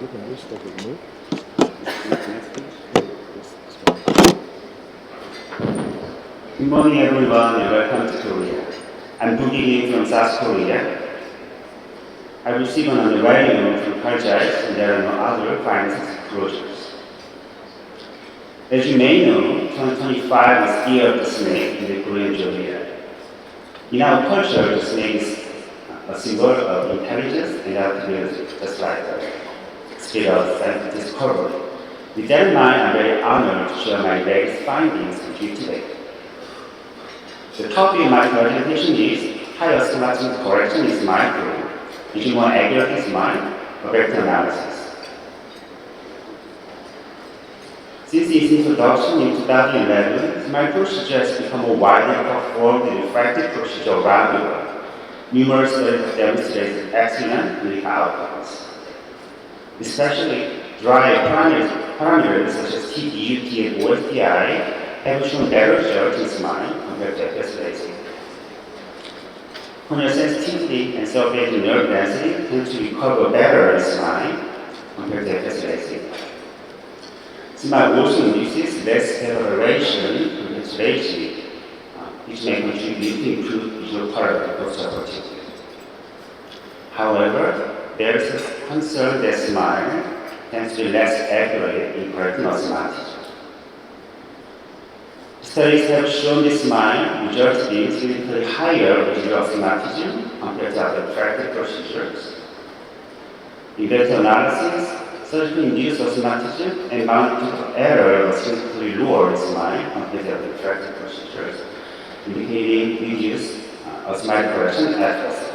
speak English, that would move. Good morning, everyone, and welcome to Korea. I'm booking in from South Korea. I received an underwriting note from Karjais, and there are no other finance projects. As you may know, 2025 is the year of the snake in the Korean Jodhbir. In our culture, the snake is a symbol of intelligence and adaptability, just like the speed of scientific discovery. With that in mind, I'm very honored to share my latest findings with you today. The topic of my presentation is how astigmatism correction is micro, which is more accurate is mine, a vector analysis. Since its introduction in 2011, my procedure has become a widely performed and effective procedure around the world. Numerous studies have demonstrated excellent clinical outcomes. Especially dry parameters such as TDU, and OSDI have shown better results in SMILE compared to FS LASIK. Corneal sensitivity and surface nerve density tend to recover better in SMILE compared to FS LASIK. SMILE also induces less evaporation compared to LASIK, which may contribute to improved visual quality post-operatively. However, there is a concern that SMILE tends to be less accurate in correcting astigmatism. Studies have shown that SMILE results being significantly higher visual astigmatism compared to other refractive procedures. In vector analysis, surgically induced astigmatism and magnitude of error was significantly lower in SMILE compared to other refractive procedures, indicating reduced astigmatic correction efforts.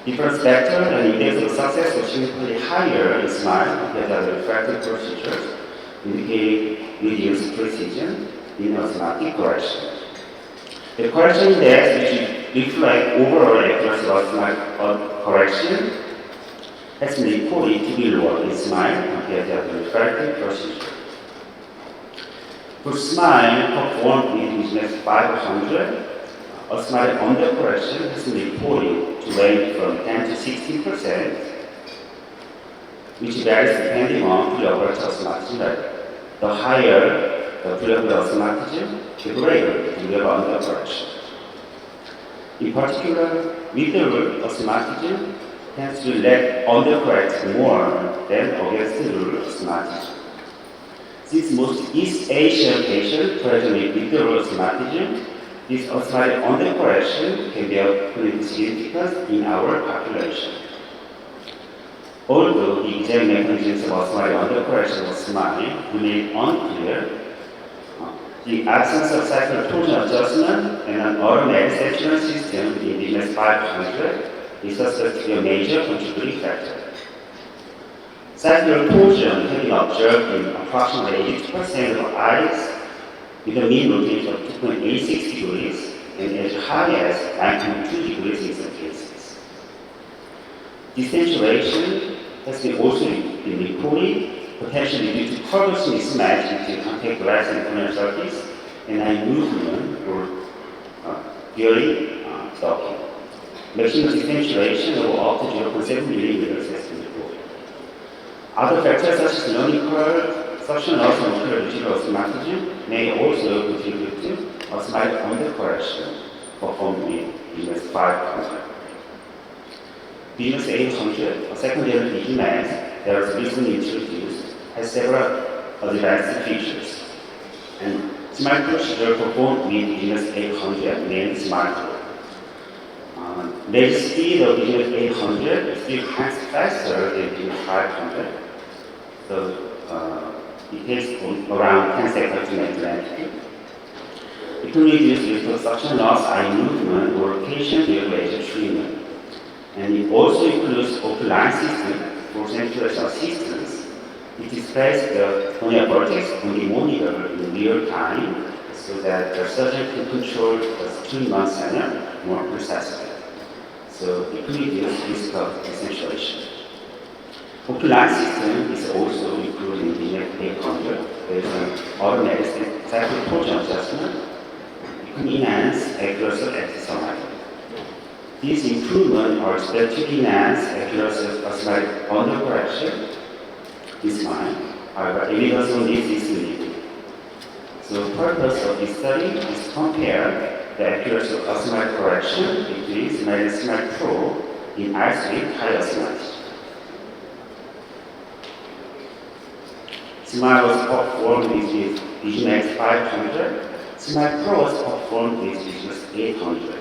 Difference vector and index of success was significantly higher in SMILE compared to other refractive procedures, indicating reduced precision in astigmatic correction. The correction index, which reflects overall accuracy of astigmatic correction, has been reported to be lower in SMILE compared to other refractive procedures. For SMILE performed with Index 500, astigmatic undercorrection has been reported to range from 10 to 16%, which varies depending on preoperative astigmatism level. The higher the preoperative astigmatism, the greater the degree of undercorrection. In particular, middle astigmatism tends to let undercorrect more than against the rule astigmatism. Since most East Asian patients present with middle astigmatism, this astigmatic undercorrection can be of clinical significance in our population. Although the exact mechanisms of astigmatic undercorrection of SMILE remain unclear, the absence of cyclic torsion adjustment and an automatic saturation system in the Index 500 is suspected to be a major contributing factor. Cyclic torsion has been observed in approximately 80% of eyes with a mean rotation of 2.86 degrees and as high as 9.2 degrees in some cases. Decentralization has been also been reported, potentially due to colourless mismatch between contact glass and corneal surface and eye movement or during docking. Maximal decentralization of up to 0.7 millimeters has been reported. Other factors such as learning curve, suction loss, and ocular visual astigmatism may also contribute to astigmatic undercorrection performed with Venus 500. Venus 800, a secondary vision lens that was recently introduced, has several advanced features. And SMILE procedure performed with Venus 800 named SMILE. The speed of Venus 800 is 3 times faster than Venus 500. So it takes around 10 seconds to make the lens. It can reduce risk of suction loss, eye movement, or location laser treatment. And it also includes Oculign system for central assistance. It displays the corneal vortex on the monitor in real time so that the surgeon can control the stream-on center more precisely. So it can reduce risk of decentralization. Oculign system is also included in the 800. There is an automatic cyclic torsion adjustment. It can enhance accuracy of exosomatic. These improvements are expected to enhance accuracy of astigmatic undercorrection in smile. However, evidence on this is limited. So the purpose of this study is to compare the accuracy of astigmatic correction between SMILE and SMILE Pro in eyes with high astigmatism. SMILE was performed with Vision X 500. SMILE Pro was performed with Vision X 800.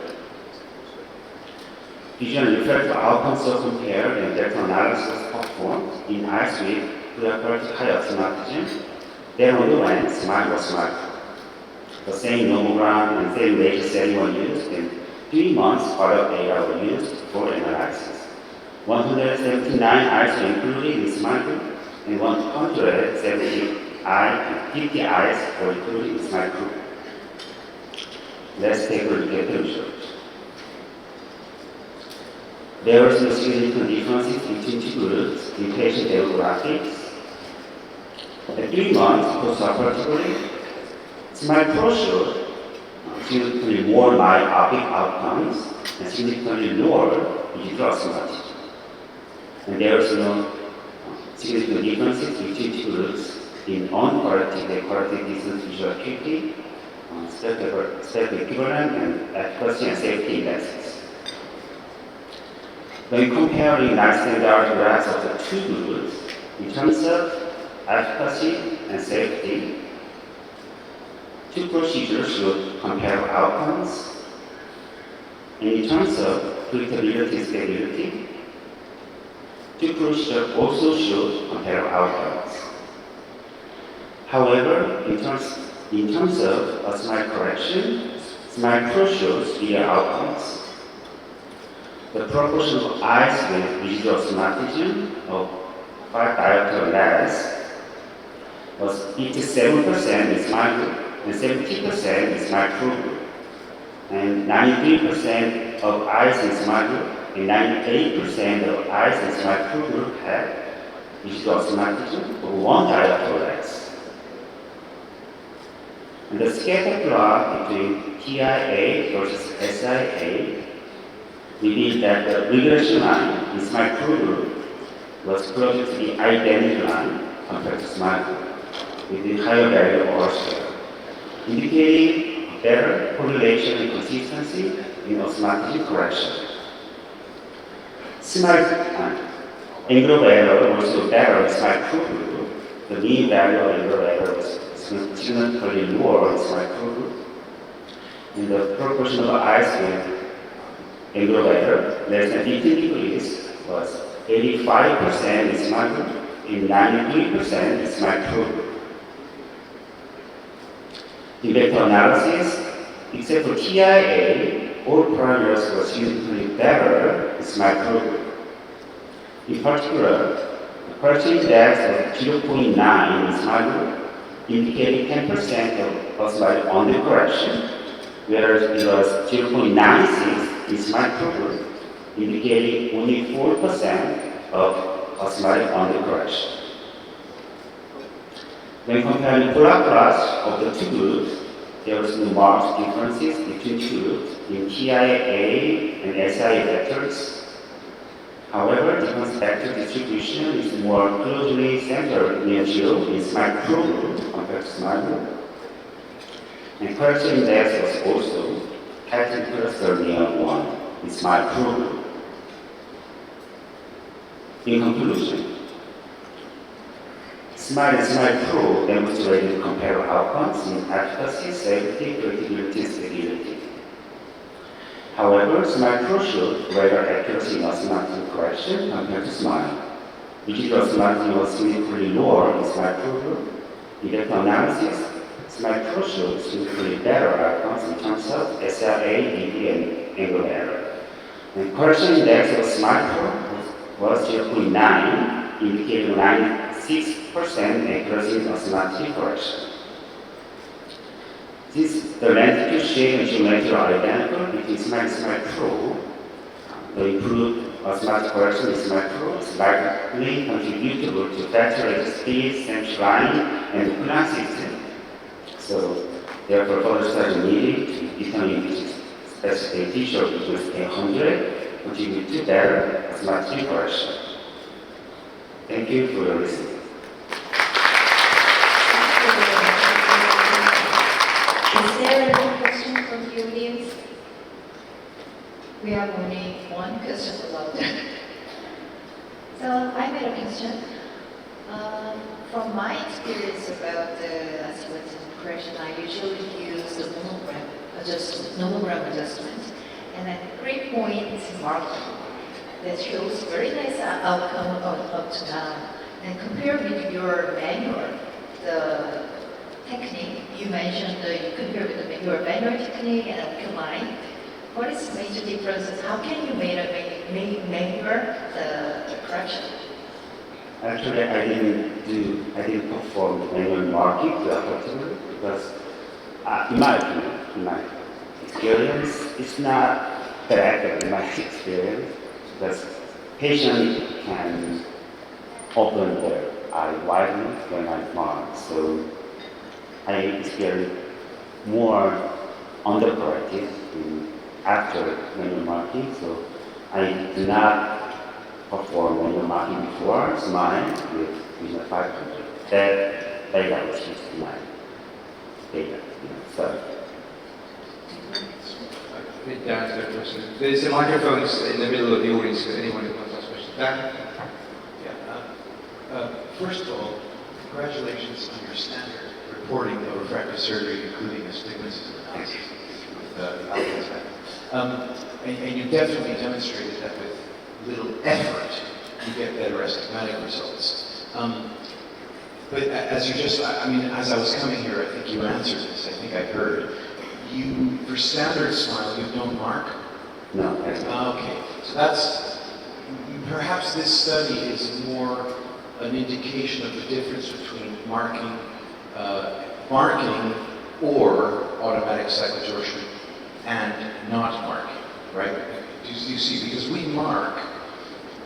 Vision refractive outcomes were compared and data analysis was performed in eyes with preoperative high astigmatism. Then underwent SMILE or SMILE Pro. The same nomogram and same laser setting were used, and 3 months follow-up data were used for analysis. 179 eyes were included in SMILE group, and 150 eyes were included in SMILE group. Let's take a look at the results. There were no significant differences between two groups in patient demographics. At 3 months post-operatively, SMILE Pro showed significantly more myopic outcomes and significantly lower digital astigmatism. And there was no significant differences between two groups in uncorrected and corrected distance visual acuity, step equivalent, and efficacy and safety indexes. When comparing non-standard graphs of the two groups, in terms of efficacy and safety, two procedures showed comparable outcomes. And in terms of predictability and stability, two procedures also showed comparable outcomes. However, in terms of SMILE correction, SMILE Pro shows superior outcomes. The proportion of eyes with residual astigmatism of 5 diopter or less was 57% in SMILE group and 70% in SMILE Pro group. And 93% of eyes in SMILE group and 98% of eyes in SMILE Pro group had residual astigmatism of 1 diopter or less. And the scatter plot between TIA versus SIA revealed that the regression line in SMILE Pro group was closer to the identical line compared to SMILE group, with the higher value of R-square, indicating better correlation and consistency in astigmatism correction. SMILE angle of error was also better in SMILE Pro group. The mean value of angle of error was significantly lower in SMILE Pro group, and the proportion of eyes with angle of error less than 15 degrees was 85% in SMILE group and 93% in SMILE Pro group. In vector analysis, except for TIA, all parameters were significantly better in SMILE Pro group. In particular, the correction index of 0.9 in SMILE group indicated 10% of astigmatic undercorrection, whereas it was 0.96 in SMILE Pro group, indicating only 4% of astigmatic undercorrection. When comparing polar plots of the two groups, there was no marked differences between two groups in TIA and SIA vectors. However, difference vector distribution is more closely centered near 0 in SMILE Pro group compared to SMILE group. And correction index was also pattern cluster near 1 in SMILE Pro group. In conclusion, SMILE and SMILE Pro demonstrated comparable outcomes in efficacy, safety, predictability, and stability. However, SMILE Pro showed greater accuracy in astigmatism correction compared to SMILE. Digital astigmatism was significantly lower in SMILE Pro group. In vector analysis, SMILE Pro showed significantly better outcomes in terms of SIA, DB, and angle error. And correction index of SMILE Pro was 0.9, indicating 96% accuracy in astigmatic correction. Since the lentitude, shape, and geometry are identical between SMILE and SMILE Pro, the improved astigmatic correction in SMILE Pro is likely contributable to better rate speed, central line, and Kuan system. So, therefore, further study needed to determine which is as a t-shirt equals 100, contribute to better astigmatic correction. Thank you for your listening. Is there any question from the audience? We have only one question about that. So I have a question. From my experience about the astigmatism correction, I usually use the nomogram adjustment. And at a great point is marking that shows very nice outcome up to now. And compared with your manual, the technique you mentioned, you compare with your manual technique and Oculign. What is the major differences? How can you measure the correction? Actually, I didn't perform manual marking effectively because, in my opinion, in my experience, it's not that accurate in my experience because patient can open their eye widely when I mark. So I experience more undercorrected after manual marking. So I do not perform manual marking before mine with 500. That data was just my data. So. There's a microphone in the middle of the audience for anyone who wants to ask questions. Dan? Yeah. First of all, congratulations on your standard reporting of refractive surgery, including astigmatism analysis with Alpha's and you definitely demonstrated that with little effort, you get better astigmatic results. But as you just, as I was coming here, I think you answered this. I think I heard. For standard smile, you don't mark? No. Okay, so that's, perhaps this study is more an indication of the difference between marking or automatic cyclotorsion and not marking, right? Do you see? Because we mark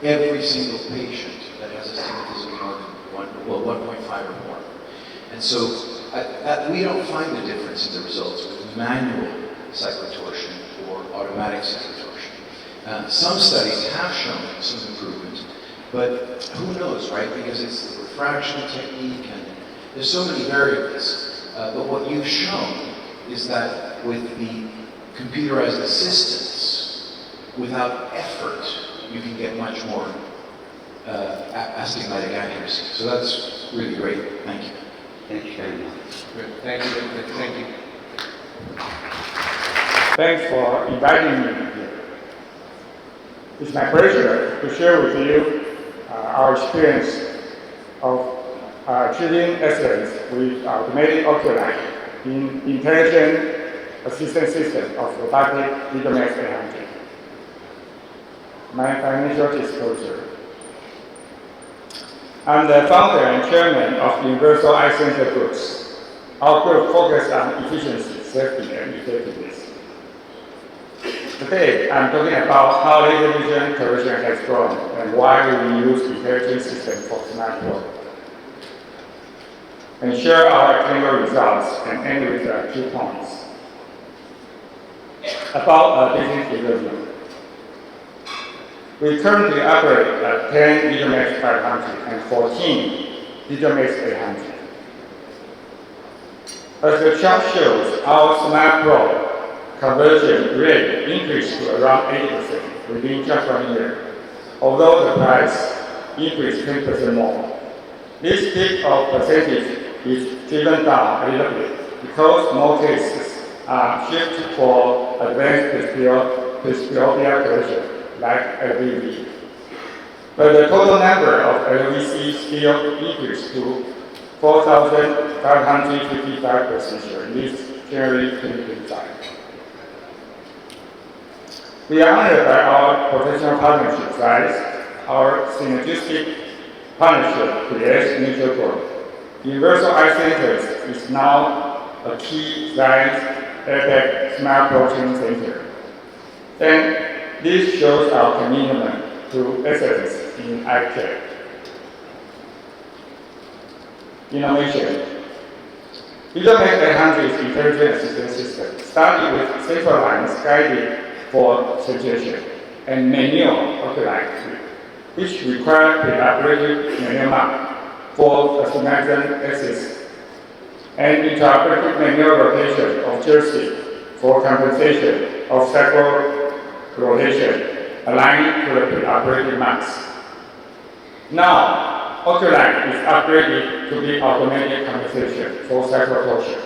every single patient that has astigmatism more than 1.5 or more. And so we don't find the difference in the results with manual cyclotorsion or automatic cyclotorsion. Some studies have shown some improvement, but who knows, right? Because it's the refraction technique and there's so many variables. But what you've shown is that with the computerized assistance, without effort, you can get much more astigmatic accuracy. So that's really great. Thank you. Thank you very much. Good. Thank you. Thank you. Thanks for inviting me here. It's my pleasure to share with you our experience of achieving excellence with automated Oculign in intelligent assistance system of robotic Lidomax 800. My financial disclosure. I'm the founder and chairman of Universal Eye Center Groups. Our group focuses on efficiency, safety, and effectiveness. Today, I'm talking about how laser vision correction has grown and why we use intelligent systems for smart work. And share our clinical results and end with 2 points. About business development. We currently operate 10 Lidomax 500 and 14 Lidomax 800. As the chart shows, our Smart Pro conversion rate increased to around 80% within just 1 year, although the price increased 10% more. This dip of percentage is driven down a little bit because more cases are shifted for advanced presbyopia correction, like LVV. But the total number of LVC still increased to 4,555 procedures in this January 2025. We are honored by our professional partnership size. Our synergistic partnership creates mutual growth. Universal Eye Centers is now a key science edtech smart protein center. Then this shows our commitment to excellence in eye care. Innovation. VisualMax 800 is intelligent assistant system, started with central lines guided for suggestion, and manual Oculign, which require preoperative manual mark for astigmatism axis, and intraoperative manual rotation of joystick for compensation of sacral rotation aligned to the preoperative marks. Now, Oculign is upgraded to be automatic compensation for sacral torsion.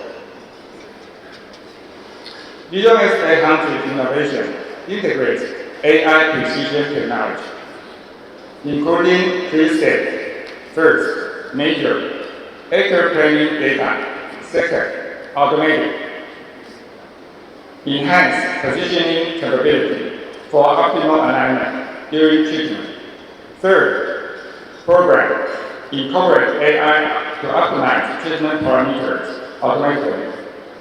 VisualMax 800 innovation integrates AI precision technology, including 3 steps. First, measure accurate planning data. Second, automatic. Enhance positioning capability for optimal alignment during treatment. Third, program. Incorporate AI to optimize treatment parameters automatically.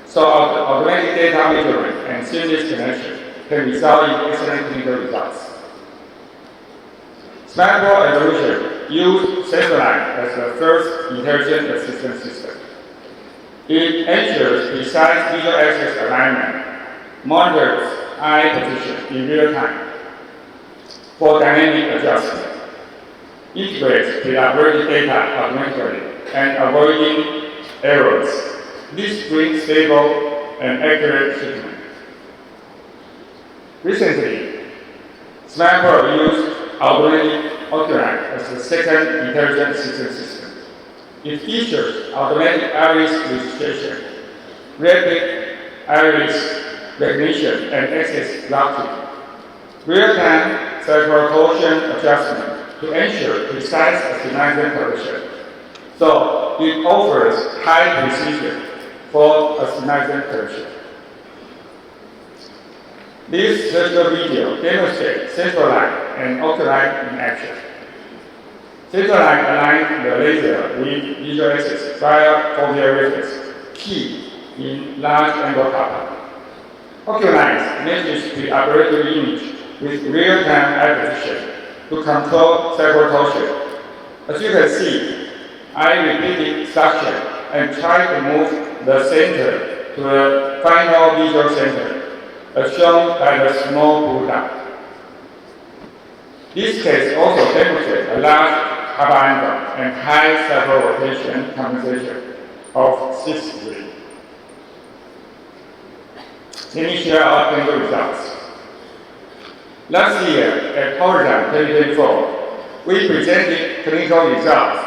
So automatic data measurement and seamless connection can result in excellent clinical results. SmartBraw Evolution used Centerline as the first intelligent assistant system. It ensures precise visual axis alignment, monitors eye position in real time for dynamic adjustment, integrates preoperative data automatically, and avoiding errors. This brings stable and accurate treatment. Recently, SmartBraw used automatic Oculign as the second intelligent assistant system. It features automatic iris registration, rapid iris recognition and axis locking, real-time sacral torsion adjustment to ensure precise astigmatism correction. So it offers high precision for astigmatism correction. This surgical video demonstrates Centerline and Oculign in action. Centerline aligns the laser with visual axis via foveal reflex, key in large angle copper. Oculign measures the preoperative image with real-time eye position to control sacral torsion. As you can see, I repeated suction and try to move the center to the final visual center, as shown by the small blue dot. This case also demonstrates a large upper angle and high sacral rotation compensation of 6 degrees. Let me share our clinical results. Last year at Horizon 2024, we presented clinical results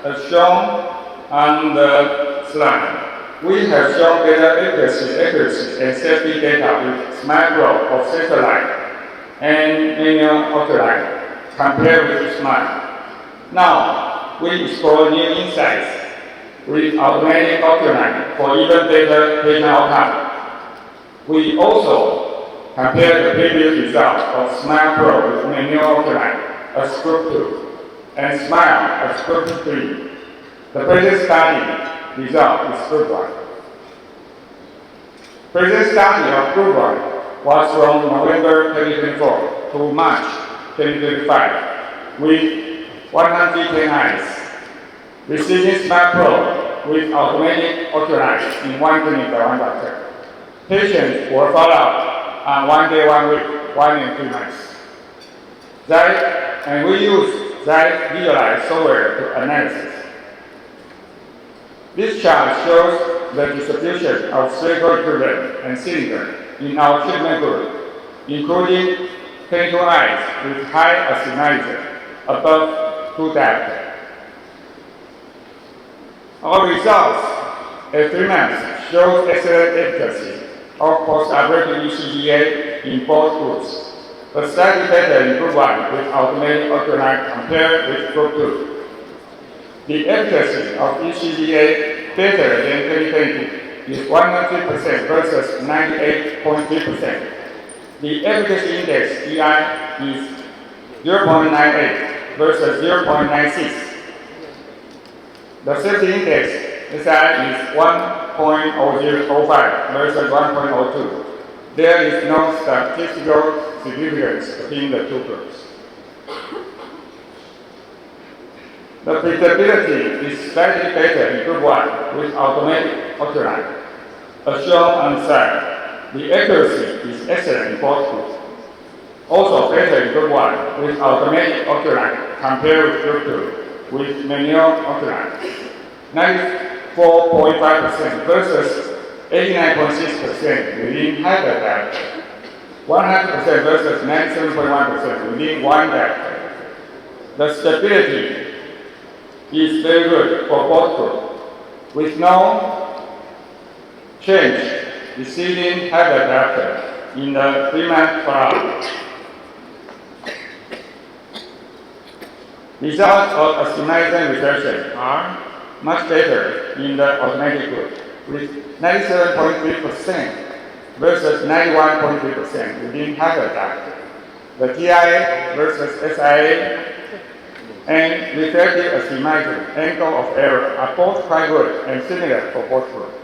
as shown on the slide. We have shown better accuracy and safety data with SmartBraw of Centerline and manual Oculign compared with Smart. Now, we explore new insights with automatic Oculign for even better patient outcome. We also compare the previous results of SmartBraw with manual Oculign as Group 2 and Smile as Group 3. The present study result is Group 1. Present study of Group 1 was from November 2024 to March 2025 with 110 eyes, receiving SmartBraw with automatic Oculign in 1 clinic by 1 doctor. Patients were followed up on 1 day, 1 week, 1 and 2 months. And we use that visualized software to analysis. This chart shows the distribution of spherical equivalent and cylinder in our treatment group, including 22 eyes with high astigmatism above 2 diopter. Our results at 3 months show excellent efficacy of post-operative ECGA in both groups, but slightly better in Group 1 with automatic Oculign compared with Group 2. The efficacy of ECGA better than 2020 is 100% versus 98.3%. The efficacy index EI is 0.98 versus 0.96. The safety index SI is 1.005 versus 1.02. There is no statistical significance between the two groups. The predictability is slightly better in Group 1 with automatic Oculign. As shown on the side, the accuracy is excellent in both groups. Also better in group 1 with automatic Oculign compared with group 2 with manual Oculign. 94.5% versus 89.6% within hyperdiopter. 100% versus 97.1% within one diopter. The stability is very good for both groups, with no change exceeding hyperdiopter in the 3-month follow-up. Results of astigmatism reflection are much better in the automatic group, with 97.3% versus 91.3% within hyperdiopter. The TIA versus SIA and reflective astigmatism angle of error are both quite good and similar for both groups.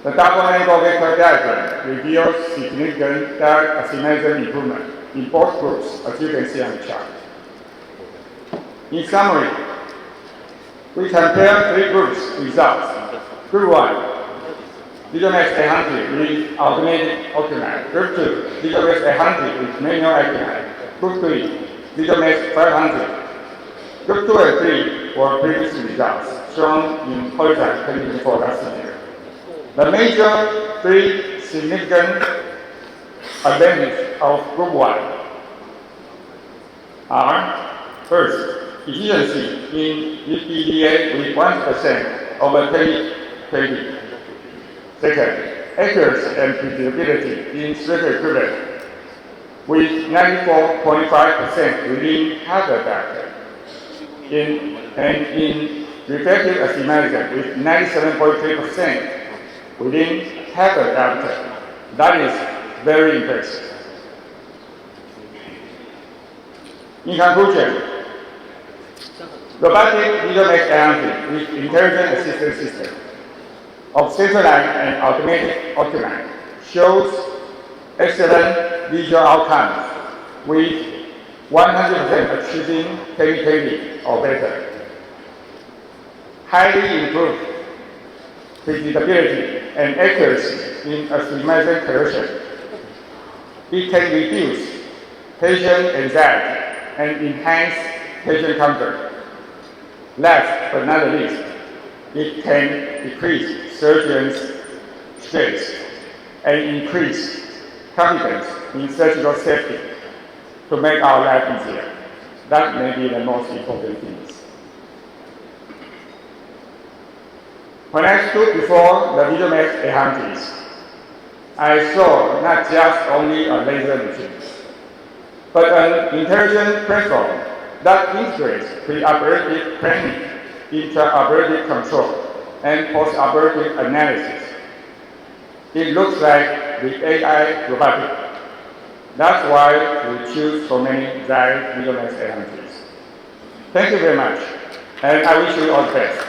The double angle vector diagram reveals significant dark astigmatism improvement in both groups, as you can see on the chart. In summary, we compare 3 groups' results. Group 1, VisualMax 800 with automated Oculign. Group 2, VisualMax 800 with manual Oculign. Group 3, VisualMax 500. Group 2 and 3 were previous results shown in Horizon 2024 last year. The major 3 significant advantages of Group 1 are, first, efficiency in UPDA with 1% over 2020. Second, accuracy and predictability in surgery equivalent with 94.5% within hyperdiopter. And in reflective astigmatism with 97.3% within hyperdiopter. That is very impressive. In conclusion, robotic VisualMax 800 with intelligent assistant system of central line and automatic Oculign shows excellent visual outcomes with 100% achieving 20/20 or better. Highly improved predictability and accuracy in astigmatism correction. It can reduce patient anxiety and enhance patient comfort. Last but not least, it can decrease surgeons' stress and increase confidence in surgical safety to make our life easier. That may be the most important thing. When I stood before the VisualMax 800, I saw not just only a laser machine, but an intelligent platform that integrates pre-operative planning, intra-operative control, and post-operative analysis. It looks like the AI robotic. That's why we choose so many Zai VisualMax 800s. Thank you very much, and I wish you all the best.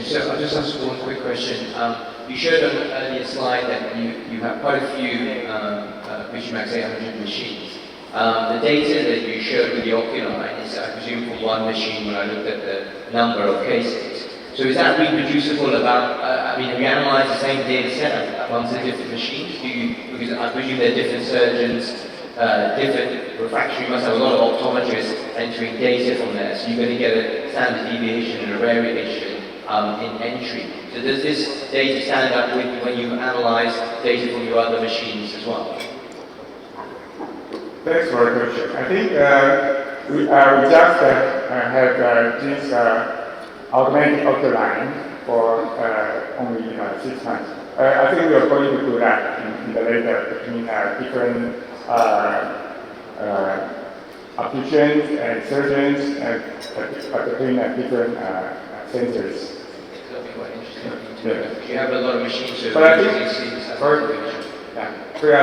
So I'll just ask one quick question. You showed on an earlier slide that you have quite a few VisualMax 800 machines. The data that you showed with the Oculign is, I presume, for one machine when I looked at the number of cases. So is that reproducible have you analyzed the same data set amongst the different machines? Because I presume there are different surgeons, different refractory, you must have a lot of optometrists entering data from there, so you're going to get a standard deviation and a variation in entry. So does this data stand up with when you analyze data from your other machines as well? Thanks for the question. I think we just had this automatic Oculign for only 6 months. I think we are going to do that in the later between different opticians and surgeons and between different centers. That'll be quite interesting. Yeah. You have a lot of machines, so but I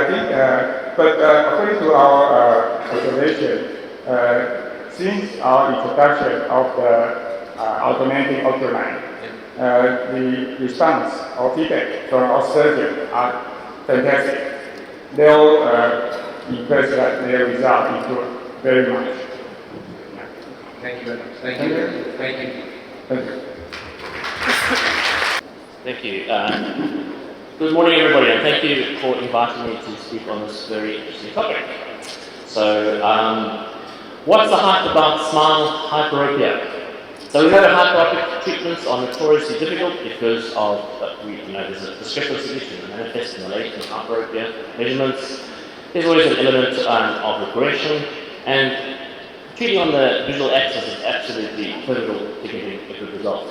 think, according to our observation, since our introduction of the automatic Oculign, the response or feedback from our surgeons are fantastic. They all impressed that their result improved very much. Thank you very much. Thank you. Thank you. Thank you. Thank you. Good morning, everybody, and thank you for inviting me to speak on this very interesting topic. So, what's the hype about smile hyperopia? So we know that hyperopic treatments are notoriously difficult because of, there's a discrepancy between the manifest and the latent hyperopia measurements. There's always an element of regression, and treating on the visual axis is absolutely pivotal to getting a good result.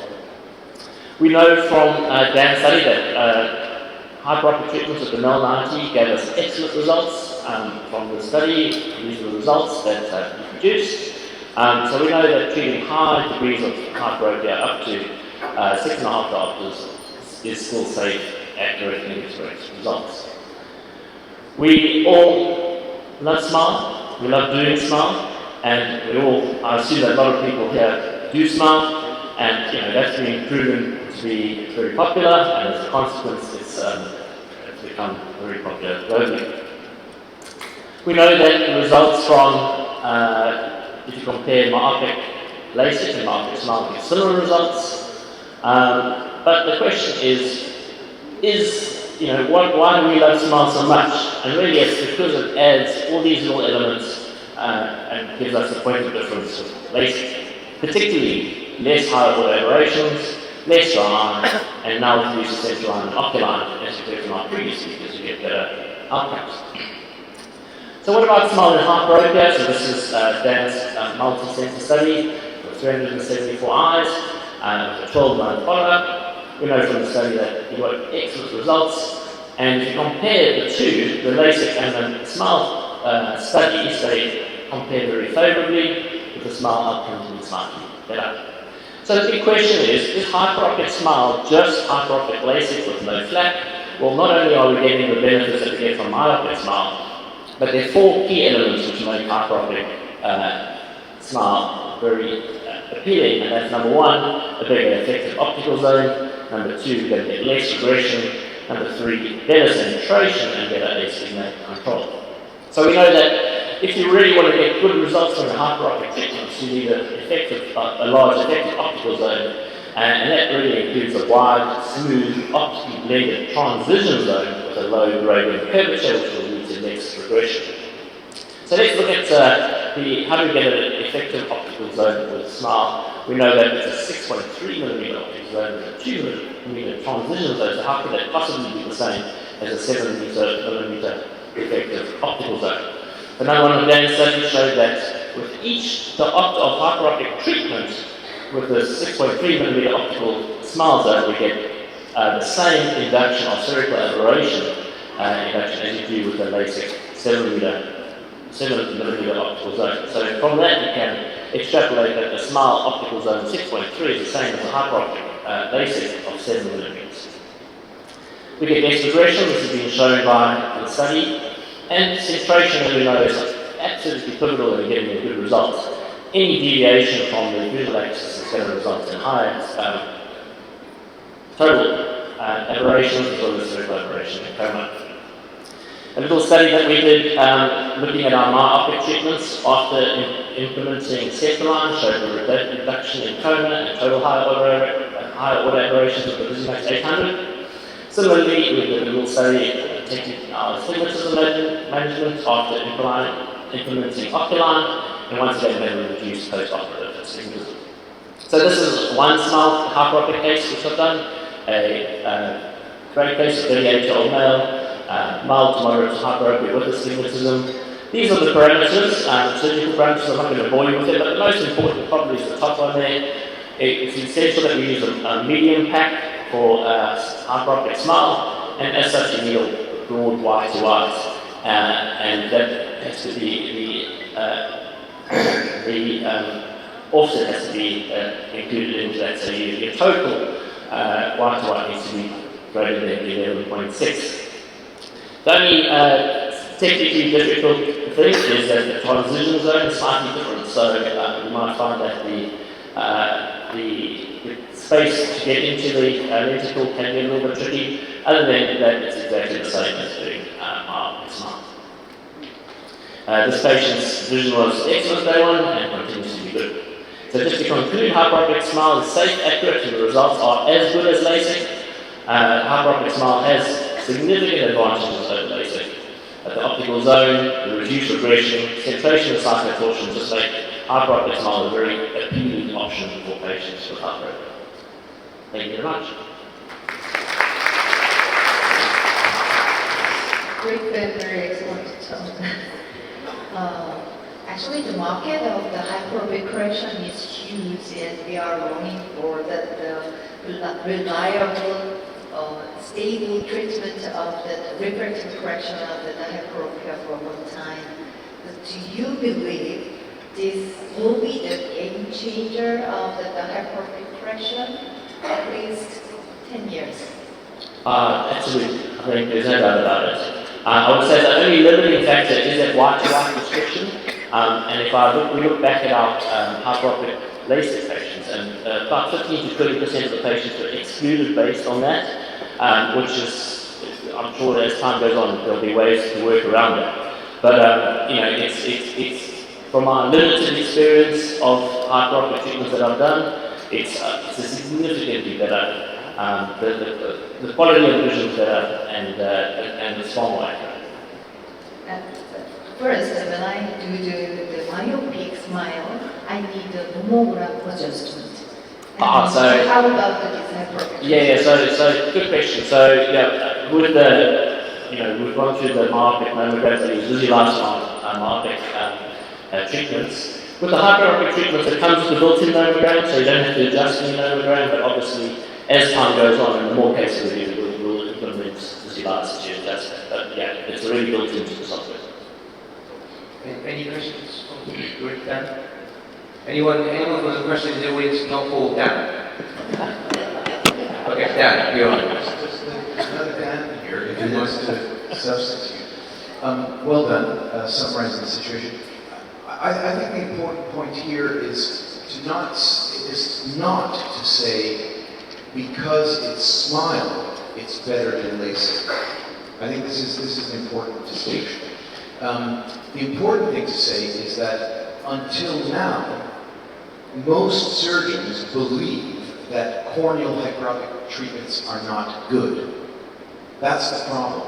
We know from Dan's study that hyperopic treatments with the MEL 90 gave us excellent results from the study. These are the results that we produced. So we know that treating high degrees of hyperopia up to 6.5 diopters is still safe, accurate, and gives great results. We all love smile, we love doing smile, and I assume that a lot of people here do smile, and that's been proven to be very popular, and as a consequence it's become very popular globally. We know that the results from if you compare myopic LASIK and myopic smile, get similar results. But the question is, why do we love smile so much? And really it's because it adds all these little elements and gives us a point of difference with LASIK. Particularly less high order aberrations, less dry, and now we use the central line and Oculign, as you heard from our previous speakers, you get better outcomes. So what about smile in hyperopia? So this is Dan's multi-center study with 374 eyes, with a 12-month follow-up. We know from the study that he got excellent results, and if you compare the two, the LASIK and the smile studies, they compare very favorably, with the smile outcomes being slightly better. So the big question is hyperopic smile just hyperopic LASIK with no flap? Well, not only are we getting the benefits that we get from myopic smile, but there are 4 key elements which make hyperopic smile very appealing, and that's number 1, a bigger effective optical zone, number 2, you're going to get less regression, number 3, better centration and better astigmatic control. So we know that if you really want to get good results from the hyperopic treatments, you need a large effective optical zone, and that really includes a wide, smooth, optically blended transition zone with a low gradient curvature, which will lead to less regression. So let's look at how do we get an effective optical zone with SMILE. We know that it's a 6.3mm optical zone with a 2mm transition zone, so how could that possibly be the same as a 7mm effective optical zone? Another one of Dan's studies showed that with each diopter of hyperopic treatment with the 6.3mm optical SMILE zone, we get the same induction of spherical aberration induction as you do with the LASIK 7mm optical zone. So from that you can extrapolate that the SMILE optical zone 6.3 is the same as the hyperopic LASIK of 7mm. We get less regression, this has been shown by the study, and centration, as we know, is absolutely pivotal in getting a good result. Any deviation from the visual axis is going to result in higher total aberrations as well as spherical aberration and coma. A little study that we did looking at our myopic treatments after implementing Oculign showed a reduction in coma and total higher order aberrations with the Visimax 800. Similarly, we did a little study taking our astigmatism management after implementing Oculign, and once again they were reduced post-operative astigmatism. So this is one SMILE hyperopic case which I've done, a great case of 38-year-old male, mild to moderate hyperopia with astigmatism. These are the parameters, surgical parameters. I'm not going to bore you with it, but the most important probably is the top one there. It's essential that we use a medium pack for hyperopic SMILE, and as such you need a broad white to white, and that has to be the offset has to be included into that. So your total white to white needs to be greater than 11.6. The only technically difficult thing is that the transition zone is slightly different. So you might find that the space to get into the lenticle can be a little bit tricky. Other than that, it's exactly the same as doing SMILE. This patient's vision was excellent day one and continues to be good. So just to conclude, Hyperopic Smile is safe, accurate, and the results are as good as LASIK. Hyperopic Smile has significant advantages over LASIK. At the optical zone, the reduced regression, centration of sight torsion just make Hyperopic Smile a very appealing option for patients with hyperopia. Thank you very much. Great, very excellent tone. Actually, the market of the hyperopic correction is huge, and we are longing for the reliable, stable treatment of the refractive correction of the hyperopia for a long time. But do you believe this will be the game changer of the hyperopic correction? At least 10 years. Absolutely. I think there's no doubt about it. I would say the only limiting factor is that white-to-white restriction. And if we look back at our hyperopic LASIK patients, and about 15 to 20% of the patients were excluded based on that, which is, I'm sure as time goes on, there'll be ways to work around it. But it's from our limited experience of hyperopic treatments that I've done, it's a significantly better. The quality of vision is better, and it's far more accurate. First, when I do the Myopic Smile, I need the nomogram adjustment. So how about the hyperopic? Yeah. So good question. So with the we've gone through the Myopic mammograms and these visualized Myopic treatments. With the hyperopic treatments, it comes with the built-in nomogram, so you don't have to adjust any nomogram, but obviously, as time goes on, and the more cases we do, we'll implement the device to adjust that. But yeah, it's already built into the software. Any questions from the group, Dan? Anyone with a question in the audience not called Dan? Okay, Dan, you're on. Just another Dan here, if he wants to substitute. Well done, summarizing the situation. I think the important point here is not to say because it's smile, it's better than LASIK. I think this is an important distinction. The important thing to say is that until now, most surgeons believe that corneal hyperopic treatments are not good. That's the problem.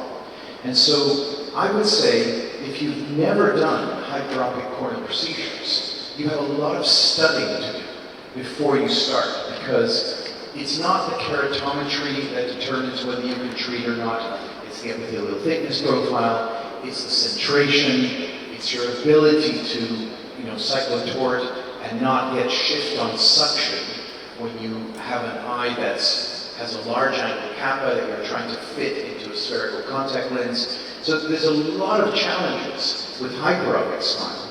And so I would say if you've never done hyperopic corneal procedures, you have a lot of studying to do before you start, because it's not the keratometry that determines whether you can treat or not. It's the epithelial thickness profile, it's the centration, it's your ability to, cyclotort and not get shift on suction when you have an eye that has a large angle kappa that you're trying to fit into a spherical contact lens. So there's a lot of challenges with hyperopic smile,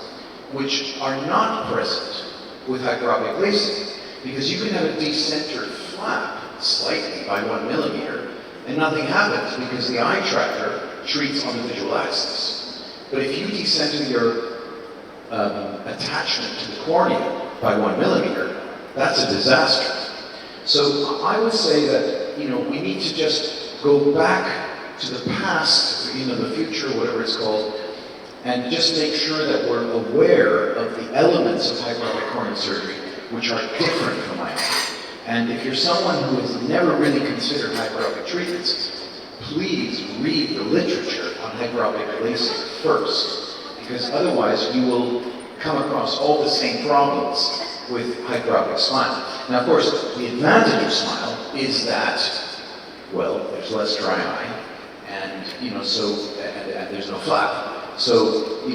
which are not present with hyperopic LASIK, because you can have a decentered flap slightly by 1 millimeter, and nothing happens because the eye tracker treats on the visual axis. But if you decenter your attachment to the cornea by 1 millimeter, that's a disaster. So I would say that we need to just go back to the past, the future, whatever it's called, and just make sure that we're aware of the elements of hyperopic corneal surgery, which are different from myopia. And if you're someone who has never really considered hyperopic treatments, please read the literature on hyperopic LASIK first, because otherwise you will come across all the same problems with hyperopic smile. Now, of course, the advantage of smile is that, well, there's less dry eye, and there's no flap. So,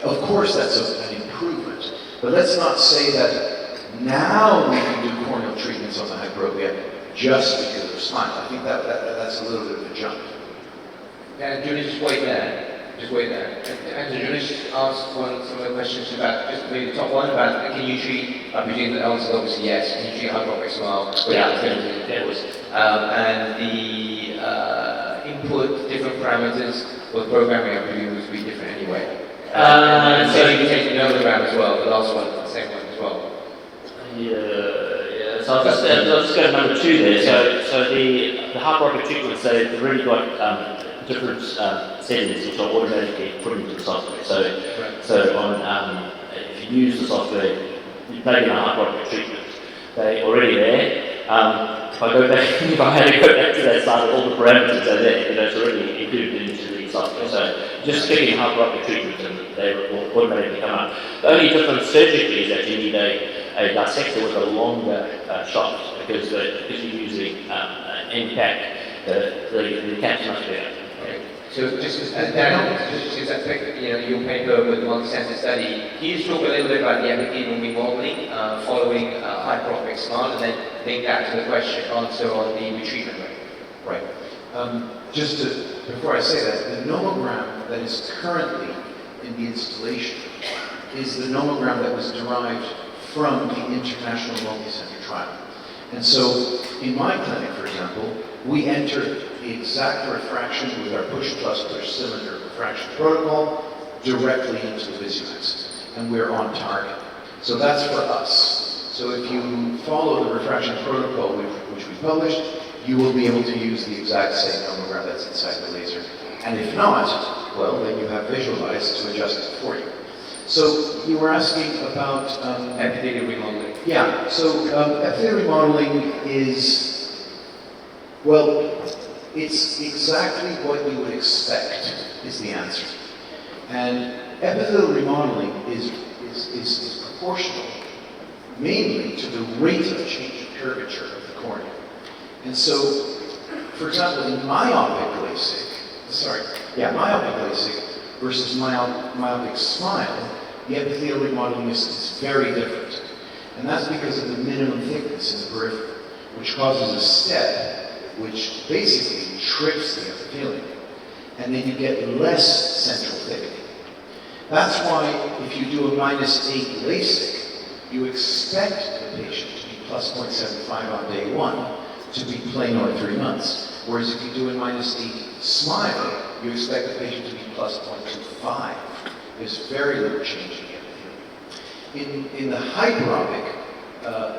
of course that's an improvement. But let's not say that now we can do corneal treatments on the hyperopia just because of smile. I think that's a little bit of a jump. And Julie, just wait there. And Julie just asked some of the questions about, just maybe the top one, about can you treat, I presume the answer is obviously yes, can you treat hyperopic smile? And the input, different parameters, well, programming I presume would be different anyway. So you can take the nomogram as well, the last one, the second one as well. Yeah. So I'll just go to number 2 there. So the hyperopic treatments, they've really got different settings which are automatically put into the software. So on if you use the software, you plug in a hyperopic treatment, they're already there. If I go back, if I had to go back to that slide, all the parameters are there. It's already included into the software. So just clicking hyperopic treatment and they will automatically come up. The only difference surgically is that you need a dissector with a longer shaft because you're using NCAC. The cat's much better. Okay. So just as Dan, just aspect, your paper with the multi-center study, can you just talk a little bit about the epithelial remodeling following hyperopic smile, and then link that to the answer on the retreatment rate? Right. Before I say that, the nomogram that is currently in the installation is the nomogram that was derived from the international multi-center trial. And so, in my clinic, for example, we entered the exact refraction with our push cylinder refraction protocol directly into the Visumax, and we're on target. So that's for us. So if you follow the refraction protocol which we published, you will be able to use the exact same nomogram that's inside the laser. And if not, well, then you have Visualize to adjust it for you. So you were asking about epithelial remodeling. Yeah, so epithelial remodeling is, well, it's exactly what you would expect is the answer. And epithelial remodeling is proportional mainly to the rate of change of curvature of the cornea. And so, for example, in myopic LASIK versus myopic smile, the epithelial remodeling is very different. And that's because of the minimum thickness in the periphery, which causes a step which basically trips the epithelium. And then you get less central thickening. That's why if you do a -8 LASIK, you expect the patient to be plus 0.75 on day 1 to be planar in 3 months. Whereas if you do a -8 smile, you expect the patient to be plus 0.25. There's very little change in the epithelium. In the hyperopic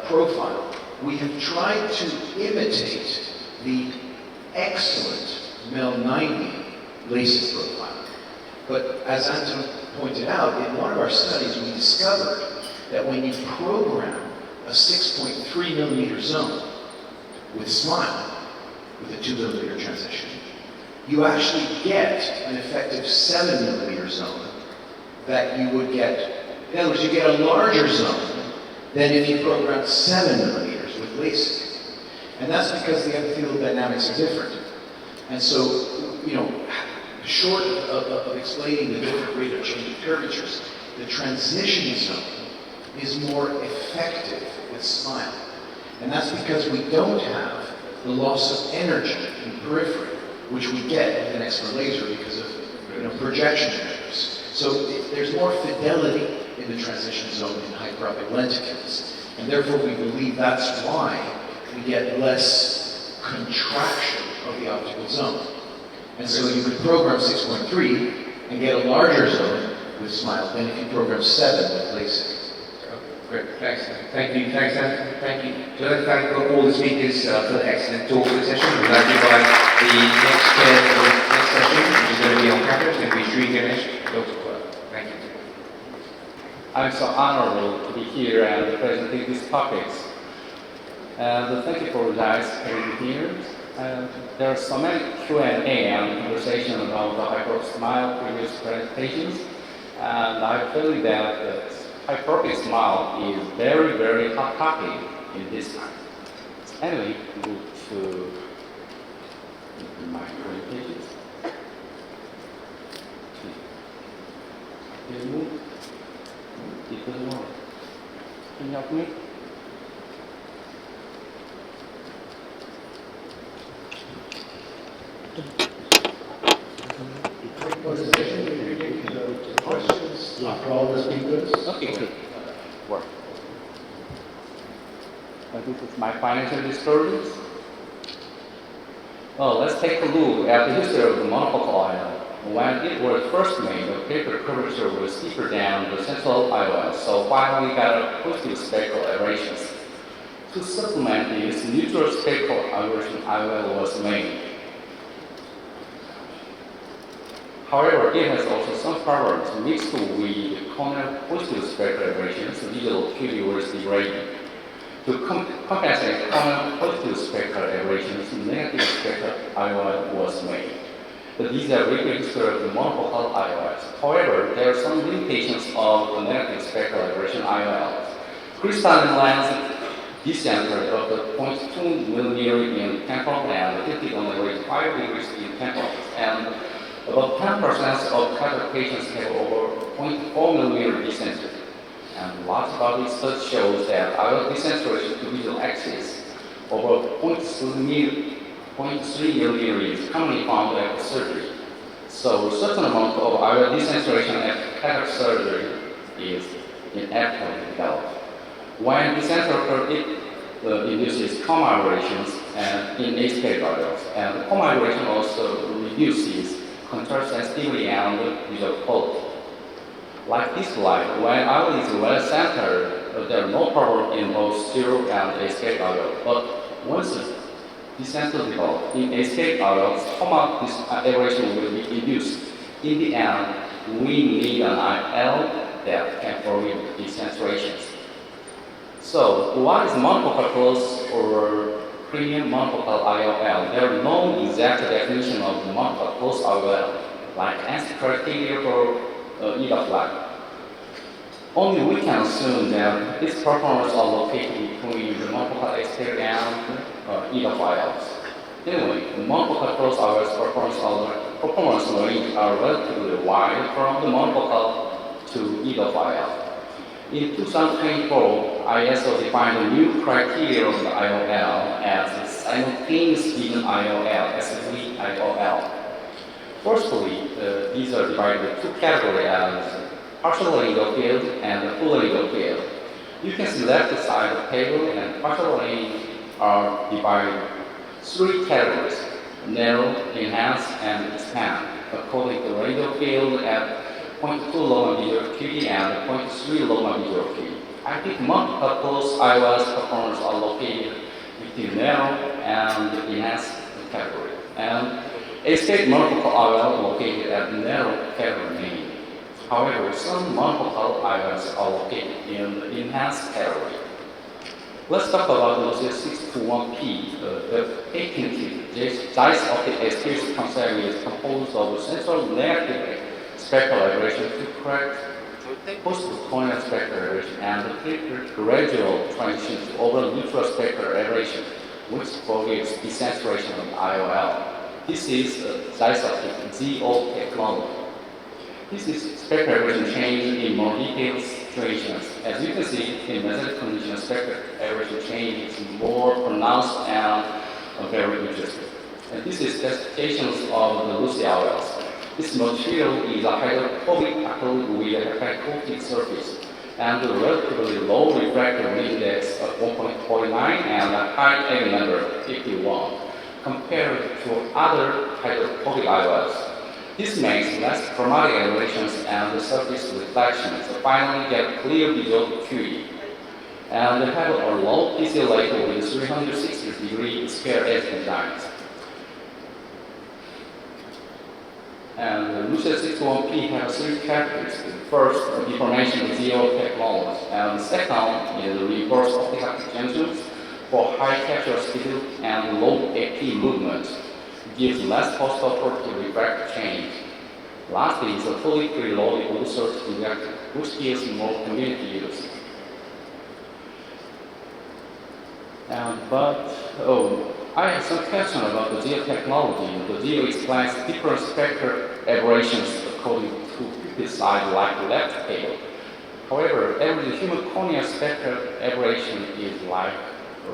profile, we have tried to imitate the excellent MEL 90 LASIK profile. But as Anton pointed out, in one of our studies, we discovered that when you program a 6.3 millimeter zone with SMILE, with a 2 millimeter transition, you actually get an effective 7 millimeter zone that you would get. In other words, you get a larger zone than if you programmed 7 millimeters with LASIK. And that's because the epithelial dynamics are different. And so, short of explaining the different rate of change of curvatures, the transition zone is more effective with SMILE. And that's because we don't have the loss of energy in the periphery, which we get with an extra laser because of projection measures. So there's more fidelity in the transition zone in hyperopic lenticules. And therefore we believe that's why we get less contraction of the optical zone. And so you could program 6.3 and get a larger zone with SMILE than if you program 7 with LASIK. Great, thanks. Thank you, thanks, Anton. Thank you. So let's thank all the speakers for the excellent talk for the session. We're going to invite the next chair for the next session, which is going to be on camera. It's going to be Sri Ganesh, Dr. Kuan. Thank you. I'm so honored to be here and presenting these topics. And thank you for guys having me here. There are so many Q&A and conversation about the Hyperopic smile previous presentations, and I feel that Hyperopic smile is very, very hot topic in this time. Anyway, go to my presentations. Can you move? It doesn't work. Can you help me? Questions after all the speakers? Okay, good. Work. This is my financial disclosures. Well, let's take a look at the history of the monofocal ion. When it was first made, the paper curvature was steeper than the central IOL, so finally got a positive spectral aberrations. To supplement this, neutral spectral aberration IOL was made. However, it has also some problems mixed with corneal positive spectral aberrations, visual acuity versus degrading. To compensate corneal positive spectral aberrations, negative spectral IOL was made. These are registered the monofocal IOLs. However, there are some limitations of the negative spectral aberration IOLs. Crystalline lens decenter of the 0.2 millimeter in temporal and 50 on average 5 degrees in temporal, and about 10% of cataract patients have over 0.4 millimeter decenter. And lots of other studies shows that IOL decentration to visual axis over 0.3 millimeter is commonly found after surgery. So a certain amount of IOL decentration after cataract surgery is inevitably developed. When decenter it induces coma aberrations and in astigmatic IOLs, and coma aberration also reduces contrast sensitivity and visual quality. Like this slide, when IOL is well centered, there are no problem in both zero and astigmatic IOL. But once decenter develops in astigmatic IOLs, coma aberration will be induced. In the end, we need an IOL that can prevent decentrations. So, what is monofocal close or premium monofocal IOL? There are no exact definition of monofocal close IOL, like ANSI criteria for either flag. Only we can assume that these performers are located between the monofocal exterior and either IOLs. Anyway, the monofocal close IOLs performance range are relatively wide from the monofocal to either IOL. In 2024, ISO defined a new criteria of the IOL as simultaneous vision IOL, SVIOL. Firstly, these are divided into two categories as partial angle field and full angle field. You can see left side of the table and partial angle are divided three categories: narrow, enhance, and expand, according to the angle field at 0.2 log visual acuity and 0.3 log visual acuity. I think multiple close IOLs performers are located between narrow and enhanced category, and astigmatic monofocal IOL located at narrow category main. However, some monofocal IOLs are located in the enhanced category. Let's talk about the 621P. The 18th size of the astigmatic concept is composed of central negative spectral aberration to correct positive corneal spectral aberration and the gradual transition to overall neutral spectral aberration, which forgives desaturation of the IOL. This is the size of the ZO technology. This is spectral aberration change in more detailed situations. As you can see, in mesotic conditions, spectral aberration change is more pronounced and very interesting. And this is specifications of the Lucy IOLs. This material is a hydrophobic acrylic with a hyperopic surface and a relatively low refractive index of 1.49 and a high A number of 51 compared to other hydrophobic IOLs. This makes less chromatic aberrations and the surface reflections, so finally get clear visual acuity. And they have a low PCLA with 360-degree square edge designs. And the Lucia 61P has three characteristics. First, deformation of zero technology, and second is reverse optical junctions for high capture speed and low AP movement. It gives less cost effort to refract change. Lastly is a fully preloaded research injector, which gives more community use. I have some question about the Geo technology. The Geo explains different spectral aberrations according to pupil size, like the left tail. However, every human corneal spectral aberration is like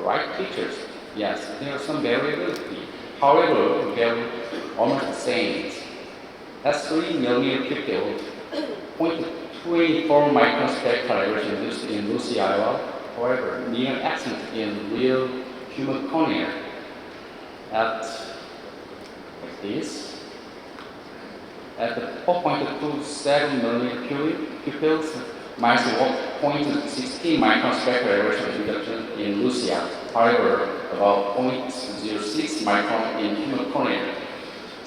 right pictures. Yes, there are some variability. However, they're almost the same. S3 millimeter pupil, 0.24 micron spectral aberration used in Lucy IOL. However, near absent in real human cornea. At like this, at the 4.27 millimeter pupils, minus 1.16 micron spectral aberration reduction in Lucia. However, about 0.06 micron in human cornea.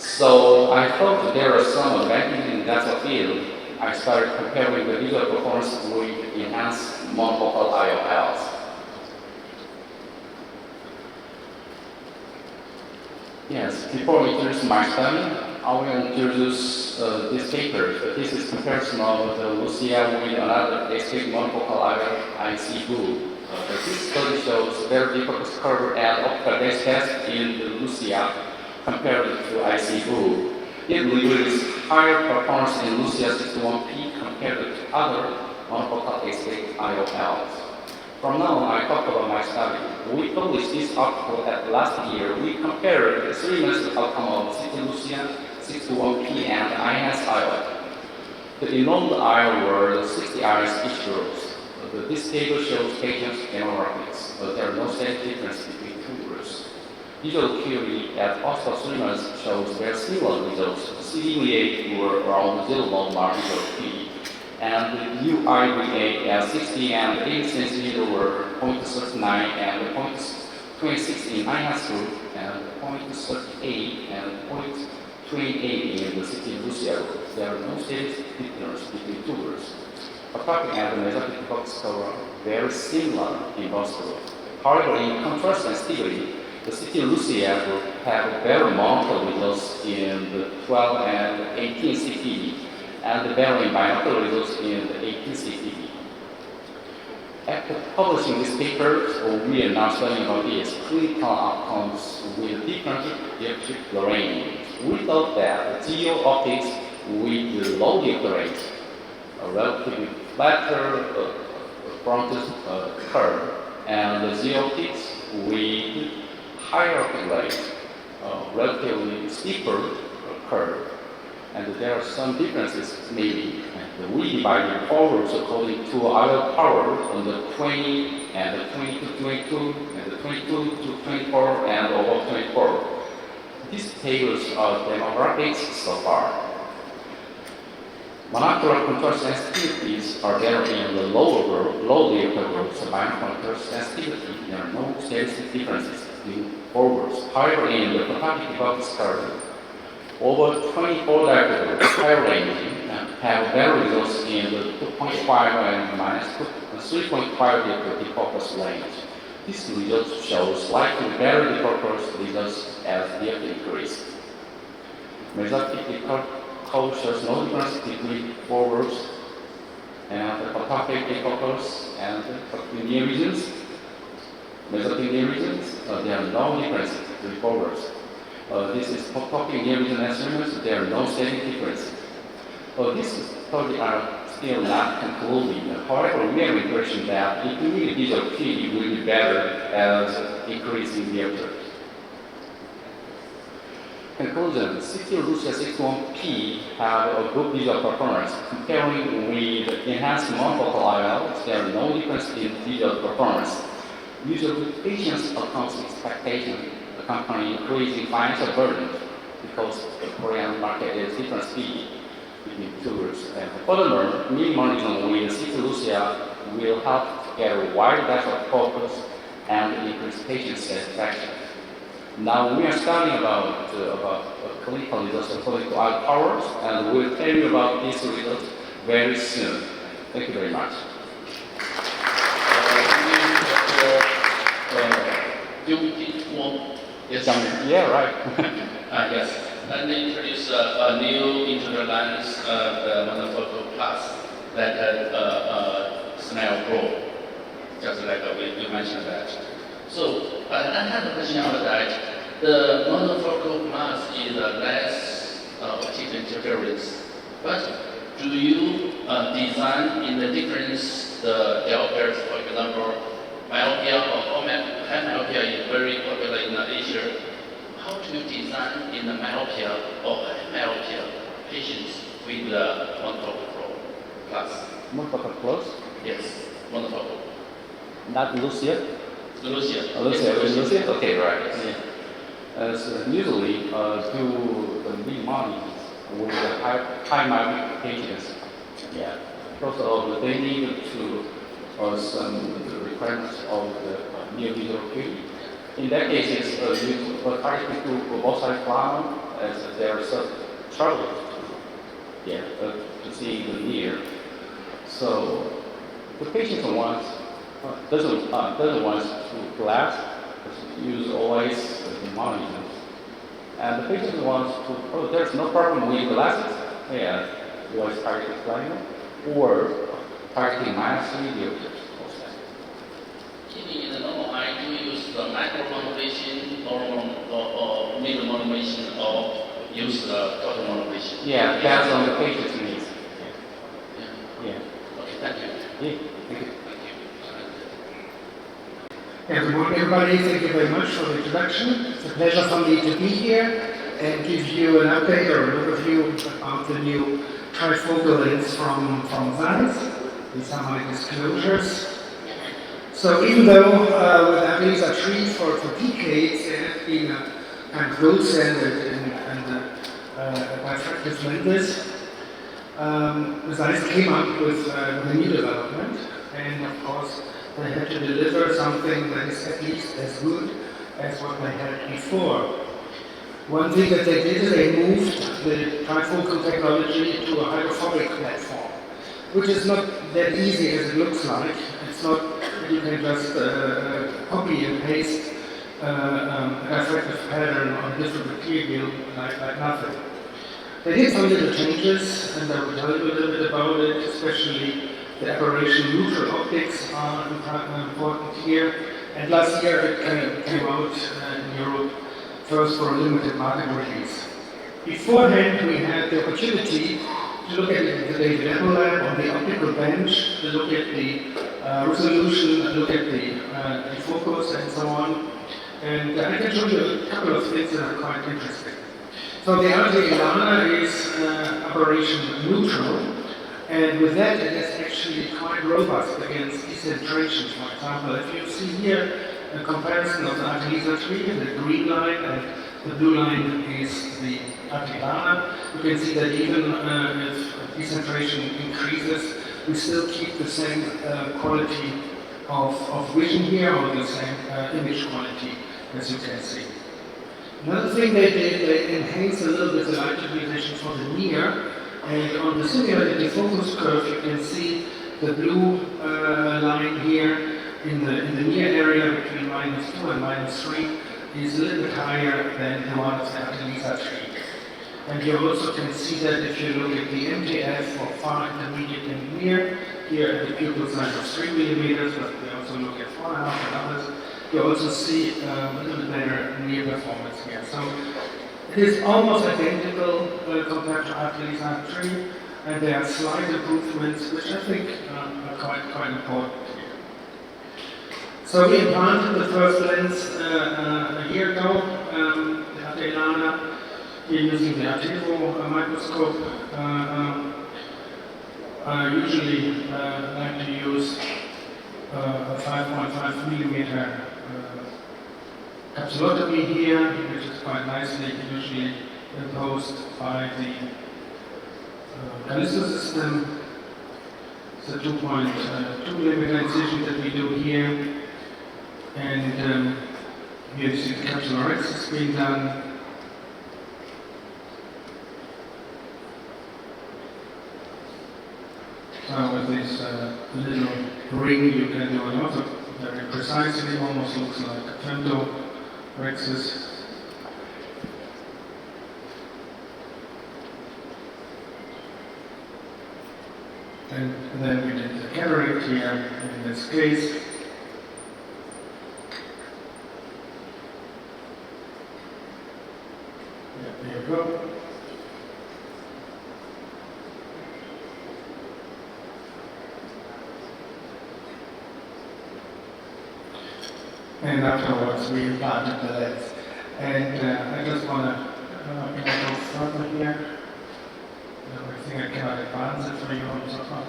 So I thought there are some advantages in that field. I started comparing the visual performance with enhanced monofocal IOLs. Yes, before we introduce my study, I will introduce this paper. This is comparison of the Lucia with another discrete monofocal IC group. This study shows very different curve and optical depth test in the Lucia compared to IC group. It reveals higher performance in Lucia 61P compared to other monofocal discrete IOLs. From now on, I talk about my study. We published this article last year. We compared the 3 months outcome of CT Lucia 61P and INS IOL. The enrolled eye were 60 eyes each group. This table shows patients' demographics. There are no static difference between two groups. Visual acuity at hospital 3 months shows very similar results. CDVA were around 0.1 mark visual acuity, and the UIVA at 60 and 80 centimeters were 0.39 and 0.26 in INS group, and 0.38 and 0.28 in the CT Lucia group. There are no static difference between two groups. Hyperopic and the Myopic focus are very similar in both groups. However, in contrast sensitivity, the CT Lucia group have better monofocal results in the 12 and 18 CTV, and better in binocular results in the 18 CTV. After publishing this paper, we are now studying about these clinical outcomes with different dioptric range. We thought that geo optics with the low diopter rate, a relatively flatter frontal curve, and the geo optics with higher optic rate, relatively steeper curve. And there are some differences maybe. We divided forwards according to our power on the 20 and the 20 to 22 and the 22 to 24 and over 24. These tables are demographics so far. Monocular contrast sensitivities are there in the low diopter groups. Binocular sensitivity, there are no statistic differences in forwards. However, in the photopic focus curve, over 24 diopter groups, higher ranging, have better results in the 2.5 and minus 3.5 diopter defocus range. This result shows slightly better defocus results as diopter increase. Mesopic defocus shows no difference between forwards and the photopic defocus and the near regions. Mesopic near regions, there are no differences between forwards. This is photopic near region instruments, there are no static differences. This study are still not concluding. However, we have impression that intermediate visual acuity will be better as increasing diopter. Conclusion: CT Lucia 61P have a good visual performance. Comparing with enhanced monofocal IOLs, there are no difference in visual performance. Usually, patients accounts expectation accompany increasing financial burden because the Korean market is different speed between two groups. And furthermore, minimalism with CT Lucia will help to get a wide depth of focus and increase patient satisfaction. Now we are studying about clinical results according to our powers, and we'll tell you about these results very soon. Thank you very much. Wong. Yes. Yeah, right. Yes. Let me introduce a new inter-lens the Monofocal Plus that smell grow, just like we mentioned that. So, I have a question about that. The Monofocal Plus is less optic interference, but do you design in the difference the diopters, for example, myopia or high myopia is very popular in Asia. How do you design in the myopia or high myopia patients with the Monofocal Plus? Monofocal Plus? Yes, Monofocal. Not Lucia? Lucia. Lucia? Okay, right. Yeah. So usually do the mid-mornings with the high myopic patients. Yeah. Because they need to some requirements of the near visual acuity. In that case, you target to both side clown as they are so troubled to see the near. So the patient doesn't want to glass, use always the monitor. And the patient wants to, oh, there's no problem with glasses. Yeah, always targeted blindness or targeting -3 diopters. In the normal eye, do you use the macro monovision or middle monovision or use the total monovision? Yeah, depends on the patient's needs. Yeah. Okay, thank you. Yeah, thank you. Good morning, everybody. Thank you very much for the introduction. It's a pleasure for me to be here and give you an update or an overview about the new trifocal lens from Zeiss. These are my disclosures. So even though with Amelisa tree for decades there has been a kind of gold standard in diffractive lenses, Zeiss came up with a new development, and of course they had to deliver something that is at least as good as what they had before. One thing that they did is they moved the trifocal technology to a Hyperophic platform, which is not that easy as it looks like. It's not that you can just copy and paste a diffractive pattern on different material like nothing. They did some little changes, and I will tell you a little bit about it, especially the aberration neutral optics are important here. And last year it came out in Europe first for a limited market release. Beforehand we had the opportunity to look at it in the David Apple lab on the optical bench, to look at the resolution, look at the focus and so on. And I can show you a couple of things that are quite interesting. So the Elana is aberration neutral, and with that it is actually quite robust against decentration. For example, if you see here a comparison of the Amelisa tree, the green line, and the blue line is the Elana, you can see that even if decentration increases, we still keep the same quality of vision here, or the same image quality, as you can see. Another thing they did, they enhanced a little bit the light utilization for the near, and on the simulated defocus curve you can see the blue line here in the near area between -2 and -3 is a little bit higher than the one of the Amelisa tree. And you also can see that if you look at the MTF for far, intermediate, and near, here at the pupil size of 3 millimeters, but we also look at 4.5 and others, you also see a little better near performance here. So it is almost identical compared to Amelisa tree, and there are slight improvements, which I think are quite important here. So we implanted the first lens a year ago, the Elana. We're using the arterial microscope. I usually like to use a 5.5 millimeter capsulotomy here, which is quite nicely usually imposed by the Ganesh system. It's a 2.2 millimeter incision that we do here, and here you see the capsulorhexis being done. With this little ring, you can do a lot of very precisely, almost looks like a femtorhexis. And then we did the cataract here in this case. Yeah, there you go. And afterwards we implanted the lens. And I just want to go further here. I think I cannot advance it for you on so far.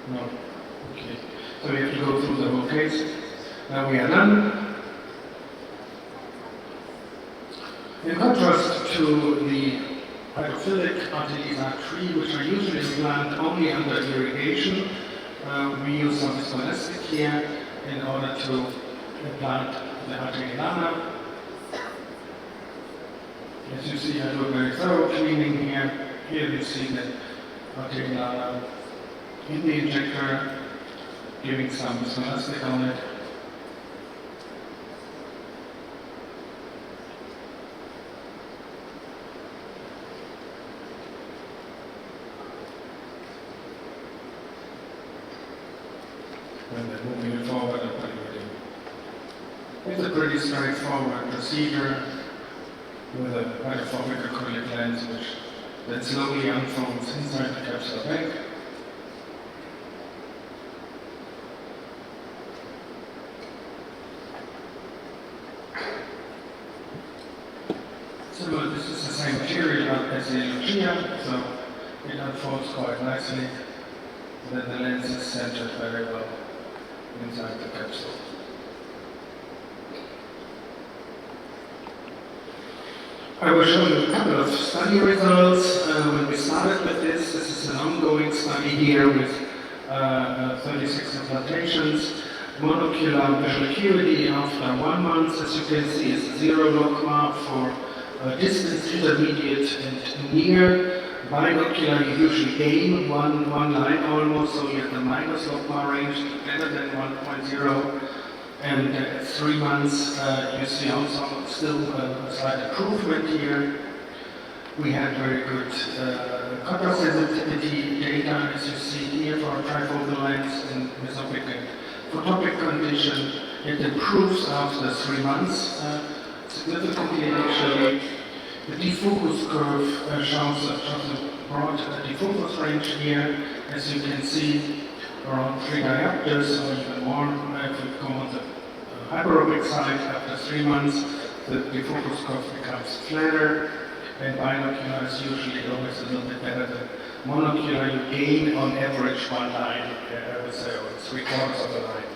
No. Okay. So we have to go through the whole case. Now we are done. In contrast to the hydrophilic Amelisa tree, which are usually planted only under irrigation, we use some viscoelastic here, in order to implant the Elana. As you see, I do a very thorough cleaning here. Here you see the Elana in the injector, giving some elastic on it. And then moving it forward and putting it in. It's a pretty straightforward procedure with a Hyperophic acrylic lens which then slowly unfolds inside the capsular bag. So this is the same material as the Lucia, so it unfolds quite nicely. Then the lens is centered very well inside the capsule. I will show you a couple of study results. When we started with this is an ongoing study here with 36 implantations. Monocular visual acuity after 1 month, as you can see, is 0 logma for distance, intermediate, and near. Binocular, you usually gain one line almost, so you have the minus logma range, better than 1.0. And at 3 months, you see also still a slight improvement here. We had very good contrast sensitivity data, as you see here, for a trifocal lens in mesopic and photopic condition. It improves after 3 months, significantly initially. The defocus curve shows a broad defocus range here, as you can see, around 3 diopters or even more. If we go on the hyperopic side, after 3 months, the defocus curve becomes flatter, and binocular is usually always a little bit better than monocular. You gain on average 1 line, I would say, or 3/4 of a line.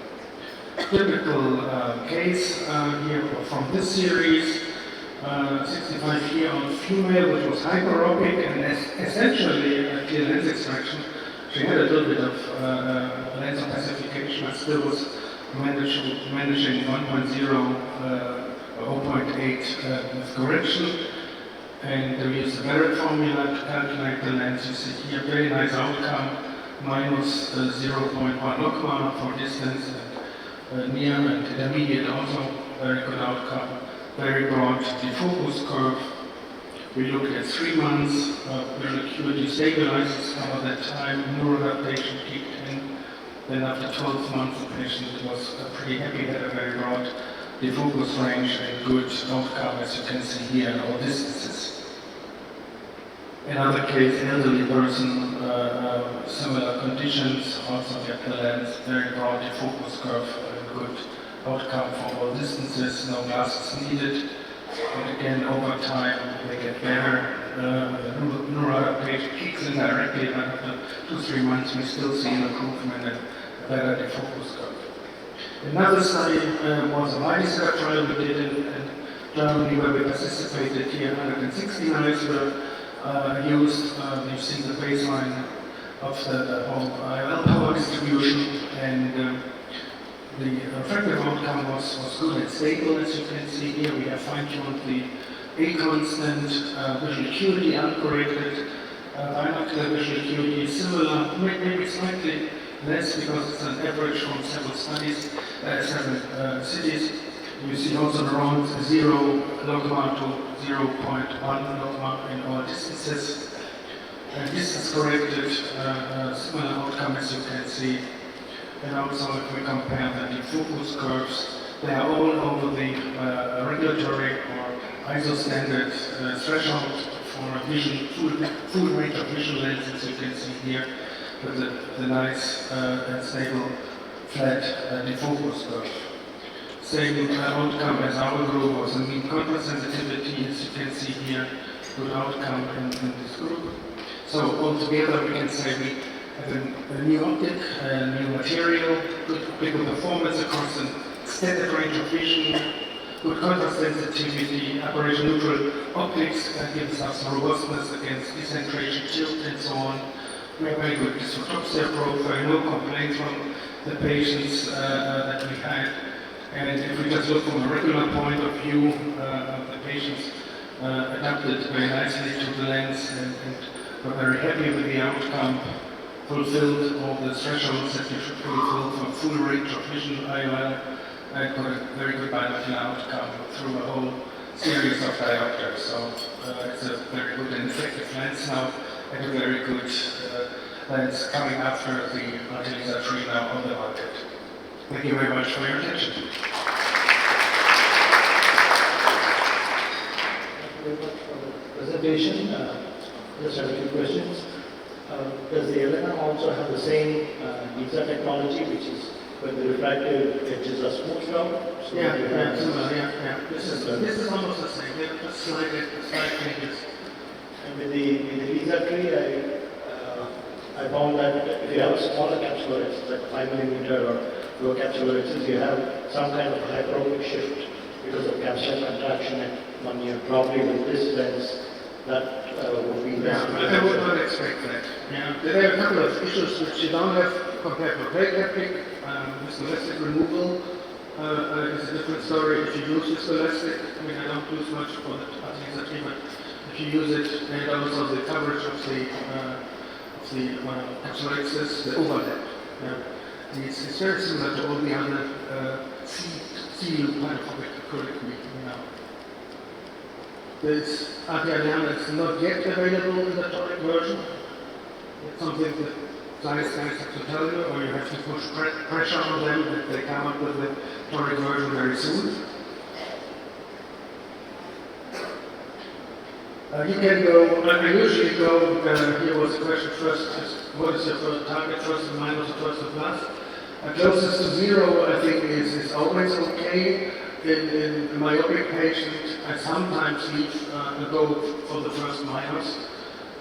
Typical case here from this series. 65-year-old female, which was hyperopic and essentially a clear lens extraction. She had a little bit of lens opacification, but still was managing 1.0 or 0.8 with correction. And we used the Gerd formula to calculate the lens. You see here, very nice outcome, minus 0.1 logma for distance, and near and intermediate also, very good outcome. Very broad defocus curve. We looked at 3 months, visual acuity stabilizes over that time, neuroadaptation kicked in. Then after 12 months, the patient was pretty happy, had a very broad defocus range and good outcome, as you can see here in all distances. Another case, elderly person, similar conditions, also get the lens, very broad defocus curve and good outcome for all distances, no glasses needed. And again, over time, they get better. The neuroadaptation kicks in directly, but after 2-3 months, we still see an improvement and better defocus curve. Another study was a Myopic trial we did in Germany, where we participated here. 160 eyes were used. You've seen the baseline of the whole IOL power distribution, and the refractive outcome was good and stable, as you can see here. We have fine-tuned the A constant, visual acuity uncorrected, binocular visual acuity is similar, maybe slightly less because it's an average from several studies, several cities. You see also around 0 logma to 0.1 logma in all distances. Distance corrected, similar outcome as you can see. And also if we compare the defocus curves, they are all over the regulatory or ISO standard threshold for a full range of visual lenses, you can see here, with the nice and stable flat defocus curve. Same outcome as our group was a mean contrast sensitivity, as you can see here, good outcome in this group. So altogether we can say we have a new optic, a new material, good optical performance across an extended range of vision, good contrast sensitivity, aberration neutral optics that gives us robustness against decentration, tilt, and so on. We have very good dysphotopsia profile, no complaints from the patients that we had. And if we just look from a regular point of view, the patients adapted very nicely to the lens and were very happy with the outcome, fulfilled all the thresholds that you should fulfill for full range of vision IOL, and got a very good binocular outcome through a whole series of diopters. So it's a very good and effective lens now, and a very good lens coming after the Laser 3 now on the market. Thank you very much for your attention. Thank you very much for the presentation. Just have a few questions. Does the Elana also have the same laser technology, which is when the refractive edges are smoothed out? So Yeah. This is almost the same. We have just slide changes. And with the laser tree, I found that if you have smaller capsuloids, like 5 millimeter or low capsuloids, you have some kind of hyperopic shift because of capsular contraction at 1 year. Probably with this lens, that would be less. I would not expect that. There are a couple of issues which you don't have compared to Hyperopic. Viscoelastic removal is a different story if you use viscoelastic. I mean, I don't use much for the laser tree, but if you use it, and also the coverage of the capsuloids, the overlap. It's very similar to all the other C-loop hydrophobic acrylic we know. This Adrian is not yet available in the toric version. It's something that science guys have to tell you, or you have to push pressure on them that they come up with the toric version very soon. You can go, I usually go, here was the question first, what is your first target, first and minus or first and plus? Closest to 0, I think, is always okay. In a myopic patient, I sometimes leave a go for the first minus,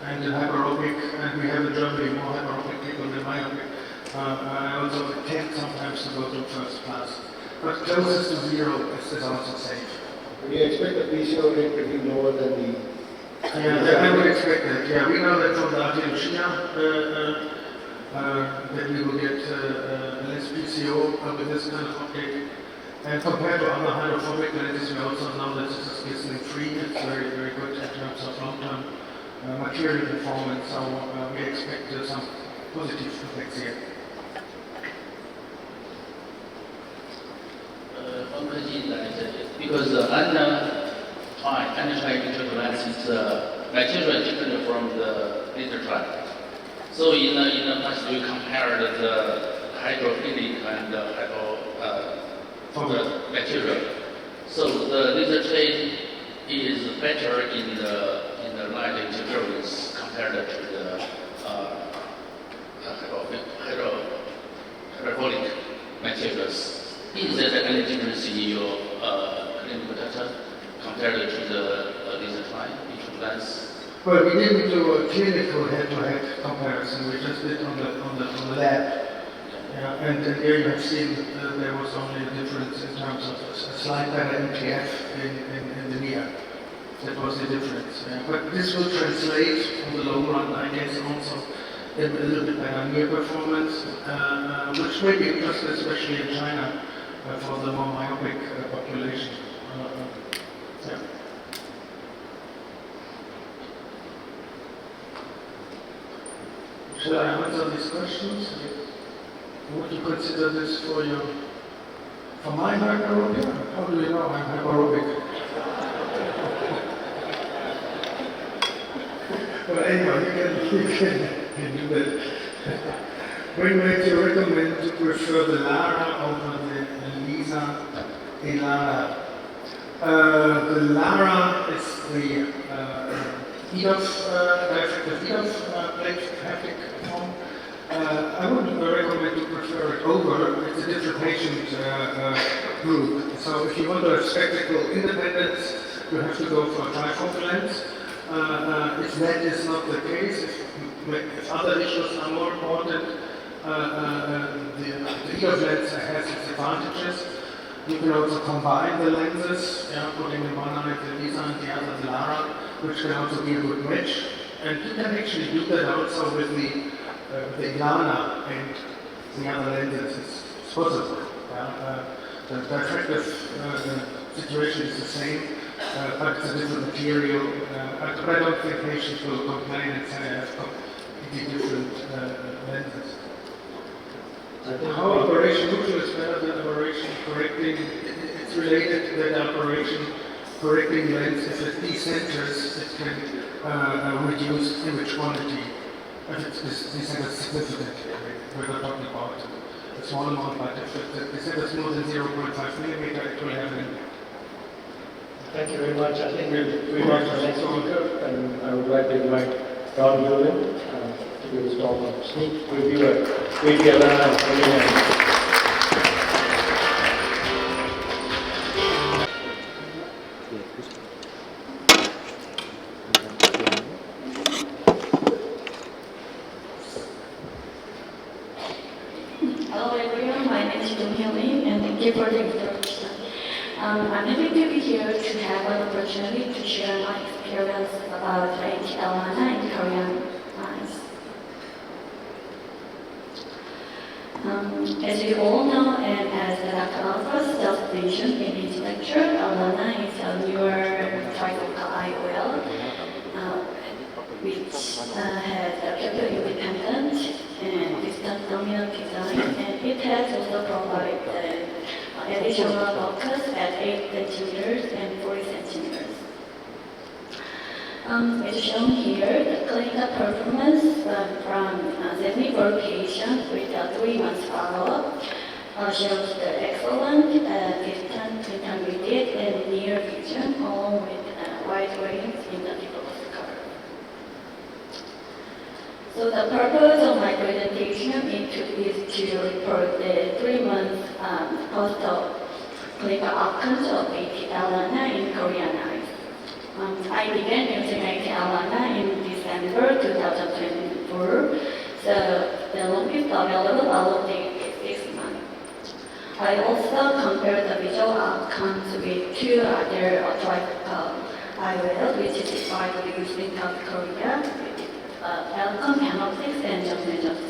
and in hyperopic, and we have in Germany more hyperopic people than myopic. I also tend sometimes to go to first plus. But closest to 0 is also safe. Do you expect the PCO rate to be lower than the... Yeah, I would expect that. Yeah, we know that from the Argentina that we will get less PCO with this kind of optic. And compared to other hydrophobic lenses, we also know that this is glistening free. It's very, very good in terms of long-term material performance. So we expect some positive effects here. One question because anti-integral lens is material different from the laser tri. So in the past, we compared the hydrophilic and the material. So the laser tray is better in the light interference compared to the hyperbolic materials. Is there any difference in your clinical data compared to the laser tray between lens? Well, we didn't do a clinical head-to-head comparison. We just did on the lab. Yeah, and there you have seen there was only a difference in terms of a slight better MTF in the near. That was the difference. But this will translate in the long run, I guess, also in a little bit better near performance, which may be interesting, especially in China, for the more myopic population. Yeah. Should I answer these questions? Would you consider this for my hyperopia? How do you know I'm hyperopic? Well, anyway, you can do that. When would you recommend to prefer the Lara over the Lisa Elana? The Lara is the EDOF plate haptic form. I would recommend to prefer it over. It's a different patient group. So if you want to have spectacle independence, you have to go for a trifocal lens. If that is not the case, if other issues are more important, the EDOF lens has its advantages. You can also combine the lenses, putting in one eye the Lisa and the other the Lara, which can also be a good match. And you can actually do that also with the Elana. And the other lenses is possible. The diffractive situation is the same, but it's a different material. But I don't think patients will complain and say I have completely different lenses. How operation neutral is better than operation correcting? It's related to that operation correcting lens. If it decenters, it can reduce image quantity. If it's decentered significantly, we're not talking about a small amount, but if it decenters more than 0.5 millimeter, it will have an. Thank you very much. I think we'll move on to the next speaker, and I would like to invite Don Heerden to give his talk on sneak review at Elana and Oculign. Hello everyone, my name is Heerden and thank you for the introduction. I'm happy to be here to have an opportunity to share my experience about Elana in Korean eyes. As you all know, and as Dr. Auffarth just mentioned in his lecture, Elana is a newer trifocal IOL, which has a pupil independent and distant dominant design, and it has also provided additional focus at 8 centimeters and 40 centimeters. As shown here, the clinical performance from 74 patients with a 3-month follow-up shows the excellent distant, intermediate, and near vision, along with wide range in the focus curve. So the purpose of my presentation is to report the 3-month post-op clinical outcomes of Elana in Korean eyes. I began using Elana in December 2024, so the longest available follow date is 6 months. I also compared the visual outcomes with 2 other trifocal IOLs, which is widely used in South Korea, Anton, Myopic, and Jeong.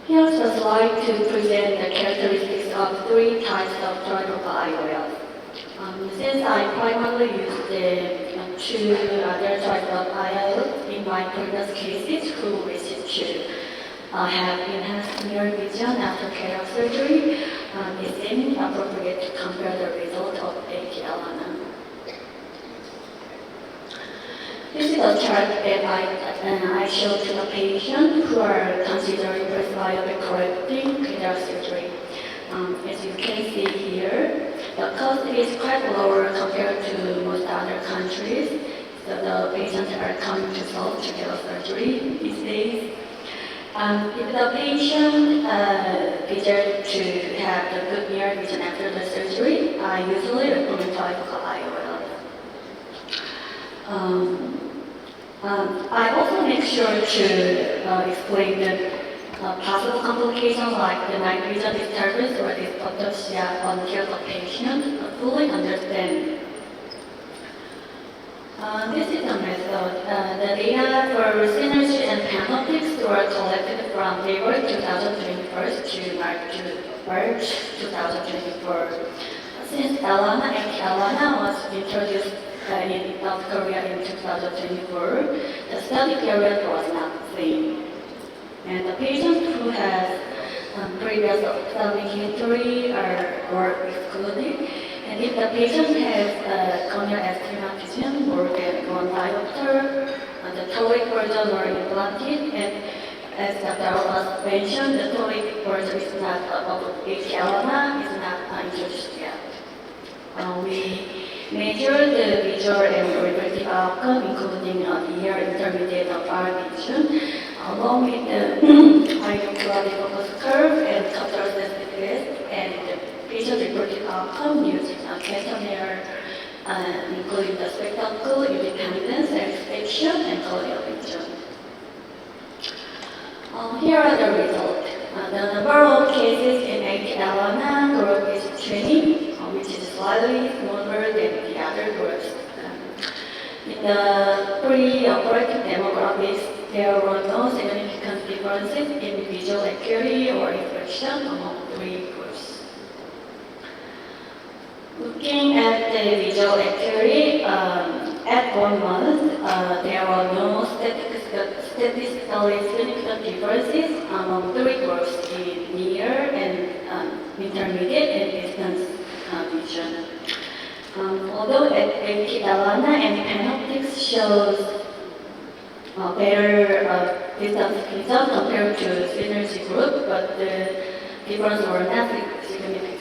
Here's a slide to present the characteristics of 3 types of trifocal IOLs. Since I primarily used the 2 other trifocal IOLs in my previous cases who wished to have enhanced near vision after cataract surgery, it seemed appropriate to compare the result of Elana. This is a chart that I showed to the patient who are considering presbyopic correcting cataract surgery. As you can see here, the cost is quite lower compared to most other countries, so the patients are coming to Seoul to get a surgery these days. If the patient desires to have the good near vision after the surgery, I usually recommend trifocal IOL. I also make sure to explain the possible complications like the night vision disturbance or dysphotosia until the patient fully understands. This is the method. The data for synergy and panoptics were collected from February 2021 to March 2024. Since Elana was introduced in South Korea in 2024, the study period was not the same. And the patient who has previous ophthalmic history were excluded. And if the patient has corneal astigmatism more than 1 diopter, the toric version were implanted. And as Dr. Auffarth mentioned, the toric version is not Elana is not introduced yet. We measure the visual and reflective outcome, including near, intermediate, and far vision, along with the high-quality focus curve and contrast test, and the patient-reported outcome using a questionnaire, including the spectacle, independence, satisfaction, and corneal vision. Here are the results. The number of cases in Elana group is 20, which is slightly smaller than the other groups. In the pre-operative demographics, there were no significant differences in visual acuity or inflection among three groups. Looking at the visual acuity, at 1 month, there were no statistically significant differences among three groups in near and intermediate and distance vision. Although Elana and Panoptics shows better distance vision compared to the synergy group, but the differences were not significant.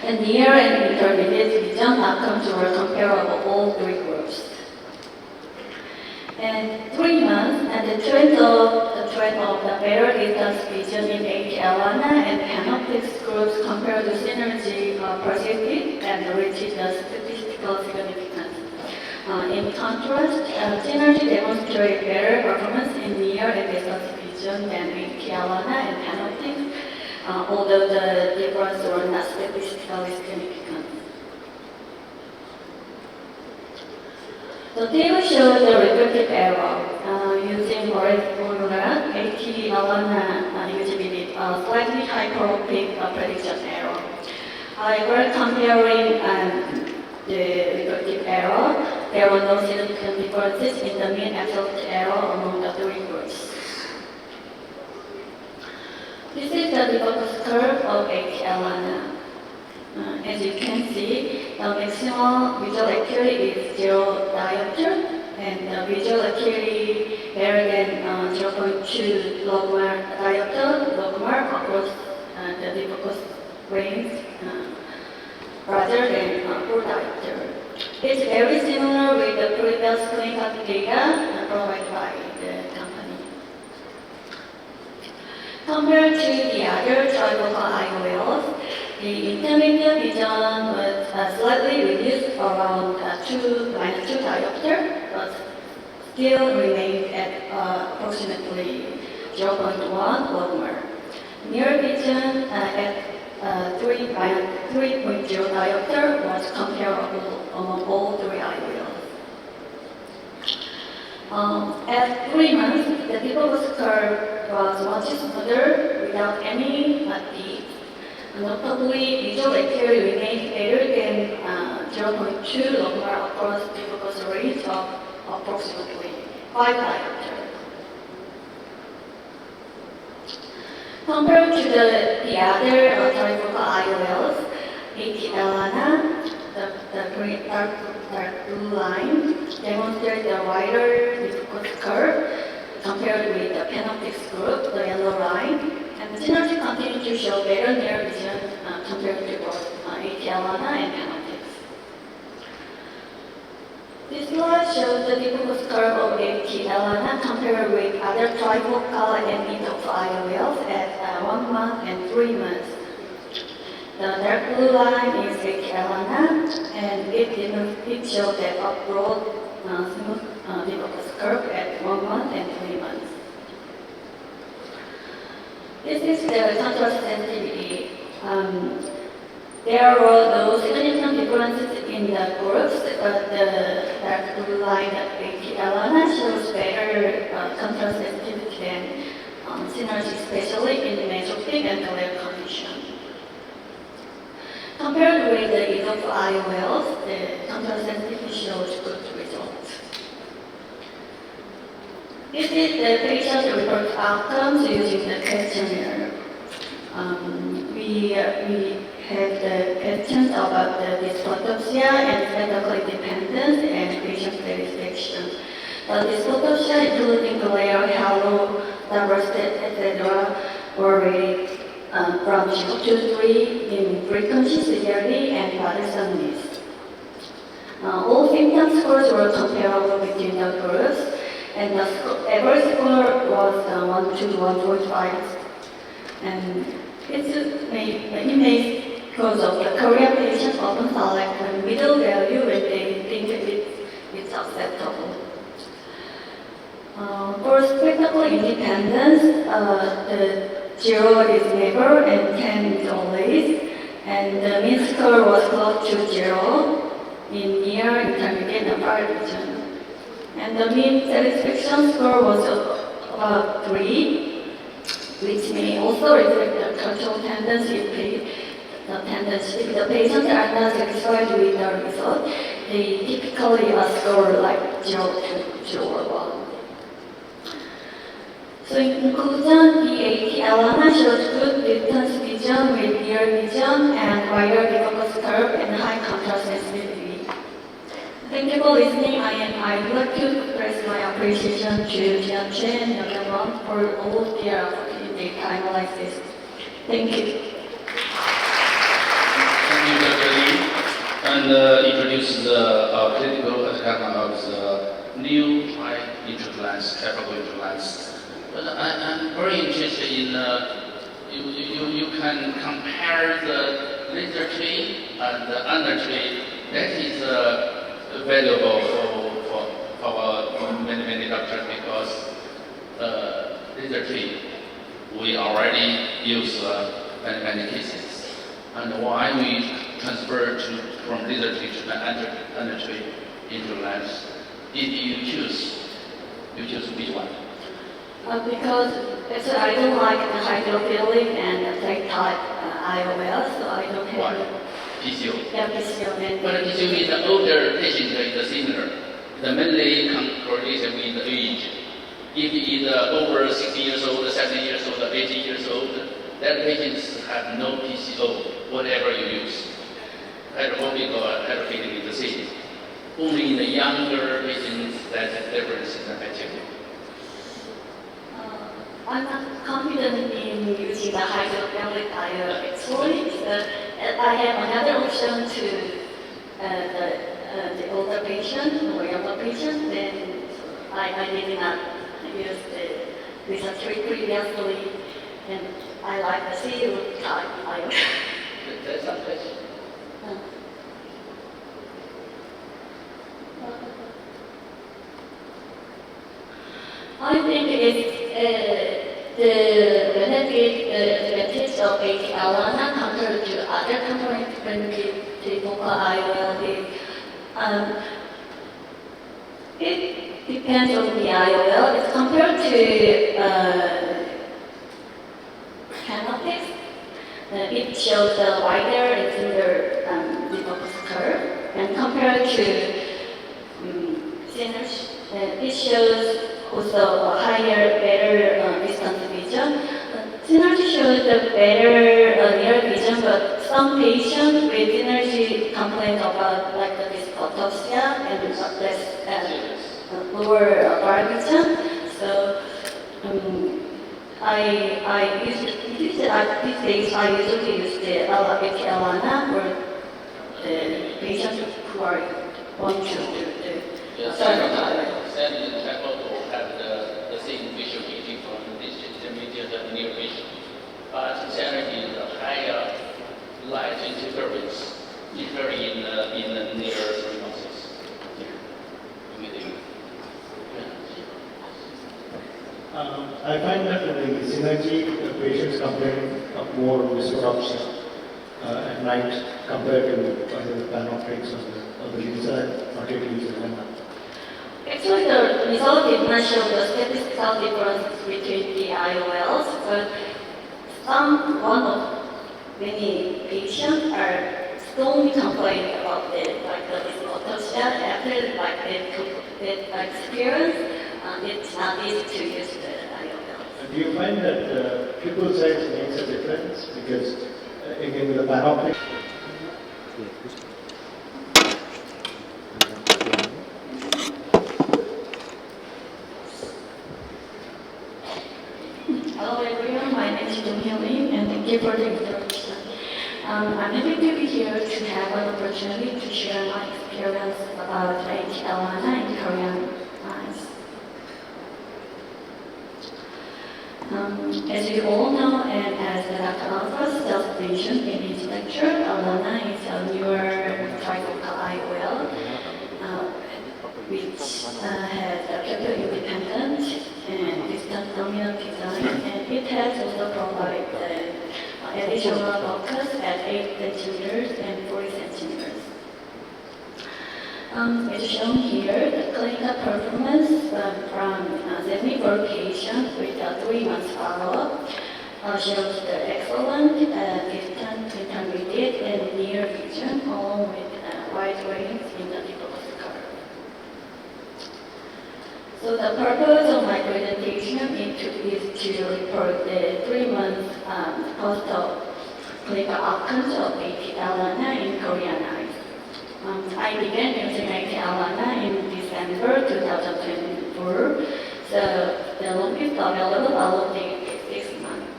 And near and intermediate vision outcomes were comparable all three groups. And 3 months, and the trend of the better distance vision in Elana and Panoptics groups compared to synergy persisted and reached the statistical significance. In contrast, synergy demonstrated better performance in near and distance vision than in Elana and Panoptics, although the differences were not statistically significant. The table shows the reflective error using formula. AT Elana usually slightly hyperopic prediction error. However, comparing the reflective error, there were no significant differences in the mean absolute error among the three groups. This is the defocus curve of AT Elana. As you can see, the maximum visual acuity is 0 diopter, and the visual acuity better than 0.2 logmar diopter logmar across the defocus range rather than 4 diopter. It's very similar with the previous clinical data provided by the company. Compared to the other trifocal IOLs, the intermediate vision was slightly reduced around -2 diopter, but still remained at approximately 0.1 logmar. Near vision at 3.0 diopter was comparable among all three IOLs. At 3 months, the defocus curve was much smoother without any dips. Notably, visual acuity remained better than 0.2 logmar across defocus range of approximately 5 diopter. Compared to the other trifocal IOLs, AT Elana, the green dark blue line demonstrates the wider defocus curve compared with the Panoptics group, the yellow line. And the synergy continued to show better near vision compared to both AT Elana and Panoptics. This slide shows the defocus curve of AT Elana compared with other trifocal and infocal IOLs at 1 month and 3 months. The dark blue line is AT Elana, and it shows that broad smooth defocus curve at 1 month and 3 months. This is the contrast sensitivity. There were no significant differences in the groups, but the dark blue line at AT Elana shows better contrast sensitivity than synergy, especially in myopic and glare condition. Compared with the infocal IOLs, the contrast sensitivity shows good results. This is the patient-reported outcomes using the questionnaire. We had the questions about the dysphotopsia and spectacle independence and patient satisfaction. The dysphotopsia, including glare, halo, diversity, etc., were rated from 0 to 3 in frequency, severity, and bothersomness. All symptom scores were comparable between the groups, and the average score was 1 to 1.5. And it's because of the Korean patients often select the middle value when they think it's acceptable. For spectacle independence, the 0 is never and 10 is always, and the mean score was close to 0. in near, intermediate, and far vision. And the mean satisfaction score was about 3, which may also reflect the cultural tendency if the patients are not satisfied with the result. They typically score like 0 to 0 or 1. So in conclusion, the Elana shows good distance vision with near vision and wider defocus curve and high contrast sensitivity. Thank you for listening. I would like to express my appreciation to Jiwon and Wong for all of their effort in data analysis. Thank you. Thank you, Dr. Lee. And introduce the clinical outcome of the new high interlens, hyperopic interlens. But I'm very interested in you can compare the laser tree and the under tree. That is valuable for many doctors because laser tree we already use many cases. And why we transfer from laser tree to the under tree into lens? Did you choose? You choose which one? Because I don't like the hydrophilic and the flat type IOL, so I don't have. Why? PCO. Yeah, PCO. But PCO in the older patient is similar. The mainly correlation with age. If it's over 60 years old, 70 years old, 80 years old, that patients have no PCO, whatever you use. Hyperopic or hyperopic is the same. Only in the younger patients that the difference in the activity. I'm not confident in using the hydrophilic IOL actually. I have another option to the older patient or younger patient. Then I did not use the research previously, and I like the zero type IOL. That's not question. I think it's the benefit, advantage of Elana compared to other components benefit the focal IOL is it depends on the IOL. It's compared to Canoptics. It shows the wider and thinner defocus curve, and compared to Sinners, it shows also a higher, better distance vision. Synergy shows the better near vision, but some patients with synergy complain about like the dysphotosia and less lower far vision. So these days I usually use the Elana for the patients who are want to do the Sandy and Hyperopic have the same visual acuity from this intermediate and near vision. But Sandy is a higher light interference, particularly in the near responses. I find that in the synergy, the patients complain of more dysphotosia at night compared to the panoptics or the laser, not yet using them. Actually, the result did not show the statistical difference between the IOLs, but one of many patients are strongly complaining about the dysphotosia after that experience. It's not easy to use the IOL. Do you find that pupil size makes a difference? Because again, with the panoptic. Hello everyone, my name is Jeong, and thank you for the introduction. I'm happy to be here to have an opportunity to share my experience about Elana in Korean eyes. As you all know, and as Dr. Auffarth just mentioned in his lecture, Elana is a newer trifocal IOL, which has a pupil independent and distant dominant design, and it has also provided additional focus at 8 centimeters and 40 centimeters. As shown here, the clinical performance from 74 patients with a 3 months follow-up shows the excellent distant, intermediate, and near vision, along with wide range in the focus curve. So the purpose of my presentation is to report the 3 months post-op clinical outcomes of Elana in Korean eyes. I began using Elana in December 2024, so the longest available follow-up date is 6 months.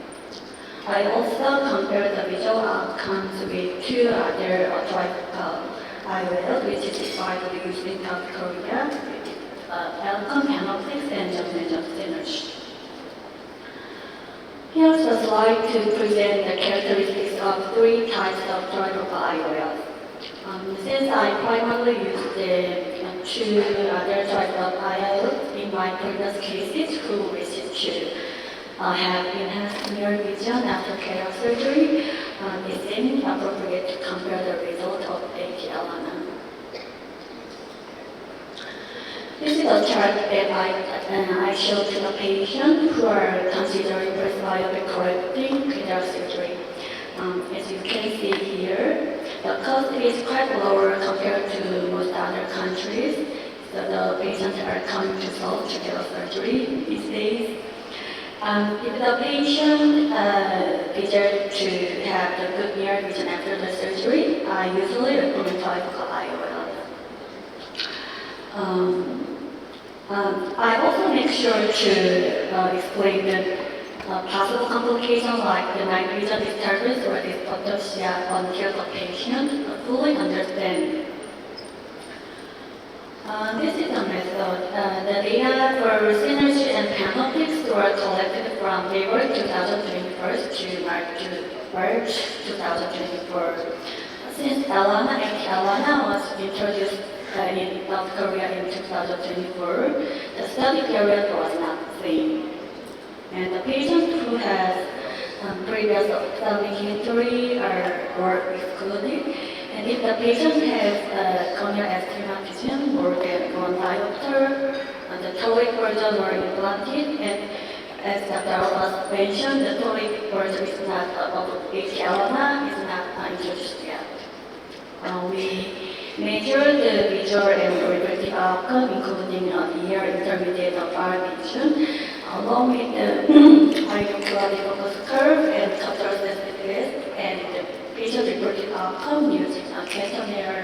I also compared the visual outcomes with 2 other trifocal IOL, which is widely used in South Korea, Anton and Jeong. Here's a slide to present the characteristics of 3 types of trifocal IOLs. Since I primarily used the 2 other trifocal IOLs in my previous cases who wished to have enhanced near vision after cataract surgery, it seemed appropriate to compare the result of Elana. This is a chart that I showed to the patient who are considering presbyopic correcting cataract surgery. As you can see here, the cost is quite lower compared to most other countries, so the patients are coming to Seoul to get a surgery these days. If the patient desires to have the good near vision after the surgery, I usually recommend trifocal IOL. I also make sure to explain the possible complications like the night vision disturbance or dysphotopsia until the patient fully understands. This is a method. The data for synergy and panoptics were collected from February 2021 to March 2024. Since Elana was introduced in South Korea in 2024, the study period was not the same. And the patient who has previous ophthalmic history were excluded. And if the patient has corneal astigmatism more than 1 diopter, the toric version were implanted. And as Dr. was mentioned, the toric version is not Elana is not introduced yet. We measure the visual and refractive outcome, including near, intermediate, and far vision, along with the high-quality focus curve and Quatera sensitivity, and the patient-reported outcome using a questionnaire,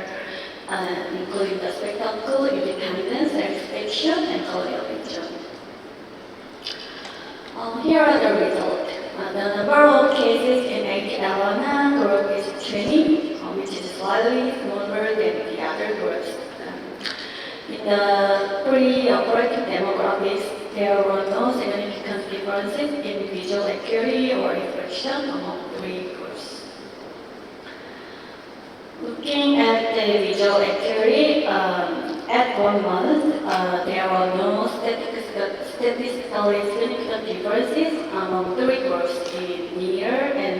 including the spectacle, independence, inspection, and corneal vision. Here are the results. The number of cases in Elana group is 20, which is slightly smaller than the other groups. In the pre-operative demographics, there were no significant differences in visual acuity or reflection among 3 groups. Looking at the visual acuity, at 1 month, there were no statistically significant differences among 3 groups in near and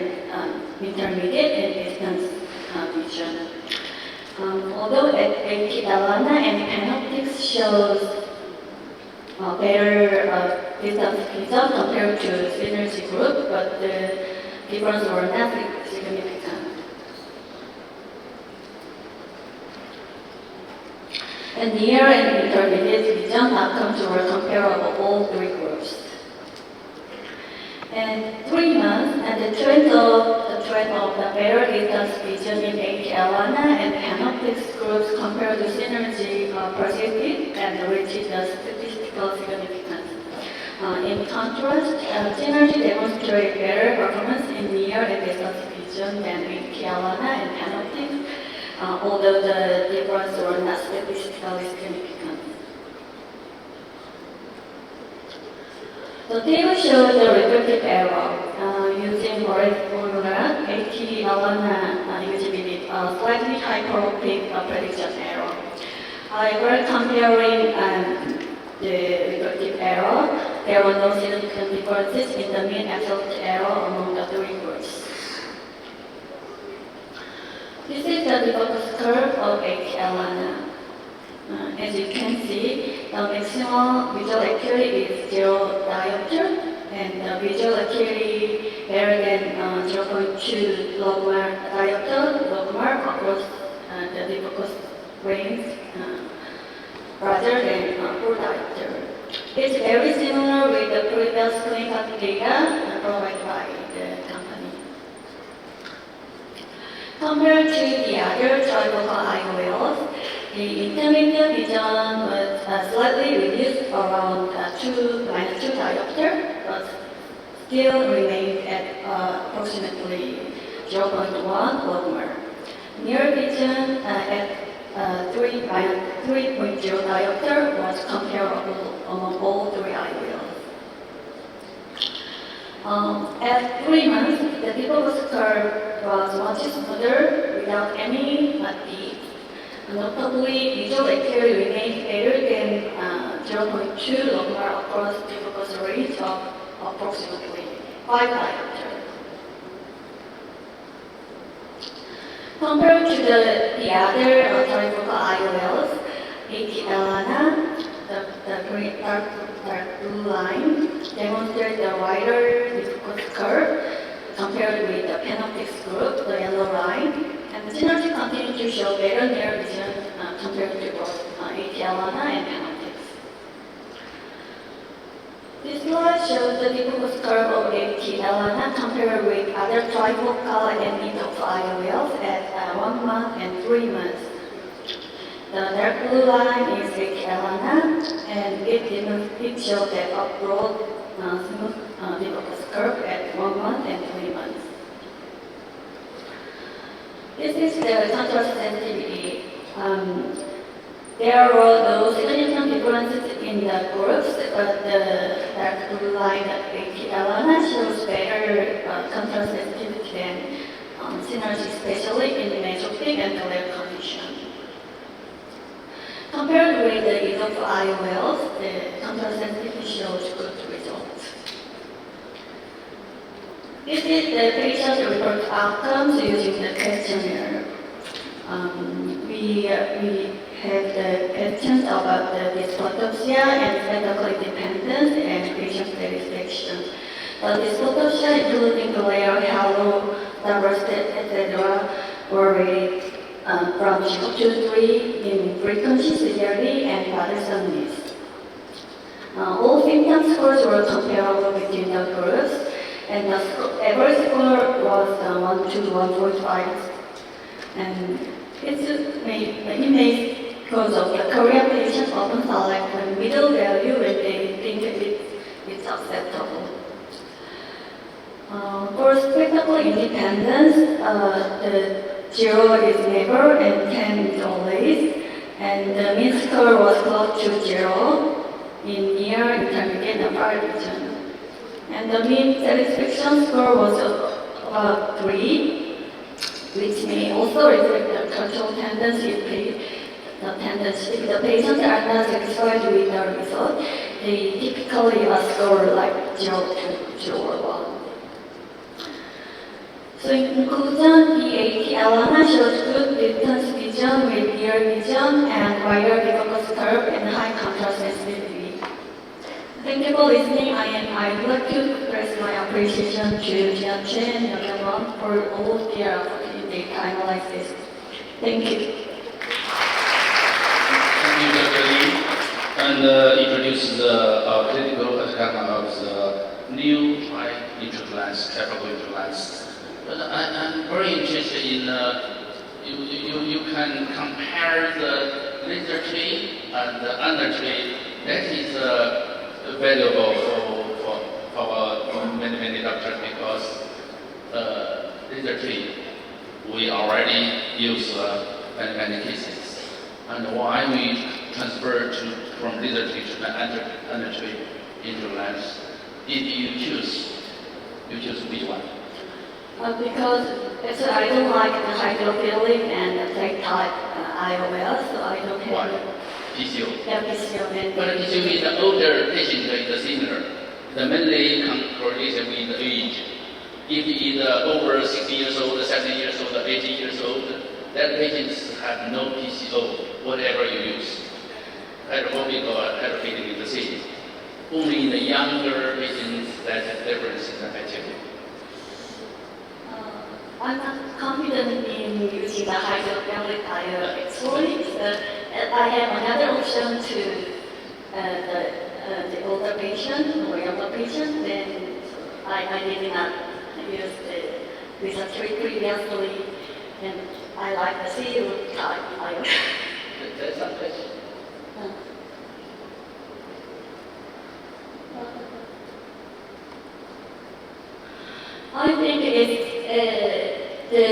intermediate and distance vision. Although Elana and panoptics shows better distance vision compared to synergy group, but the difference were not significant. And near and intermediate vision outcomes were comparable all 3 groups. And 3 months, and the trend of the better distance vision in Elana and panoptics groups compared to synergy persisted and reached the statistical significance. In contrast, synergy demonstrated better performance in near and distance vision than in Elana and panoptics, although the difference were not statistically significant. The table shows the refractive error using Gerd formula. Elana usually with slightly hyperopic prediction error. However, comparing the refractive error, there were no significant differences in the mean absolute error among the 3 groups. This is the focus curve of Elana. As you can see, the maximum visual acuity is 0 diopter, and the visual acuity better than 0.2 logmar diopter, logmar across the defocus range rather than 4 diopter. It's very similar with the previous clinical data provided by the company. Compared to the other trifocal IOLs, the intermediate vision was slightly reduced around -2 diopter, but still remained at approximately 0.1 logmar. Near vision at 3.0 diopter was comparable among all 3 IOLs. At 3 months, the defocus curve was much smoother without any peaks. Notably, visual acuity remained better than 0.2 logmar across defocus range of approximately 5 diopter. Compared to the other trifocal IOLs, Elana, the green dark blue line, demonstrates the wider defocus curve compared with the Panoptics group, the yellow line, and the synergy continued to show better near vision compared to both Elana and Panoptics. This slide shows the defocus curve of Elana compared with other trifocal and EDOF IOLs at 1 month and 3 months. The dark blue line is Elana, and it shows that a broad smooth defocus curve at 1 month and 3 months. This is the contrast sensitivity. There were no significant differences in the groups, but the dark blue line at Elana shows better contrast sensitivity than synergy, especially in myopic and glare condition. Compared with the EDOF IOLs, the contrast sensitivity shows good results. This is the patient-reported outcomes using the questionnaire. We have the questions about the dysphotopsia and spectacle independence and patient satisfaction. The dysphotopsia, including glare, halo, diversity, etc., were rated from 0 to 3 in frequency, severity, and bothersomness. All symptom scores were comparable between the groups, and the average score was 1 to 1.5. And it may because of the Korean patients often select the middle value when they think it's acceptable. For spectacle independence, the 0 is never and 10 is always, and the mean score was close to 0 in near, intermediate, and far vision. And the mean satisfaction score was about 3, which may also reflect the cultural tendency. If the patients are not satisfied with the result, they typically score like 0 to 0 or 1. So in conclusion, the Elana shows good distance vision with near vision and wider defocus curve and high contrast sensitivity. Thank you for listening. I'd like to express my appreciation to Jiwon and everyone for all of their effort in data analysis. Thank you. Thank you, Dr. Lee. And introduce the clinical outcome of the new intraglans, Hyperopia intraglans. But I'm very interested in you can compare the laser tree and the under tree. That is valuable for many doctors because laser tree we already use many cases. And why we transfer from laser tree to the under tree into lens? Did you choose which one? Because actually I don't like the hydrophilic and the plate type IOL, so I don't have Why? PCO. Yeah, PCO. But PCO in the older patient is similar. The mainly correlation with the age. If it is over 60 years old, 70 years old, 80 years old, that patients have no PCO, whatever you use. hyperopic or hyperopic disease. Only in the younger patients that have difference in activity. I'm not confident in using the hydroponic actually. I have another option to the older patient or younger patient. Then I did not use the research previously, and I like the zero type iron. That's a question. I think it's the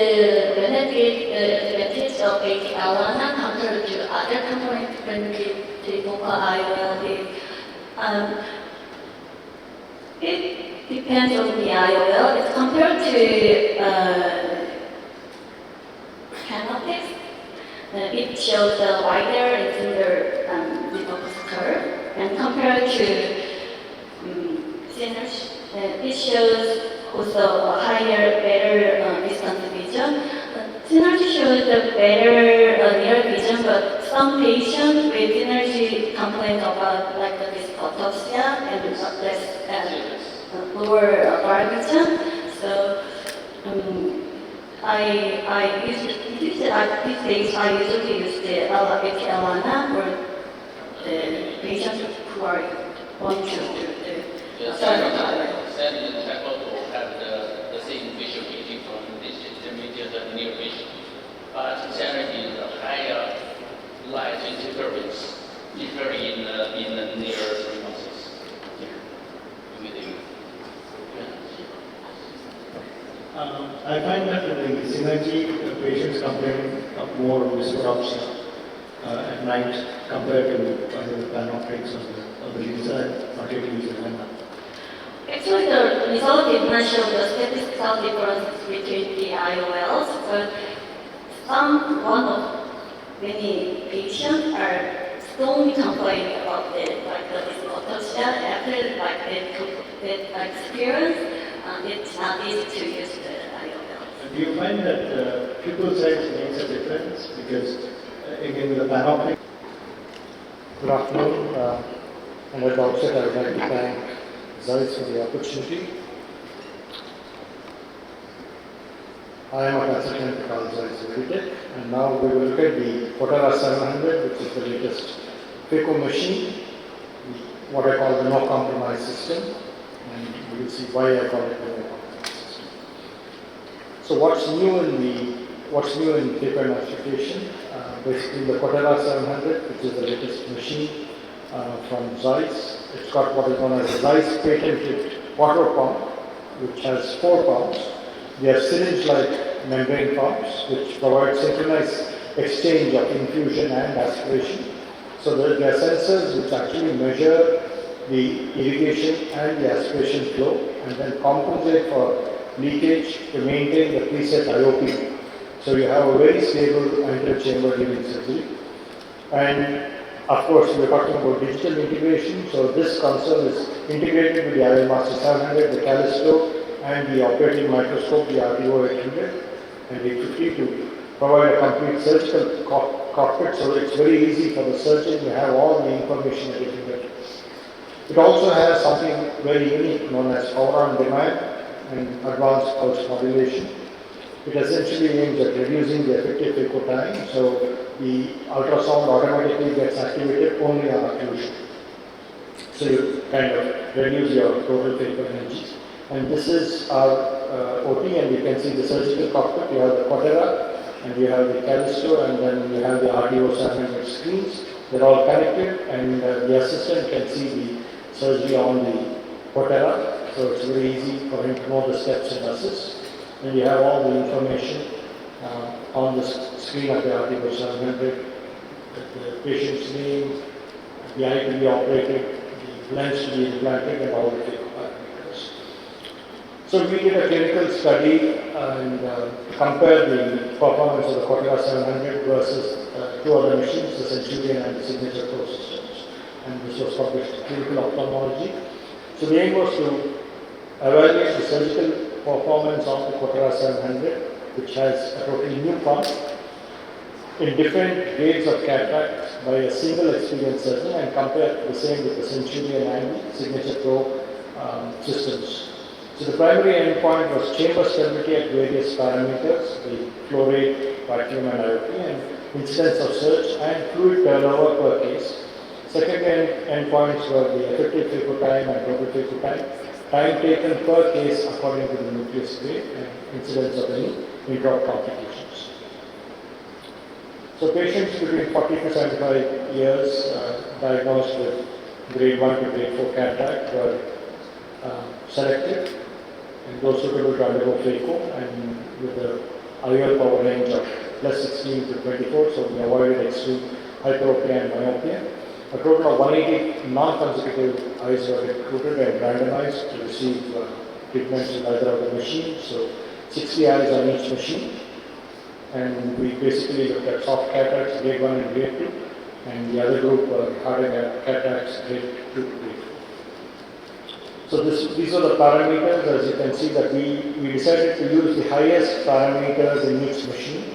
benefits of Elana compared to other components when we focal IOL. It depends on the IOL. It's compared to canoptics. It shows the wider and thinner focus curve, and compared to sinners, it shows also a higher, better distance vision. Synergy shows the better near vision, but some patients with synergy complain about like the dysphotosia and less lower bar vision. So these days I usually use the Elana for the patients who are want to do the Sadly, the type will have the same visual acuity from this intermediate near vision. But sadly, the higher light interference differing in the near three muscles. I find that in the synergy, patients complain of more dysphoria at night compared to the panoptics or the laser, not yet using Elana. Actually, the result did not show the statistical difference between the IOLs, but one of many patients are strongly complaining about the dysphotosia after that experience. It's not easy to use the IOL. Do you find that pupil size makes a difference? Because again, the panoptic. Good afternoon. And at the outset, I would like to thank Zeiss for the opportunity. I am a consultant at Zeiss Redefining, and now we will look at the Quatera 700, which is the latest phaco machine, what I call the no compromise system, and we will see why I call it the no compromise system. So what's new in phaco emulsification? Basically the Quatera 700, which is the latest machine from Zeiss. It's got what is known as a Zeiss patented water pump, which has 4 pumps. They are syringe-like membrane pumps, which provide synchronized exchange of infusion and aspiration. So there are sensors which actually measure the irrigation and the aspiration flow, and then compensate for leakage to maintain the preset IOP. So you have a very stable anterior-chamber during surgery. And of course, we are talking about digital integration. So this console is integrated with the IOL Master 700, the Callisto, and the operating microscope, the RTO 800 and 850 to provide a complete surgical cockpit. So it's very easy for the surgeon to have all the information at his fingertips. It also has something very unique known as power on demand and advanced pulse modulation. It essentially aims at reducing the effective phaco time. So the ultrasound automatically gets activated only on occlusion. So you kind of reduce your total phaco energy. And this is our OT, and you can see the surgical cockpit. You have the Quatera, and you have the Callisto, and then you have the RTO 700 screens. They're all connected, and the assistant can see the surgery on the Quatera. So it's very easy for him to know the steps and assist. And you have all the information on the screen of the RTO 700, the patient's name, the eye to be operated, the lens to be implanted, and all the parameters. So we did a clinical study and compared the performance of the Quatera 700 versus 2 other machines, the Centurion and the Signature Pro systems. And this was published in Clinical Ophthalmology. So the aim was to evaluate the surgical performance of the Quatera 700, which has a totally new pump, in different grades of cataract by a single experienced surgeon and compare the same with the Centurion and the Signature Pro systems. So the primary endpoint was chamber stability at various parameters, the flow rate, vacuum and IOP, and incidence of surge and fluid turnover per case. Secondary endpoints were the effective phaco time and total phaco time taken per case according to the nucleus grade, and incidence of any intra-op complications. So patients between 40 to 75 years diagnosed with grade 1 to grade 4 cataract were selected, and those suitable to undergo phaco, and with the IOL power range of plus 16 to 24, so we avoided extreme hyperopia and myopia. A total of 180 non-consecutive eyes were recruited and randomized to receive treatments with either of the machines, so 60 eyes on each machine. And we basically looked at soft cataracts, grade 1 and grade 2, and the other group were harder cataracts, grade 2 to grade 4. So these are the parameters. As you can see that we decided to use the highest parameters in each machine,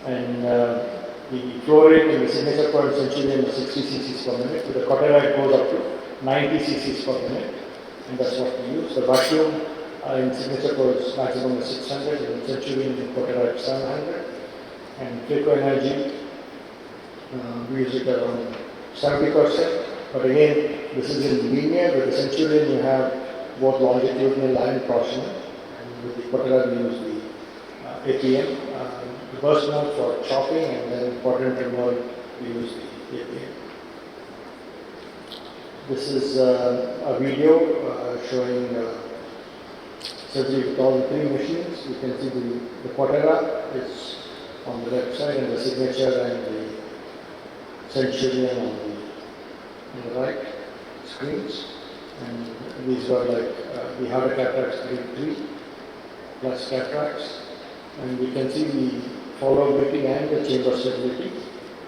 and the flow rate in the Signature Pro and Centurion is 60 cc per minute. With the Quatera goes up to 90 cc per minute, and that's what we use. The vacuum in Signature Pro is maximum is 600, in Centurion in Quatera is 700, and phaco energy we use it around 70%. But again, this is in linear. With the Centurion, you have both longitudinal and proximal, and with the Quatera, we use the APM. The burst mode for chopping, and then quadrant mode, we use the APM. This is a video showing surgery with all the three machines. You can see the Quatera is on the left side, and the Signature and the Centurion on the right screens. And these were like the harder cataracts grade 3 plus cataracts. And we can see the followability and the chamber stability.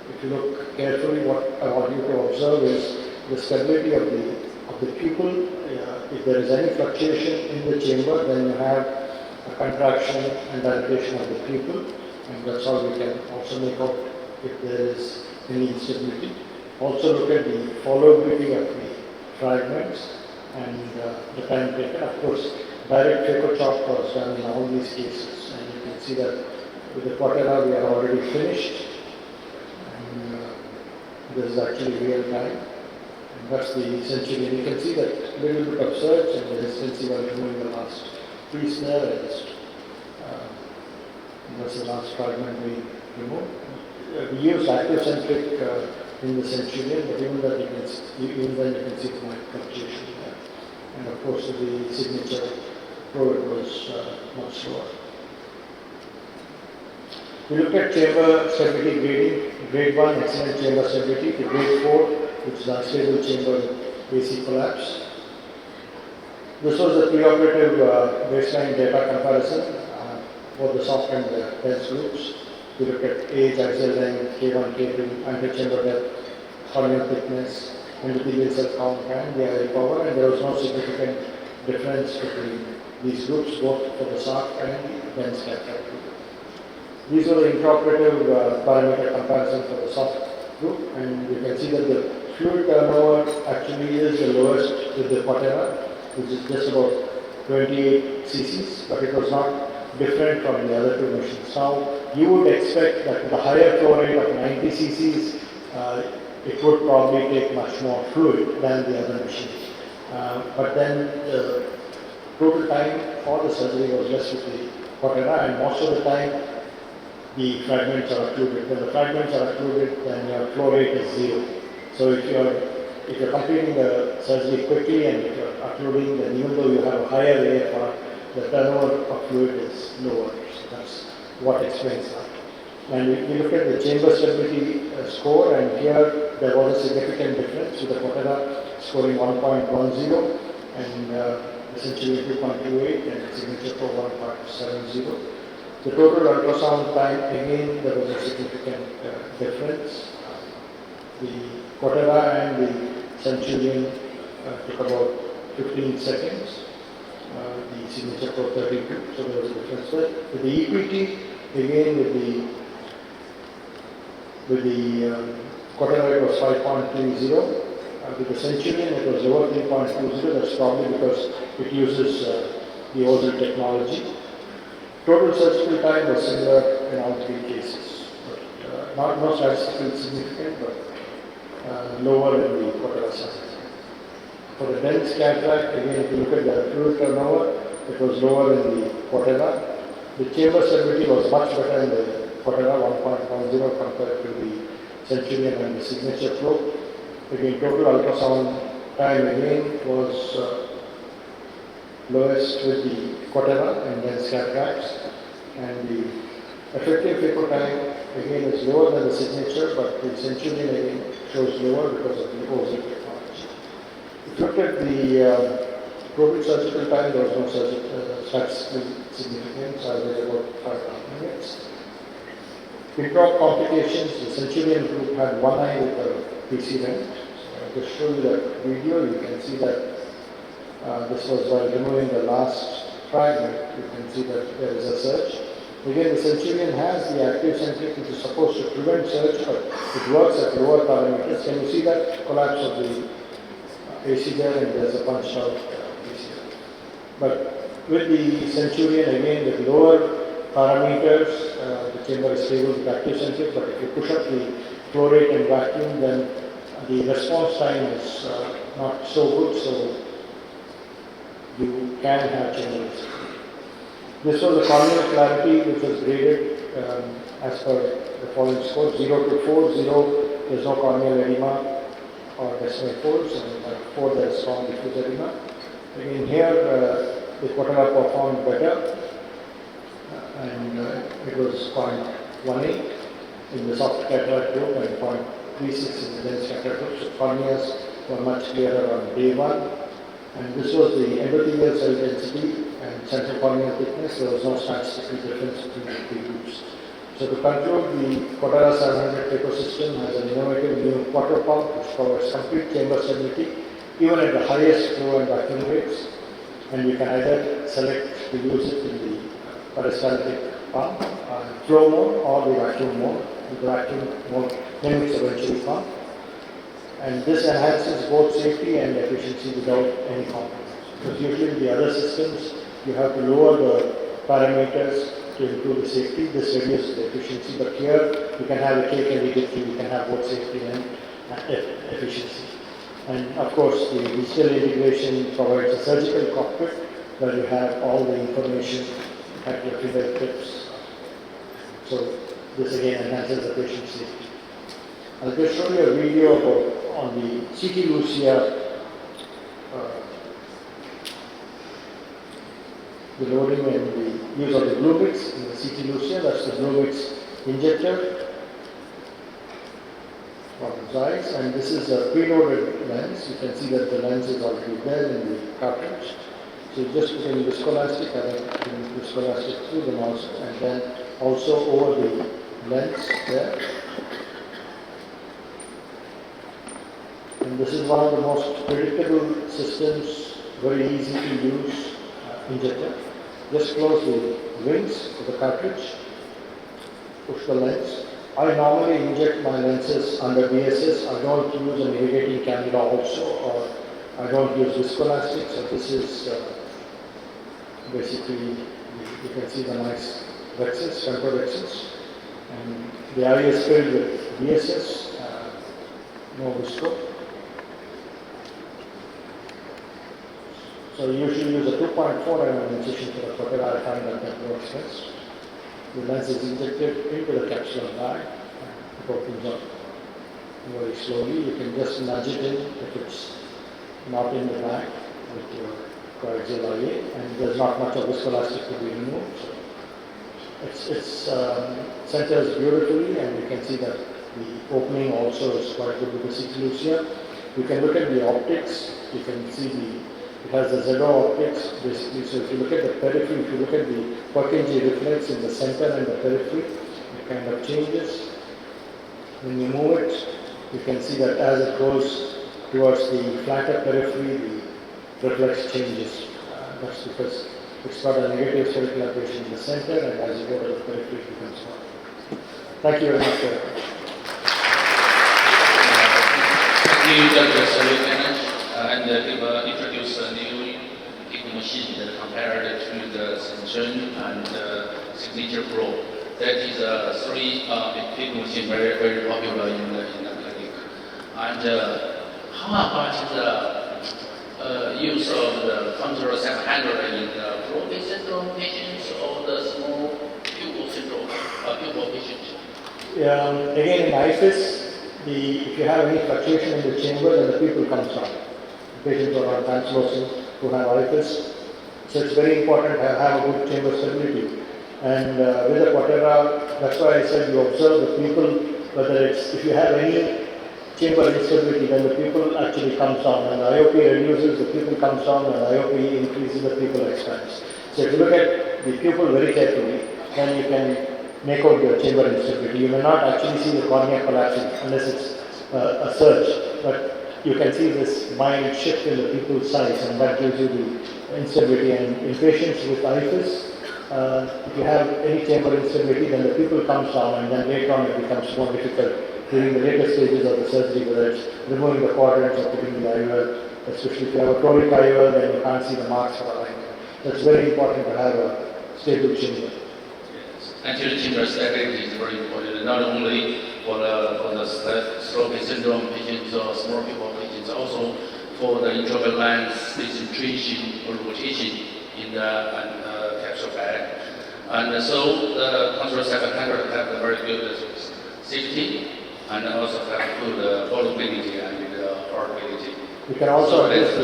If you look carefully, what I want you to observe is the stability of the pupil. If there is any fluctuation in the chamber, then you have a contraction and dilatation of the pupil, and that's how we can also make out if there is any instability. Also look at the followability of the fragments and the time taken. Of course, direct phaco chop was done in all these cases, and you can see that with the Quatera we are already finished, and this is actually real time. And that's the Centurion. You can see that little bit of surge and the hesitancy while removing the last piece there. That's the last fragment we removed. We used active-centric in the Centurion, but even then you can see my fluctuation there. And of course, the Signature Pro it was much slower. We looked at chamber stability grading. Grade 1, excellent chamber stability, to grade 4, which is unstable chamber with AC collapse. This was the preoperative baseline data comparison for the soft and the dense groups. We looked at age, axial length, K1, K2, antechamber depth, corneal thickness, endothelial cell count, and the eye power, and there was no significant difference between these groups, both for the soft and the dense cataract group. These are the intraoperative parameter comparison for the soft group, and you can see that the fluid turnover actually is the lowest with the Quatera, which is just about 28 cc's, but it was not different from the other two machines. Now, you would expect that with the higher flow rate of 90 cc's, it would probably take much more fluid than the other machines. But then the total time for the surgery was less with the Quatera, and most of the time the fragments are occluded. When the fragments are occluded, then your flow rate is 0. So if you're completing the surgery quickly and if you're occluding, then even though you have a higher AFR, the turnover of fluid is lower. So that's what explains that. And we look at the chamber stability score, and here there was a significant difference with the Quatera scoring 1.10 and essentially 2.28 and the Signature Pro 1.70. The total ultrasound time, again, there was a significant difference. The Quatera and the Centurion took about 15 seconds. The Signature Pro 32, so there was a difference there. With the EPT, again with the With the Quatera it was 5.30. With the Centurion it was over 3.20. That's probably because it uses the older technology. Total surgical time was similar in all three cases. But, not statistically significant, but lower in the Quatera size. For the dense cataract, again, if you look at the fluid turnover, it was lower in the Quatera. The chamber stability was much better in the Quatera, 1.10 compared to the Centurion and the signature flow. Again, total ultrasound time again was lowest with the Quatera and dense cataracts, and the effective phaco time again is lower than the signature, but the Centurion again shows lower because of the OZ technology. If you look at the total surgical time, there was no statistical significance, average about 5.5 minutes. Intra complications, the Centurion group had one eye with a PC lens. So I'll just show you that video. You can see that this was while removing the last fragment. You can see that there is a surge. Again, the Centurion has the active centric which is supposed to prevent surge, but it works at lower parameters. Can you see that collapse of the AC there, and there's a punched out AC there. But with the Centurion, again, with lower parameters, the chamber is stable with active centric, but if you push up the flow rate and vacuum, then the response time is not so good, so you can have chamber escape. This was the corneal clarity which was graded as per the following score: 0 to 4, 0 there's no corneal edema or decimal folds, and 4 there's strong diffuse edema. Again here the Quatera performed better, and it was 0.18 in the soft cataract group and 0.36 in the dense cataract group. So corneas were much clearer on day 1. And this was the endothelial cell density and central corneal thickness. There was no statistical difference between the three groups. So to conclude, the Quatera 700 ecosystem has an innovative new quarter pump which covers complete chamber stability, even at the highest flow and vacuum rates. And you can either select to use it in the peristaltic pump, flow mode, or the vacuum mode. The vacuum mode mimics a venturi pump. And this enhances both safety and efficiency without any compromise. Because usually in the other systems, you have to lower the parameters to improve the safety. This reduces the efficiency, but here you can have a cake and eat it too. You can have both safety and efficiency. And of course, the digital integration provides a surgical cockpit where you have all the information at your fingertips. So this again enhances the patient safety. I'll just show you a video on the CT Lucia, the loading and the use of the Bluemix in the CT Lucia. That's the Bluemix injector for the eyes, and this is a preloaded lens. You can see that the lens is already there in the cartridge. So you just put in viscoelastic, viscoelastic through the mouse, and then also over the lens there. And this is one of the most predictable systems, very easy to use injector. Just close the wings of the cartridge, push the lens. I normally inject my lenses under BSS. I don't use an irrigating cannula also, or I don't use viscoelastic. So this is basically, you can see the nice vexes, control vexes. And the eye is filled with BSS, no visco. So you usually use a 2.4 mm incision for the Quatera. I find that works best. The lens is injected into the capsular bag and it opens up very slowly. You can just nudge it in if it's not in the bag with your coaxial IA, and there's not much of viscoelastic to be removed. So it centers beautifully, and you can see that the opening also is quite good with the CT Lucia. You can look at the optics. You can see it has the ZO optics basically. So if you look at the periphery, if you look at the Purkinje reflex in the center and the periphery, it kind of changes. When you move it, you can see that as it goes towards the flatter periphery, the reflex changes. That's because it's got a negative spherical aberration in the center, and as you go to the periphery, it becomes small. Thank you very much. new Dr. Ganesh and introduce a new picking machine that compared to the Shyan and Signature Pro. That is three picking machine very popular in the clinic. And how about the use of the control 700 in the Pro syndrome patients or the small pupil syndrome, pupil patients? Yeah, again, in IFIS, if you have any fluctuation in the chamber, then the pupil comes down. The patients who are on translucent, who have IFIS. So it's very important to have a good chamber stability. And with the Quatera, that's why I said you observe the pupil, whether it's, if you have any chamber instability, then the pupil actually comes down. And the IOP reduces, the pupil comes down, and the IOP increases, the pupil expands. So if you look at the pupil very carefully, then you can make out the chamber instability. You may not actually see the cornea collapsing unless it's a surge, but you can see this mild shift in the pupil size, and that gives you the instability. And in patients with IFIS, if you have any chamber instability, then the pupil comes down, and then later on it becomes more difficult during the later stages of the surgery, whether it's removing the quadrants or putting the IOL, especially if you have a chronic IOL, then you can't see the marks for alignment. So it's very important to have a stable chamber. Anterior chamber stability is very important, not only for the stroke syndrome patients or small pupil patients, also for the intraocular lens concentration or rotation in the capsule bag. And so the control 700 have a very good safety and also have good followability and portability. You can also adjust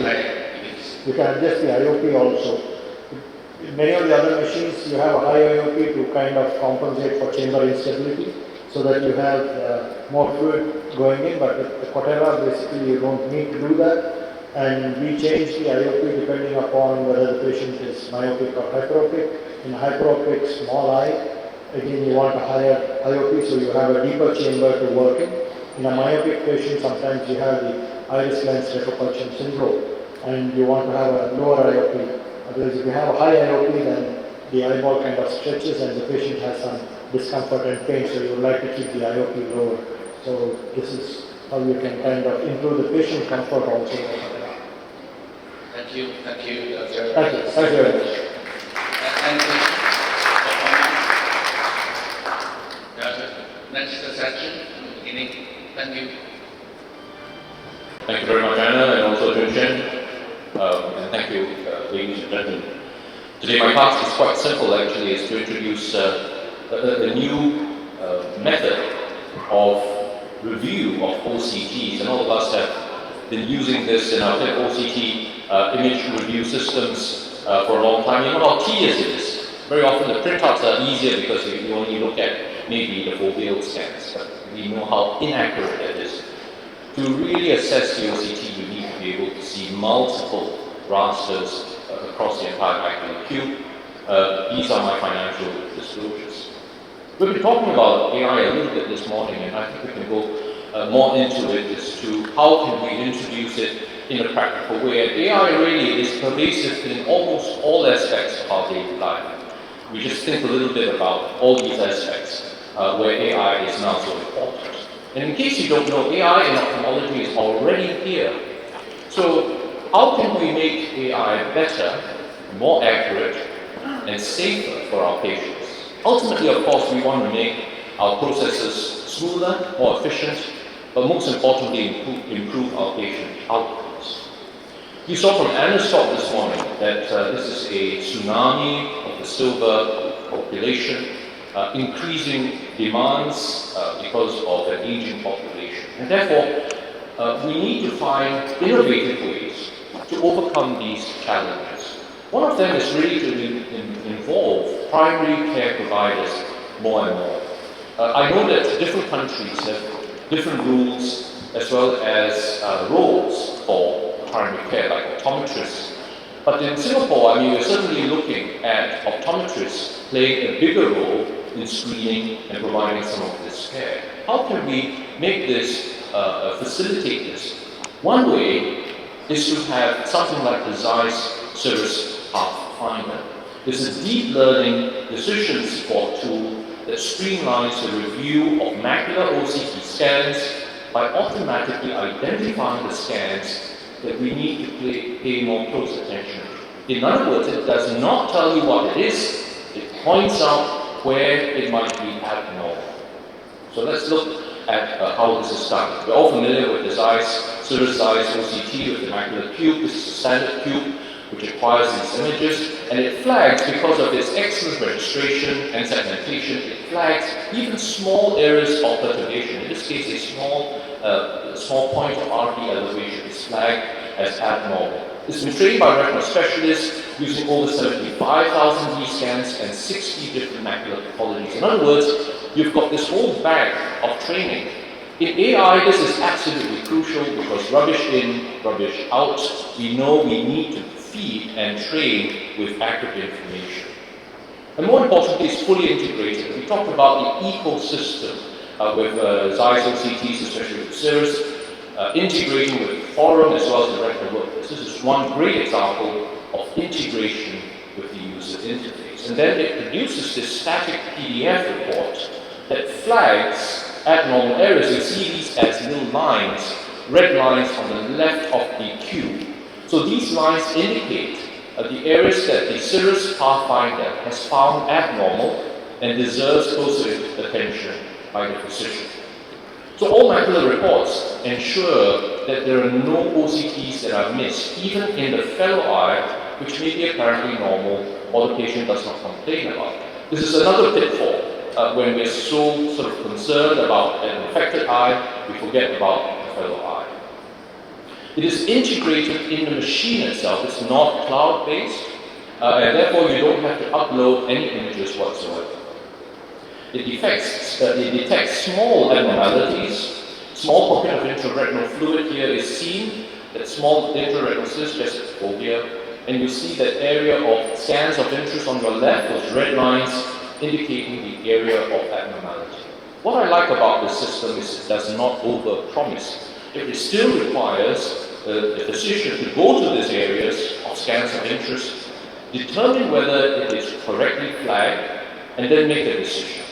the IOP also. In many of the other machines, you have a high IOP to kind of compensate for chamber instability, so that you have more fluid going in, but with the Quatera, basically you don't need to do that. And we change the IOP depending upon whether the patient is myopic or hyperopic. In hyperopic, small eye, again you want a higher IOP, so you have a deeper chamber to work in. In a myopic patient, sometimes you have the iris lens recapulsion syndrome, and you want to have a lower IOP. Otherwise, if you have a high IOP, then the eyeball kind of stretches and the patient has some discomfort and pain, so you would like to keep the IOP lower. So this is how you can kind of improve the patient comfort also. Thank you, Dr. Thank you very much. Next section, beginning. Thank you. Thank you very much, Anna, and also Jiwon. And thank you, ladies and gentlemen. Today my task is quite simple, actually, is to introduce a new method of review of OCTs, and all of us have been using this in our OCT image review systems for a long time. You know how tedious it is. Very often the printouts are easier because you only look at maybe the foveal scans, but we know how inaccurate it is. To really assess the OCT, you need to be able to see multiple rasters across the entire macular cube. These are my financial disclosures. We've been talking about AI a little bit this morning, and I think we can go more into it as to how can we introduce it in a practical way. And AI really is pervasive in almost all aspects of our daily life. We just think a little bit about all these aspects where AI is now so important. And in case you don't know, AI in ophthalmology is already here. So how can we make AI better, more accurate, and safer for our patients? Ultimately, of course, we want to make our processes smoother, more efficient, but most importantly, improve our patient outcomes. You saw from Anna's talk this morning that this is a tsunami of the silver population, increasing demands because of an aging population. And therefore, we need to find innovative ways to overcome these challenges. One of them is really to involve primary care providers more and more. I know that different countries have different rules as well as roles for primary care, like optometrists. But in Singapore, I mean, we're certainly looking at optometrists playing a bigger role in screening and providing some of this care. How can we make this, facilitate this? One way is to have something like the ZEISS Service Pathfinder. This is a deep learning decision support tool that streamlines the review of macular OCT scans by automatically identifying the scans that we need to pay more close attention to. In other words, it does not tell you what it is, it points out where it might be abnormal. So let's look at how this is done. We're all familiar with the Cirrus Zeiss OCT with the macular cube. This is a standard cube which acquires these images, and it flags, because of its excellent registration and segmentation, it flags even small areas of perturbation. In this case, a small point of RP elevation is flagged as abnormal. It's been trained by retinal specialists using over 75,000 D scans and 60 different macular pathologies. In other words, you've got this whole bag of training. In AI, this is absolutely crucial because rubbish in, rubbish out, we know we need to feed and train with accurate information. And more importantly, it's fully integrated. We talked about the ecosystem with Zeiss OCTs, especially with Cirrus, integrating with Forum as well as the retinal workers. This is one great example of integration with the user interface. And then it produces this static PDF report that flags abnormal areas. You see these as little lines, red lines on the left of the cube. So these lines indicate the areas that the Cirrus Pathfinder has found abnormal and deserves closer attention by the physician. So all macular reports ensure that there are no OCTs that are missed, even in the fellow eye, which may be apparently normal or the patient does not complain about. This is another pitfall. When we're so sort of concerned about an affected eye, we forget about the fellow eye. It is integrated in the machine itself. It's not cloud-based, and therefore you don't have to upload any images whatsoever. It detects small abnormalities. Small pocket of intraretinal fluid here is seen. That small intraretinal cyst just fovea, and you see that area of scans of interest on your left, those red lines indicating the area of abnormality. What I like about this system is it does not over-promise. It still requires the physician to go to these areas of scans of interest, determine whether it is correctly flagged, and then make a decision.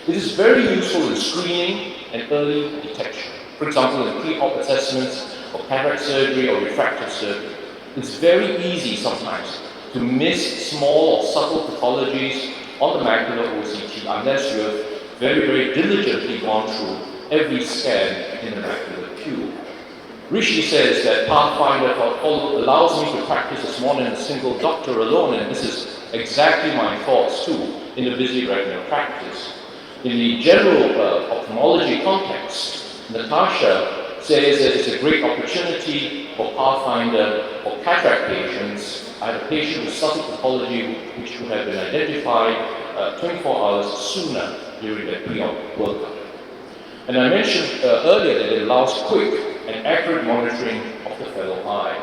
It is very useful in screening and early detection. For example, in pre-op assessments of cataract surgery or refractive surgery, it's very easy sometimes to miss small or subtle pathologies on the macular OCT unless you have very, very diligently gone through every scan in the macular cube. Rishi says that Pathfinder allows me to practice as more than a single doctor alone, and this is exactly my thoughts too in a busy retinal practice. In the general ophthalmology context, Natasha says that it's a great opportunity for Pathfinder for cataract patients. I had a patient with subtle pathology which would have been identified 24 hours sooner during the pre-op workup. And I mentioned earlier that it allows quick and accurate monitoring of the fellow eye.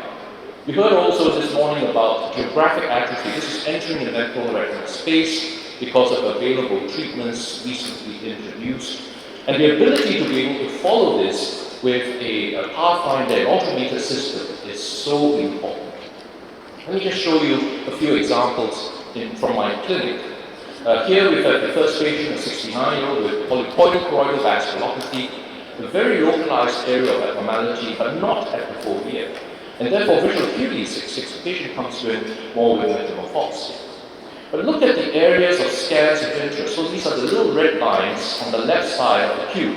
You heard also this morning about geographic atrophy. This is entering the ventral retinal space because of available treatments recently introduced. And the ability to be able to follow this with a Pathfinder and automated system is so important. Let me just show you a few examples from my clinic. Here we have the first patient, a 69-year-old with polypoidal choroidal vasculopathy, a very localized area of abnormality, but not at the fovea. And therefore, visual acuity is 6. The patient comes in more with metamorphosis. But look at the areas of scans of interest. So these are the little red lines on the left side of the cube.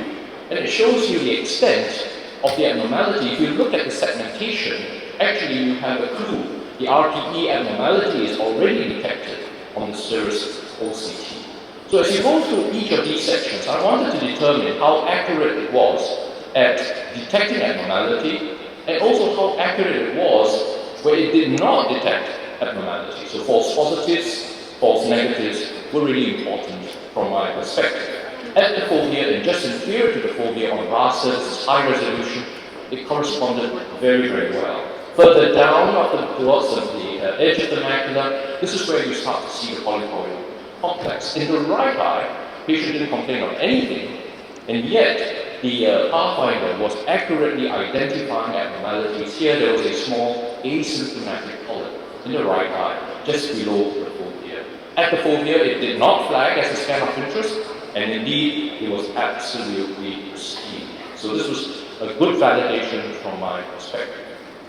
And it shows you the extent of the abnormality. If you look at the segmentation, actually you have a clue. The RPE abnormality is already detected on the Cirrus OCT. So as you go through each of these sections, I wanted to determine how accurate it was at detecting abnormality, and also how accurate it was where it did not detect abnormality. So false positives, false negatives were really important from my perspective. At the fovea and just inferior to the fovea on raster, this is high resolution, it corresponded very, very well. Further down towards the edge of the macula, this is where you start to see the polypoidal complex. In the right eye, patient didn't complain of anything, and yet the Pathfinder was accurately identifying abnormalities. Here there was a small asymptomatic polyp in the right eye, just below the fovea. At the fovea, it did not flag as a scan of interest, and indeed, it was absolutely pristine. So this was a good validation from my perspective.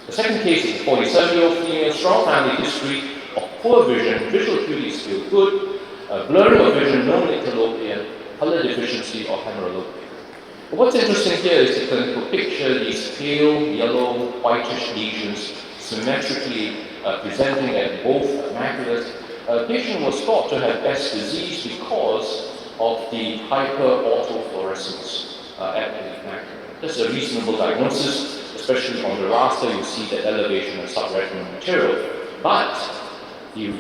The second case is a 47-year-old female, strong family history of poor vision, visual acuity is still good, blurring of vision, no nyctalopia, color deficiency or hemerolopia. But what's interesting here is the clinical picture, these pale, yellow, whitish lesions symmetrically presenting at both maculas. The patient was thought to have Best disease because of the hyperautofluorescence at the macula. That's a reasonable diagnosis, especially on the raster, you see the elevation of subretinal material. But the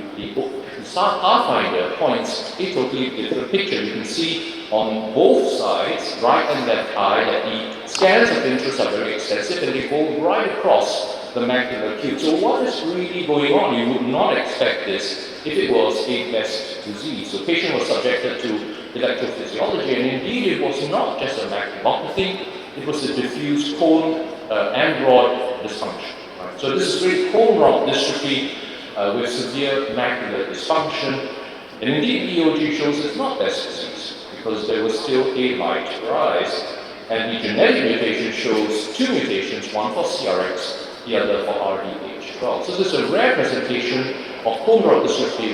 Pathfinder points a totally different picture. You can see on both sides, right and left eye, that the scans of interest are very extensive and they go right across the macular cube. So what is really going on? You would not expect this if it was a Best disease. So the patient was subjected to electrophysiology, and indeed it was not just a maculopathy, it was a diffuse cone and rod dysfunction. Right? So this is really cone rod dystrophy with severe macular dysfunction. And indeed EOG shows it's not Best disease because there was still a light rise. And the genetic mutation shows two mutations, one for CRX, the other for RDH12. So this is a rare presentation of cone rod dystrophy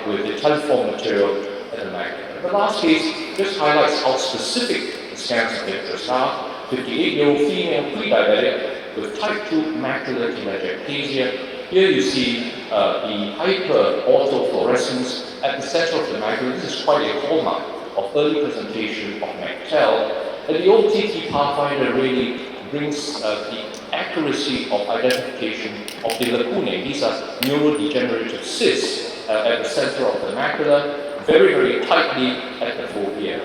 with the teleform material at the macula. The last case just highlights how specific the scans of interest are. 58-year-old female pre-diabetic with type 2 macular telangiectasia. Here you see the hyperautofluorescence at the center of the macula. This is quite a hallmark of early presentation of McTel. And the OTT Pathfinder really brings the accuracy of identification of the lacunae. These are neurodegenerative cysts at the center of the macula, very, very tightly at the fovea.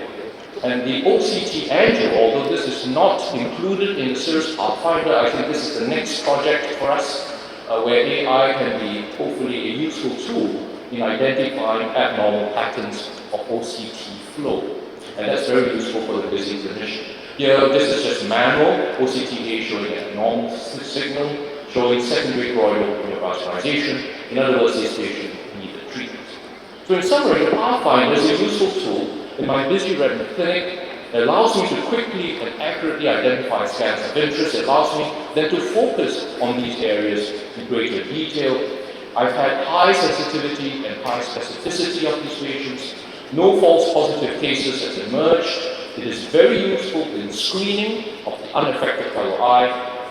And the OCT angio, although this is not included in the Cirrus Pathfinder, I think this is the next project for us, where AI can be hopefully a useful tool in identifying abnormal patterns of OCT flow. And that's very useful for the busy clinician. Here, this is just manual OCTA showing a normal signal, showing secondary choroidal neovascularization. In other words, this patient needed treatment. So in summary, the Pathfinder is a useful tool in my busy retina clinic. It allows me to quickly and accurately identify scans of interest. It allows me then to focus on these areas in greater detail. I've had high sensitivity and high specificity of these patients. No false positive cases has emerged. It is very useful in screening of the unaffected fellow eye.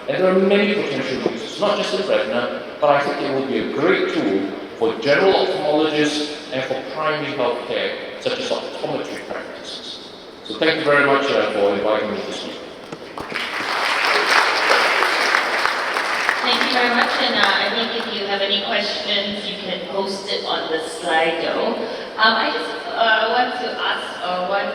And there are many potential uses, not just in retina, but I think it will be a great tool for general ophthalmologists and for primary health care, such as optometry practices. So thank you very much for inviting me to speak. Thank you very much, and I think if you have any questions, you can post it on the Slido. I just want to ask one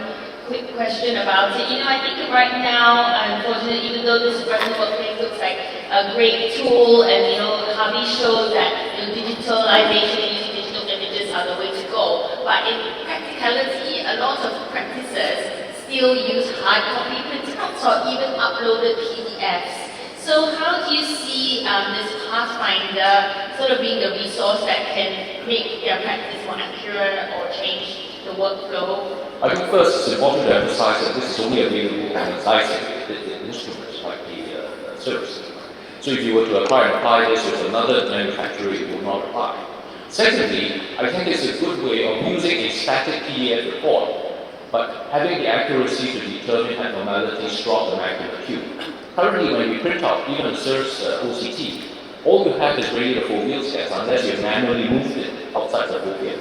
quick question about it. I think right now, unfortunately, even though this retina workplace looks like a great tool, and Harvey showed that digitalization using digital images are the way to go, but in practicality, a lot of practices still use hard copy printouts or even uploaded PDFs. So how do you see this Pathfinder sort of being the resource that can make their practice more accurate or change the workflow? I think first it's important to emphasize that this is only available on the instruments like the Cirrus. So if you were to apply this with another manufacturer, it will not apply. Secondly, I think it's a good way of using a static PDF report, but having the accuracy to determine abnormalities throughout the macular cube. Currently, when we print out even a Cirrus OCT, all you have is really the foveal scans unless you've manually moved it outside the fovea.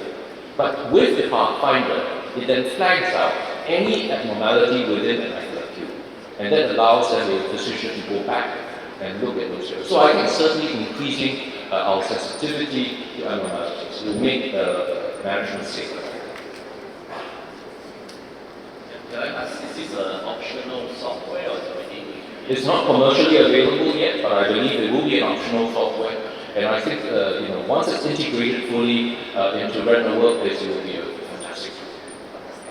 But with the Pathfinder, it then flags out any abnormality within the macular cube, and that allows the physician to go back and look at those areas. So I think certainly increasing our sensitivity to abnormalities will make management safer. Can I ask, is this an optional software or something? It's not commercially available yet, but I believe it will be an optional software. And I think once it's integrated fully into retina workplace, it will be a fantastic tool.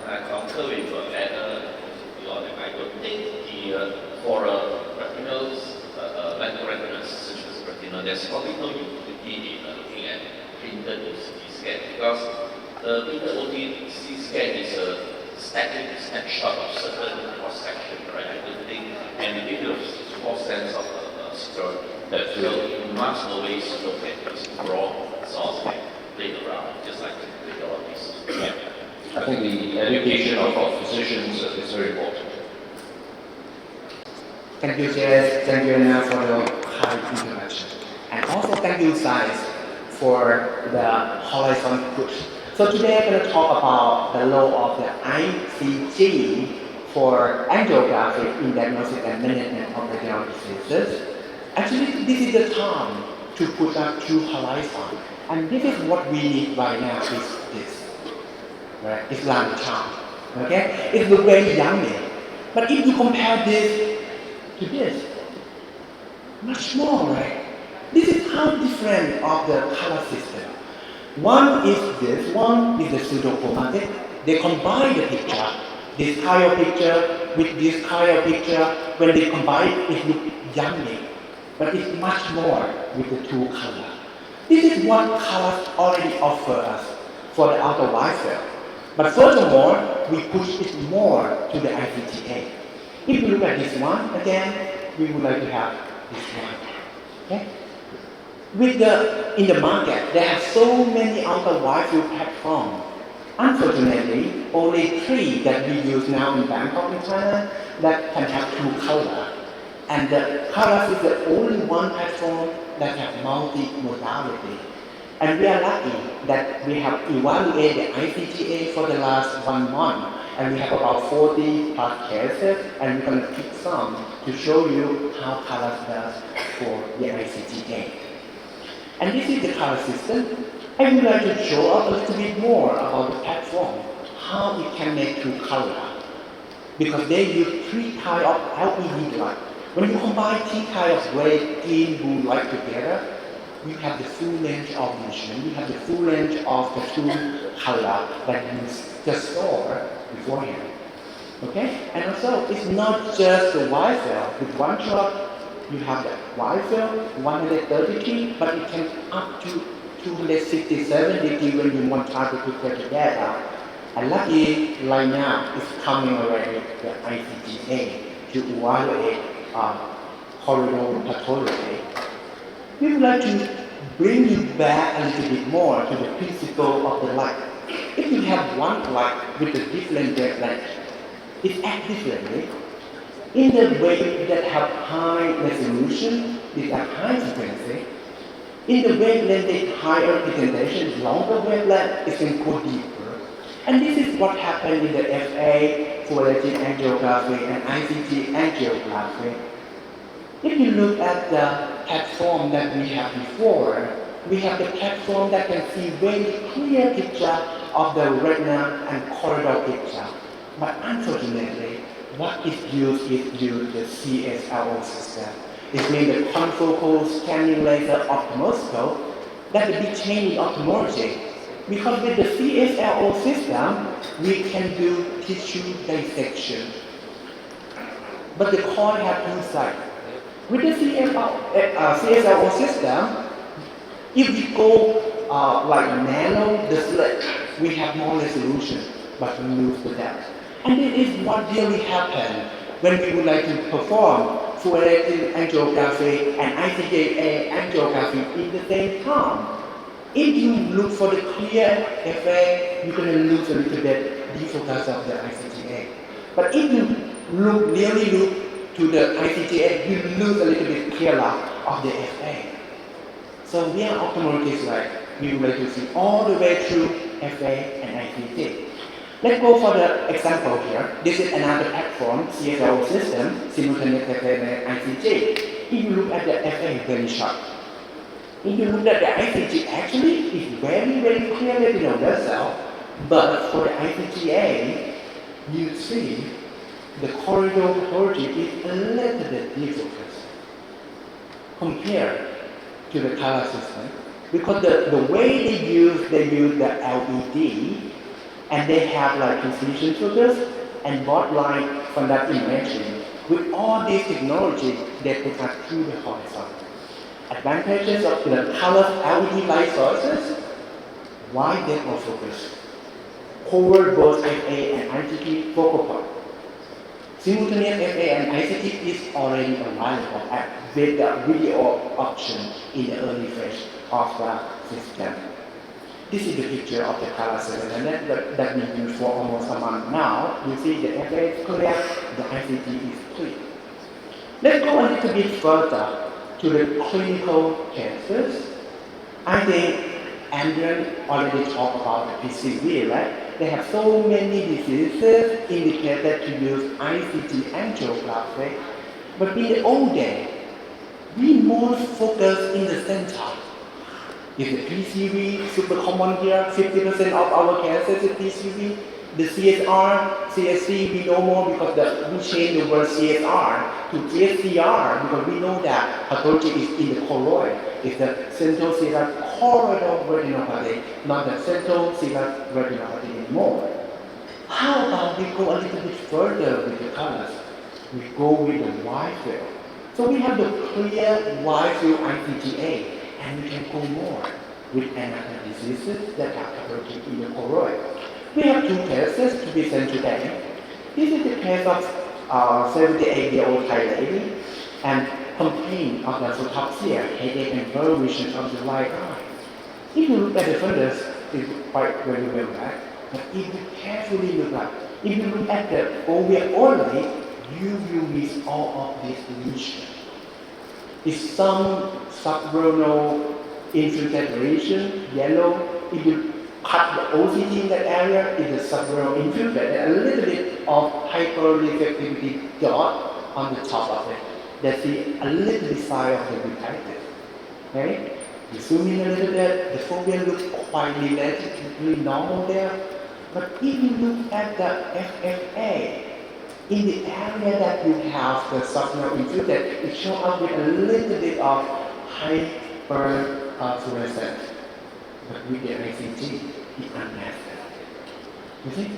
And I concur with Elana. I don't think for medical retinas such as retina, there's probably no utility in looking at printed OCT scan because the printed OCT scan is static snapshot of certain cross section, right? I don't think any video small sense of security. That you must always look at this broad source and play around, just like with all these. Yeah. I think the education of physicians is very important. Thank you, Jess. Thank you, Elana, for the high introduction. And also thank you, guys, for the horizon push. So today I'm going to talk about the role of the ICG for angiography in diagnosis and management of the retinal diseases. Actually, this is the time to put up two horizons. And this is what we need right now is this. Right? It's lung charm. Okay? It looks very yummy. But if you compare this to this, much more, right? This is how different of the color system. One is this, one is the pseudochromatic. They combine the picture, this kind of picture with this kind of picture. When they combine it looks yummy. But it's much more with the two colors. This is what colors already offer us for the outer wide field. But furthermore, we push it more to the ICTA. If you look at this one, again, we would like to have this one. Okay? In the market, there are so many outer wide field platforms. Unfortunately, only 3 that we use now in Bangkok in China that can have 2 colors. And the colors is the only one platform that has multi-modality. And we are lucky that we have evaluated the ICTA for the last 1 month. And we have about 40 plus cases, and we're going to pick some to show you how colors does for the ICTA. And this is the color system. I would like to show up a little bit more about the platform, how it can make 2 colors. Because they use 3 types of LED light. When you combine 3 types of red, green, blue light together, you have the full range of vision. You have the full range of the 2 colors that you just saw beforehand. Okay? And also, it's not just the wide field. With one shot, you have the wide field, 130 degrees, but it can up to 267 degrees when you want time to put it together. And lucky, right now, it's coming already, the ICTA, to evaluate corneal pathology. We would like to bring you back a little bit more to the principle of the light. If you have one light with a different wavelength, it acts differently. In the wave that have high resolution, with a high frequency, in the wavelength with higher presentation, longer wavelength, it can go deeper. And this is what happened in the FA, fluorescent angiography, and ICT angiography. If you look at the platform that we have before, we have the platform that can see very clear picture of the retina and corridor picture. But unfortunately, what is used the CSLO system. It means the confocal scanning laser ophthalmoscope that will be changed in ophthalmology. Because with the CSLO system, we can do tissue dissection. But the core has 2 sides. With the CSLO system, if we go like nano the slit, we have more resolution, but we lose the depth. And this is what really happened when we would like to perform fluorescent angiography and ICTA angiography in the same time. If you look for the clear FA, you're going to lose a little bit defocus of the ICTA. But if you really look to the ICTA, you lose a little bit clearer of the FA. So we are ophthalmologists, like we would like to see all the way through FA and ICT. Let's go for the example here. This is another platform, CSLO system, simultaneous FA and ICT. If you look at the FA, very sharp. If you look at the ICT, actually, it's very, very clear retinal vessel. But for the ICTA, you see the corridor pathology is a little bit defocused compared to the color system. Because the way they use the LED, and they have like precision focus and broad line conduct imaging. With all these technology, they put us through the horizon. Advantages of the color LED light sources, why they are focused? cover both FA and ICT focal point. Simultaneous FA and ICT is already available with the video option in the early phase of the system. This is the picture of the color surveillance that we use for almost a month now. You see the FA is clear, the ICT is clear. Let's go a little bit further to the clinical cases. I think Adrian already talked about the PCV, right? They have so many diseases indicated to use ICT angiography. But in the old days, we more focus in the center. Is the PCV super common here? 50% of our cases is PCV. The CSR, CSC, we know more because we changed the word CSR to CSCR because we know that pathology is in the choroid. It's the central serous choroidal retinopathy, not the central serous retinopathy anymore. How about we go a little bit further with the colors? We go with the wide field. So we have the clear wide field ICTA, and we can go more with another diseases that are pathology in the choroid. We have two cases to present today. This is the case of 78-year-old Thai lady and complaint of the photopsia, headache and blurred vision of the right eye. If you look at the fundus, it's quite very well back. But if you carefully look at, if you look at the fovea only, you will miss all of this lesion. It's some subretinal infiltration, yellow. If you cut the OCT in that area, it is subretinal infiltrate, and a little bit of hyperreflectivity dot on the top of it. That's a little bit sign of the retitis. Okay? You zoom in a little bit, the fovea looks quite relatively normal there. But if you look at the FFA, in the area that you have the subretinal infiltrate, it shows up with a little bit of hyperfluorescence. But with the ICT, it unmasks it. You see?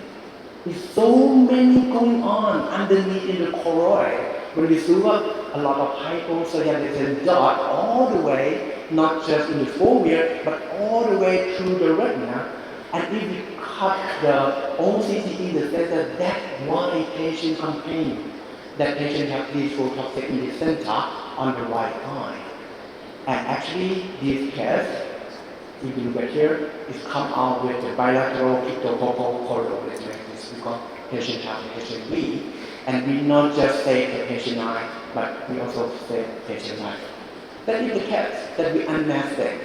There's so many going on underneath in the choroid. When we zoom up, a lot of hypocyanosis dot all the way, not just in the fovea, but all the way through the retina. And if we cut the OCT in the center, that's why patient complain. That patient have this phototoxic in the center on the right eye. And actually, this case, if you look at here, it's come out with the bilateral pictofocal choroid like this because patient have HMV. And we not just say the patient eye, but we also say patient eye. That is the case that we unmask them.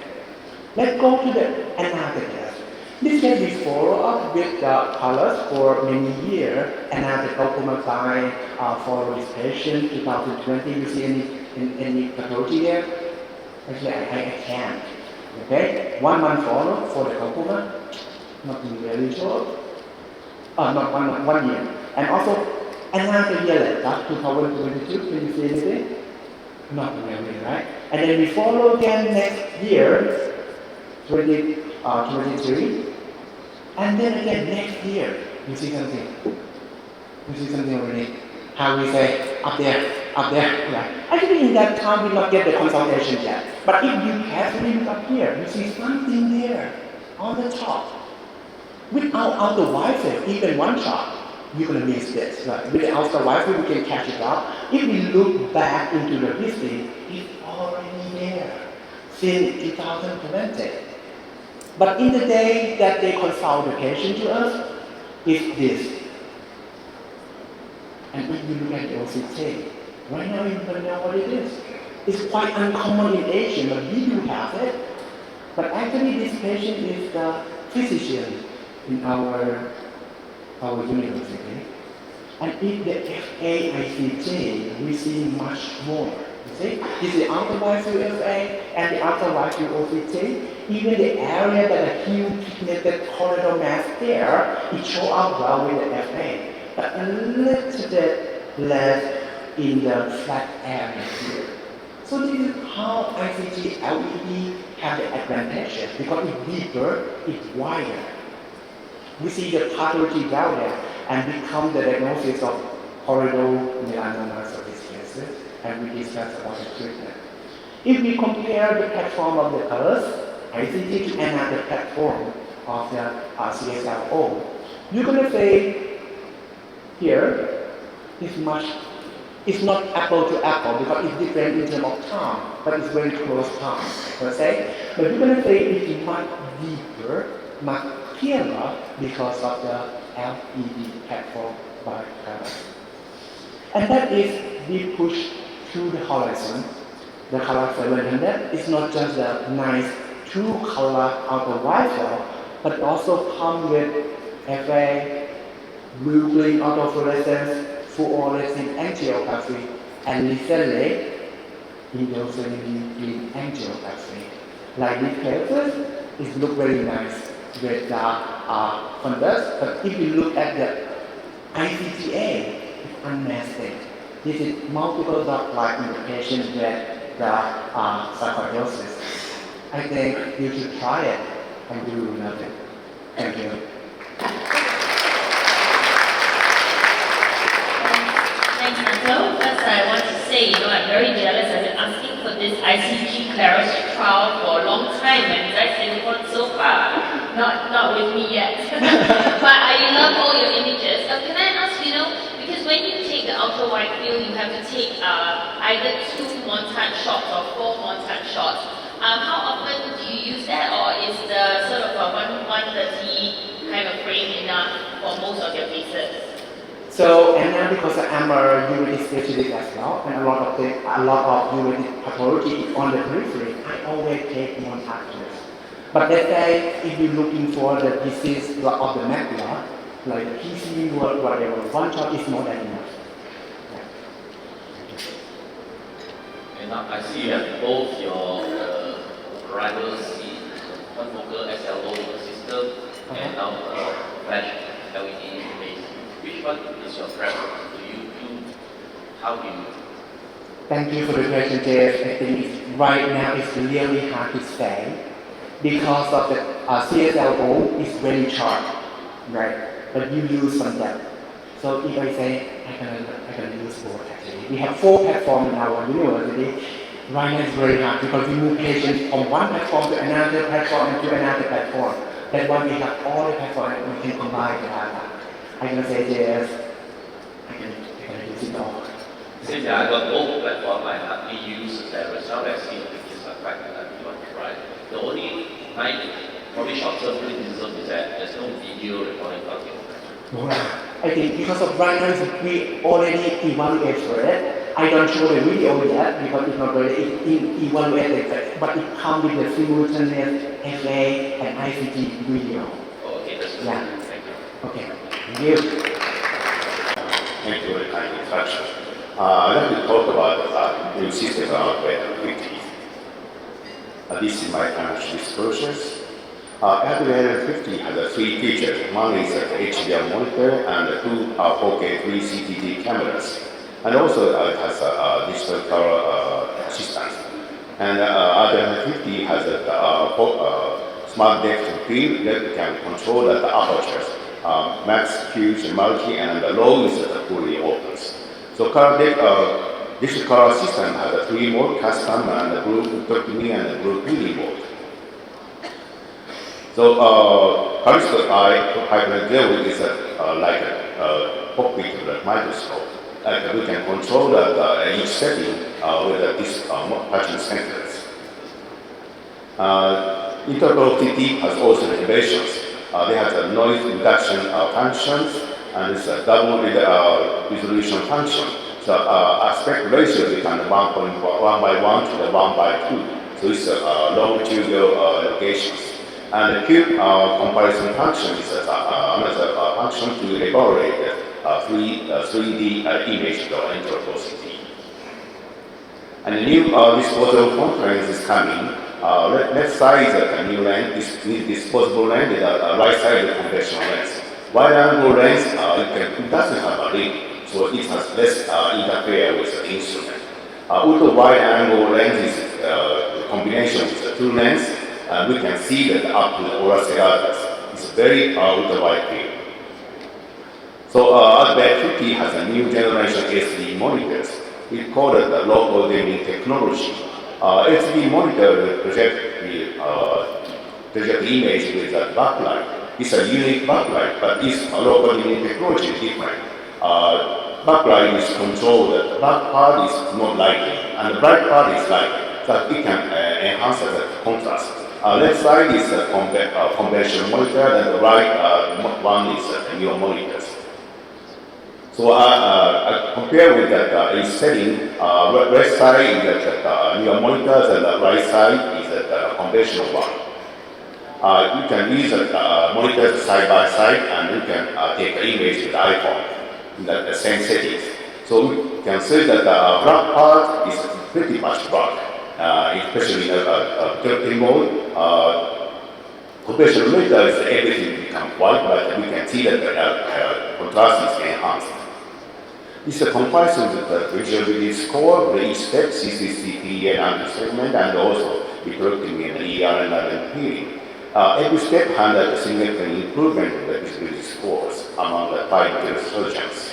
Let's go to the another case. This case we follow up with the colors for many years. Another glaucoma line for this patient, 2020. You see any pathology there? Actually, I can't. Okay, 1 month follow for the glaucoma, not really short. Not 1 year. And also another year later, 2022, can you see anything? Not really, right? And then we follow again next year, 2023. And then again next year, you see something. You see something already. How we say, up there, right? Actually in that time we not get the consultation yet. But if you carefully look up here, you see something there on the top. Without the Wi-Fi, even one shot, you're going to miss this. Right? Without the Wi-Fi, we can catch it up. If we look back into the history, it's already there since 2020. But in the day that they consult the patient to us, it's this. And if you look at the OCT, right now you don't know what it is. It's quite uncommon in Asia, but we do have it. But actually this patient is the physician in our university. And if the FA-ICT, we see much more. You see? This is the outer wide field FA and the outer wide field OCT. Even the area that a huge pigmented corridor mass there, it shows up well with the FA. But a little bit less in the flat area here. So this is how ICT LED have the advantage because it's deeper, it's wider. We see the pathology down there and become the diagnosis of choroidal melanoma for these cases, and we discuss about the treatment. If we compare the platform of the colors, ICT to another platform of the CSLO, You're going to say here is it's not apple to apple because it's different in terms of time, but it's very close time, per se. But you're going to say it's much deeper, much clearer because of the LED platform by Ganesh. And that is we push through the horizon. The color 700 is not just a nice true color outer white cell, but it also comes with FA, blue-green autofluorescence, fluorescent angiography, and recently, indocyanine green angiography. Like these cases, it looks very nice with the fundus, but if you look at the ICTA, it's unmasking. This is multiple dot-like indication with the sarcoidosis. I think you should try it and do nothing. Thank you. Thanks, Anton. First, I want to say, I'm very jealous. I've been asking for this ICG Claros trial for a long time, and you guys didn't want so far. Not with me yet. But I love all your images. Can I ask, because when you take the ultra wide field, you have to take either 2 montage shots or 4 montage shots. How often do you use that, or is the sort of a 130 kind of frame enough for most of your cases? So, and now because I'm a uveitic specialist as well, and a lot of uveitic pathology on the periphery, I always take montages. But let's say if you're looking for the disease of the macula, like PC or whatever, one shot is more than enough. And now I see that both your rivals see Monofocal SLO system and now flash LED based. Which one is your preference? How do you? Thank you for the question, Jeff. I think right now it's really hard to say because of the CSLO is very sharp, right? But you lose some depth. So if I say I can use both actually. We have 4 platforms in our university. Right now it's very hard because we move patients from one platform to another platform and to another platform. That's why we have all the platforms and we can combine together. I can say yes, I can use it all. Since I got both platforms, I hardly use the result I see is the fact that I want to try. The only probably short-term criticism is that there's no video recording of it. I think because of right now we already evaluated for it. I don't show the video yet because it's not really evaluated, but it comes with the simultaneous FA and ICT video. Oh, okay, that's good. Yeah. Thank you. Okay. Thank you. Thank you for the kind introduction. I'd like to talk about the new system around Beta 50. This is my financial disclosures. Adrian 50 has 3 features. One is an HDR monitor and 2 4K 3CTG cameras. And also it has a digital color assistant. And Adrian 50 has a smart depth of field that can control the apertures. Max, huge, multi, and the low is fully opens. So digital color system has 3 modes, custom and blue Turkey and blue PD mode. So Callisto Hyperopia is like a cockpit of the microscope. We can control each setting with this touching sensors. Integral TT has also innovations. They have the noise reduction functions and it's a double resolution function. So aspect ratio becomes 1:1 to the 1:2. So it's longitudinal locations. And the cube comparison function is another function to evaluate 3D image or integral CT. And the new disposable conference is coming. Left side is a new lens, this disposable lens is a right side of the conventional lens. Wide angle lens, it doesn't have a ring, so it has less interfere with the instrument. Ultra wide angle lens is a combination with the 2 lenses. We can see that up to the oral serratus. It's very ultra wide field. So Advanced 50 has a new generation SD monitors. We call it the local dimming technology. SD monitor will project the image with a backlight. It's a unique backlight, but its local unique technology is different. Backlight is controlled, the black part is not lighting, and the bright part is lighting, that it can enhance the contrast. Left side is a conventional monitor, and the right one is neo monitors. So I compare with that in setting, left side is the neo monitors, and the right side is the conventional one. You can use monitors side by side, and you can take an image with the iPhone in the same settings. So we can say that the black part is pretty much black, especially in the tilting mode. Conventional monitors, everything becomes white, but we can see that the contrast is enhanced. This is a comparison with the visual release score, the each step, CCCP and understatement, and also reproducing in the ER and hearing. Every step had a significant improvement in the visibility scores among the 5 surgeons.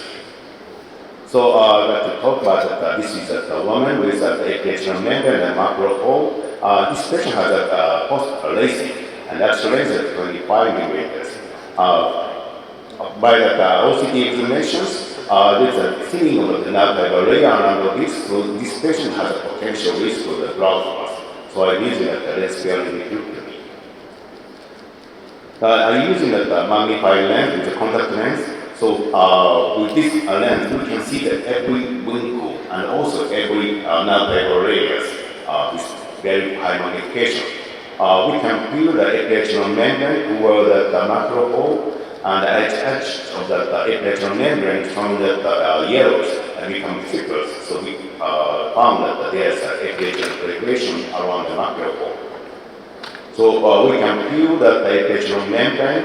So I'd like to talk about that. This is a woman with an epileptic membrane and macro hole. This patient has a post-LASIK, and that's laser at 25 millimeters. By the OCT examinations, there's a thinning of the nerve area around this, so this patient has a potential risk of the glaucoma. So I'm using a lens sparing equipment. I'm using a magnified lens with a contact lens. So with this lens, we can see that every wrinkle and also every nerve areas with very high magnification. We can feel the epileptic membrane over the macro hole, and the edge of the epileptic membrane from the yellows and become thicker. So we found that there's an epileptic regulation around the macro hole. So we can feel the epileptic membrane.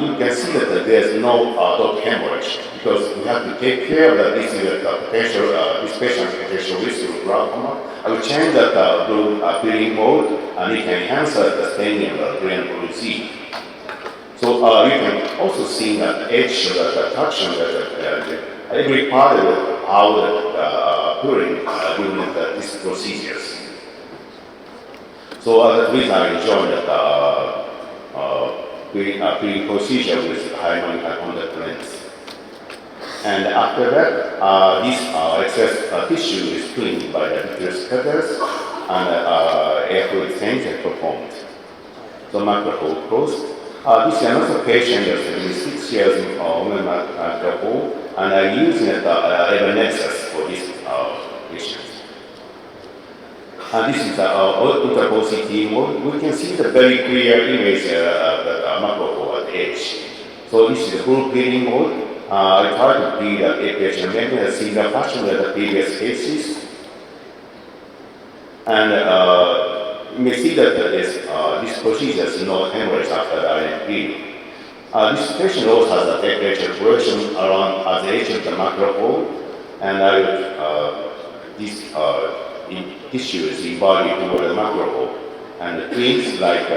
You can see that there's no dot hemorrhage because we have to take care that this is a potential, this patient's potential risk of glaucoma. I will change the blue filling mode, and it can enhance the staining of the green blue Z. So you can also see the edge of the traction that every part of how the pulling during these procedures. So that's the reason I enjoy that filling procedure with high contact lens. And after that, this excess tissue is cleaned by the vitreous cutters, and air fluid exchange is performed. So macro hole closed. This is another patient that's 76 years old, macro hole, and I'm using the nexus for this patient. And this is the ultra CT mode. We can see the very clear image of the macro hole at the edge. So this is the full peeling mode. I try to peel the epileptic membrane in a similar fashion as the previous cases. And you may see that this procedure is no hemorrhage after the RNP. This patient also has a epileptic version around at the edge of the macro hole, and this tissue is embodied toward the macro hole, and it cleans like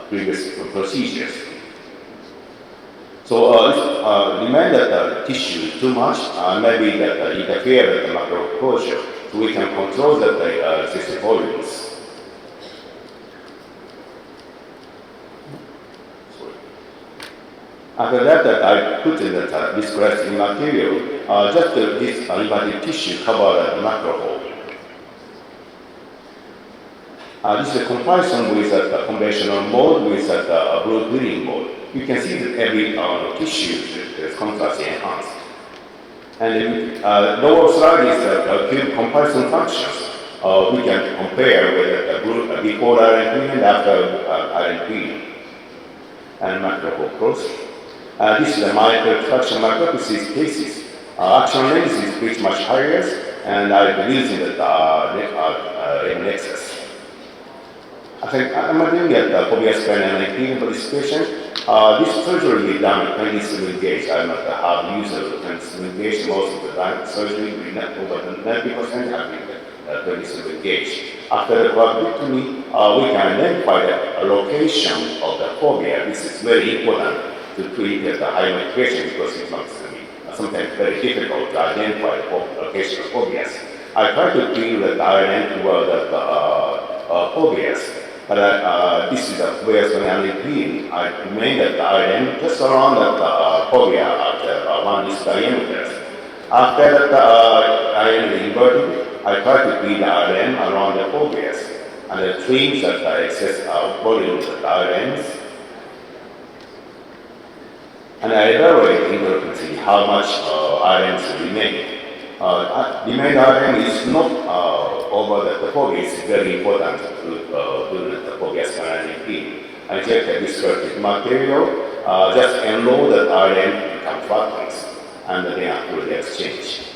previous procedures. So remember that the tissue is too much, maybe that interfere with the macro closure, so we can control the cystic volumes. After that, I put in the viscosity material, just this lymphatic tissue cover the macro hole. This is a comparison with the conventional mode with the blue bleeding mode. You can see that every tissue is contrast enhanced. And the lower slide is the comparison functions. We can compare with the before RNP and after RNP and macro hole close. This is the myopic traction micropisis cases. Action length is pretty much higher, and I'm using the nexus. I think I'm doing the phobia span and I'm for this patient. This surgery will be done at 27 gauge. I'm not a hard user of 27 gauge. Most of the time, surgery will be not over 90% having 27 gauge. After the quadripectomy, we can identify the location of the phobia. This is very important to treat the high magnification because it's not sometimes very difficult to identify the location of phobias. I try to treat the RNN toward the phobias. but this is where when I repeat, I remained at the RN just around the fovea at 1 inch diameter. After that RN is inverted, I try to feed the RN around the foveas and trim the excess volume of the RNs. And I evaluate intermittently how much RNs remain. Remained RN is not over the fovea. It's very important to do the fovea scan and I check the discarded material, just enroll the RN become fragments, and then after the exchange.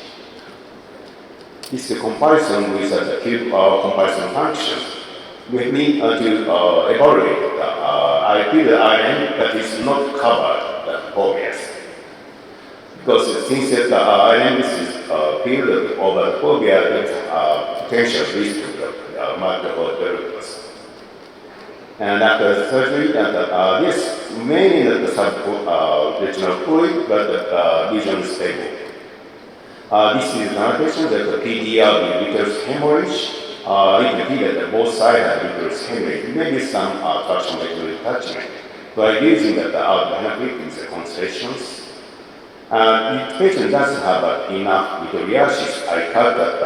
This is a comparison with the cube comparison function. We need to evaluate I feel the RN that is not covered the foveas. Because since the RN is filled over the fovea, there's potential risk to multiple developers. And after surgery, yes, mainly the subretinal fluid, but the vision is stable. This is another question that the PDR with vitreous hemorrhage. You can see that both sides have vitreous hemorrhage. Maybe some traction metal attachment. By using the benefit concentrations. If the patient doesn't have enough vitriasis, I cut that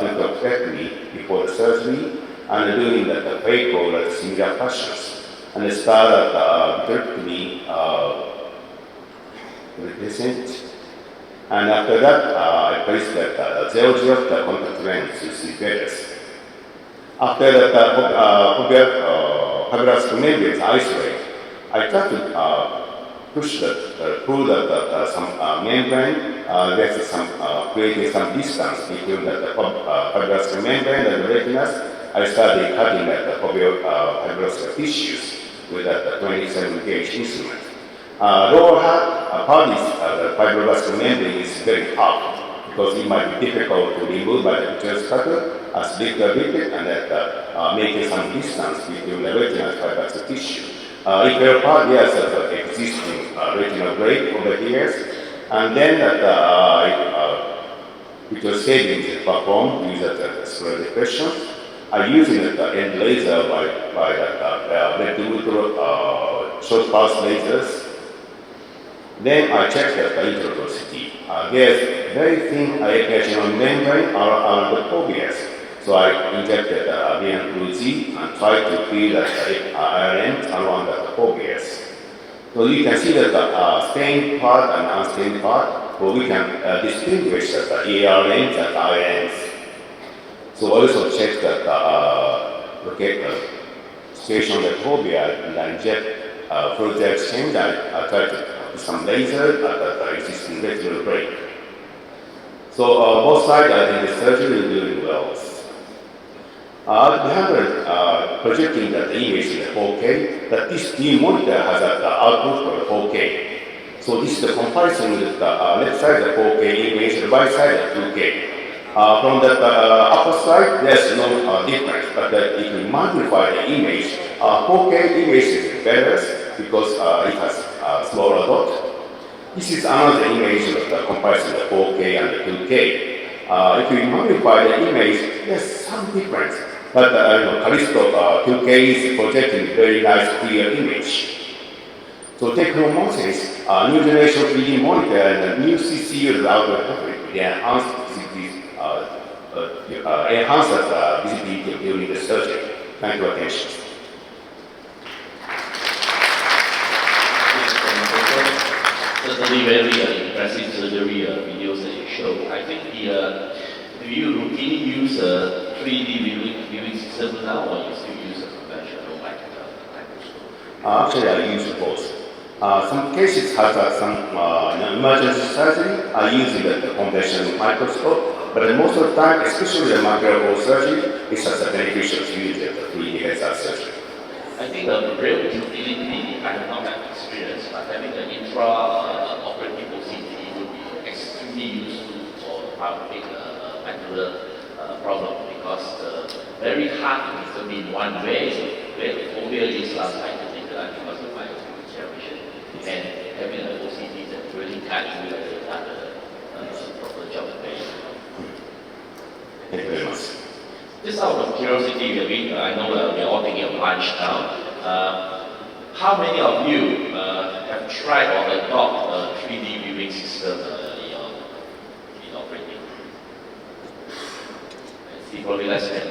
sphincterectomy before the surgery and doing the phaco or similar fashions. And start at vitrectomy represent. And after that, I placed that 0-0 contact lens to see better. After that, fibrous membranes isolate, I try to push pull some membrane. There's some creating some distance between the fibrous membrane and the retinas. I started cutting the fibrous tissues with a 27 gauge instrument. Lower part is the fibrous membrane is very tough because it might be difficult to remove by the vitreous cutter as little bit and making some distance between the retina and fibrous tissue. If there are there's an existing retinal grade over here, and then vitreous saving is performed with the scleral depression. I use the end laser by the short pulse lasers. Then I check the intravelocity. There's very thin occasional membrane around the foveas. So I injected VN-Blue-Z and tried to feel the RNs around the foveas. So you can see that the stained part and unstained part, so we can distinguish the ERNs and RNs. So also check that locate the situation of the fovea and inject further exchange. I try to do some laser at the existing retinal break. So both sides in the surgery are doing well. We have projecting the image in the 4K, that this new monitor has an output for 4K. So this is the comparison with the left side the 4K image, the right side the 2K. From the upper side, there's no difference, but if you magnify the image, 4K image is better because it has a smaller dot. This is another image of the comparison of the 4K and the 2K. If you magnify the image, there's some difference. But Callisto 2K is projecting very nice clear image. So take Chromosis, new generation 3D monitor and a new CCU outdoor fabric, they enhance visibility during the surgery. Thank you for your attention. Certainly very impressive surgery videos that you show. I think do you routinely use a 3D viewing system now, or you still use a conventional microscope? Actually, I use both. Some cases have some emergency surgery. I use the conventional microscope, but most of the time, especially the macro surgery, it's just beneficial to use the 3D laser surgery. I think the real utility, I have not had experience, but having an intra-operative OCT would be extremely useful for having a macular problem, because very hard to determine one way where the fovea is last time because of my generation, and having an OCT that really can't do the proper job. Thank you very much. Just out of curiosity, I know we're all taking a lunch now. How many of you have tried or adopt a 3D viewing system in operating? I see probably less than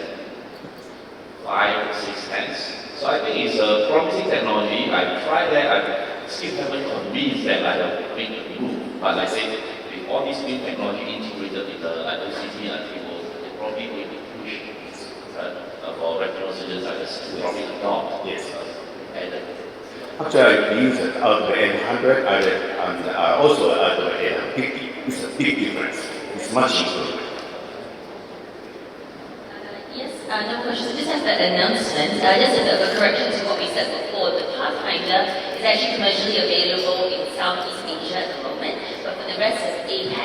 5 or 6 hands. So I think it's a promising technology. I've tried that. I still haven't convinced that I have made a move. But like I said, with all this new technology integrated with the OCT and people, they're probably going to push for retinal surgeons like us to probably adopt. Yes. Actually, I use it out of 800 and also out of 850. It's a big difference. It's much improved. Yes, no questions. I just have that announcement. Just a correction to what we said before. The Pathfinder is actually commercially available in Southeast Asia at the moment, but for the rest of APAC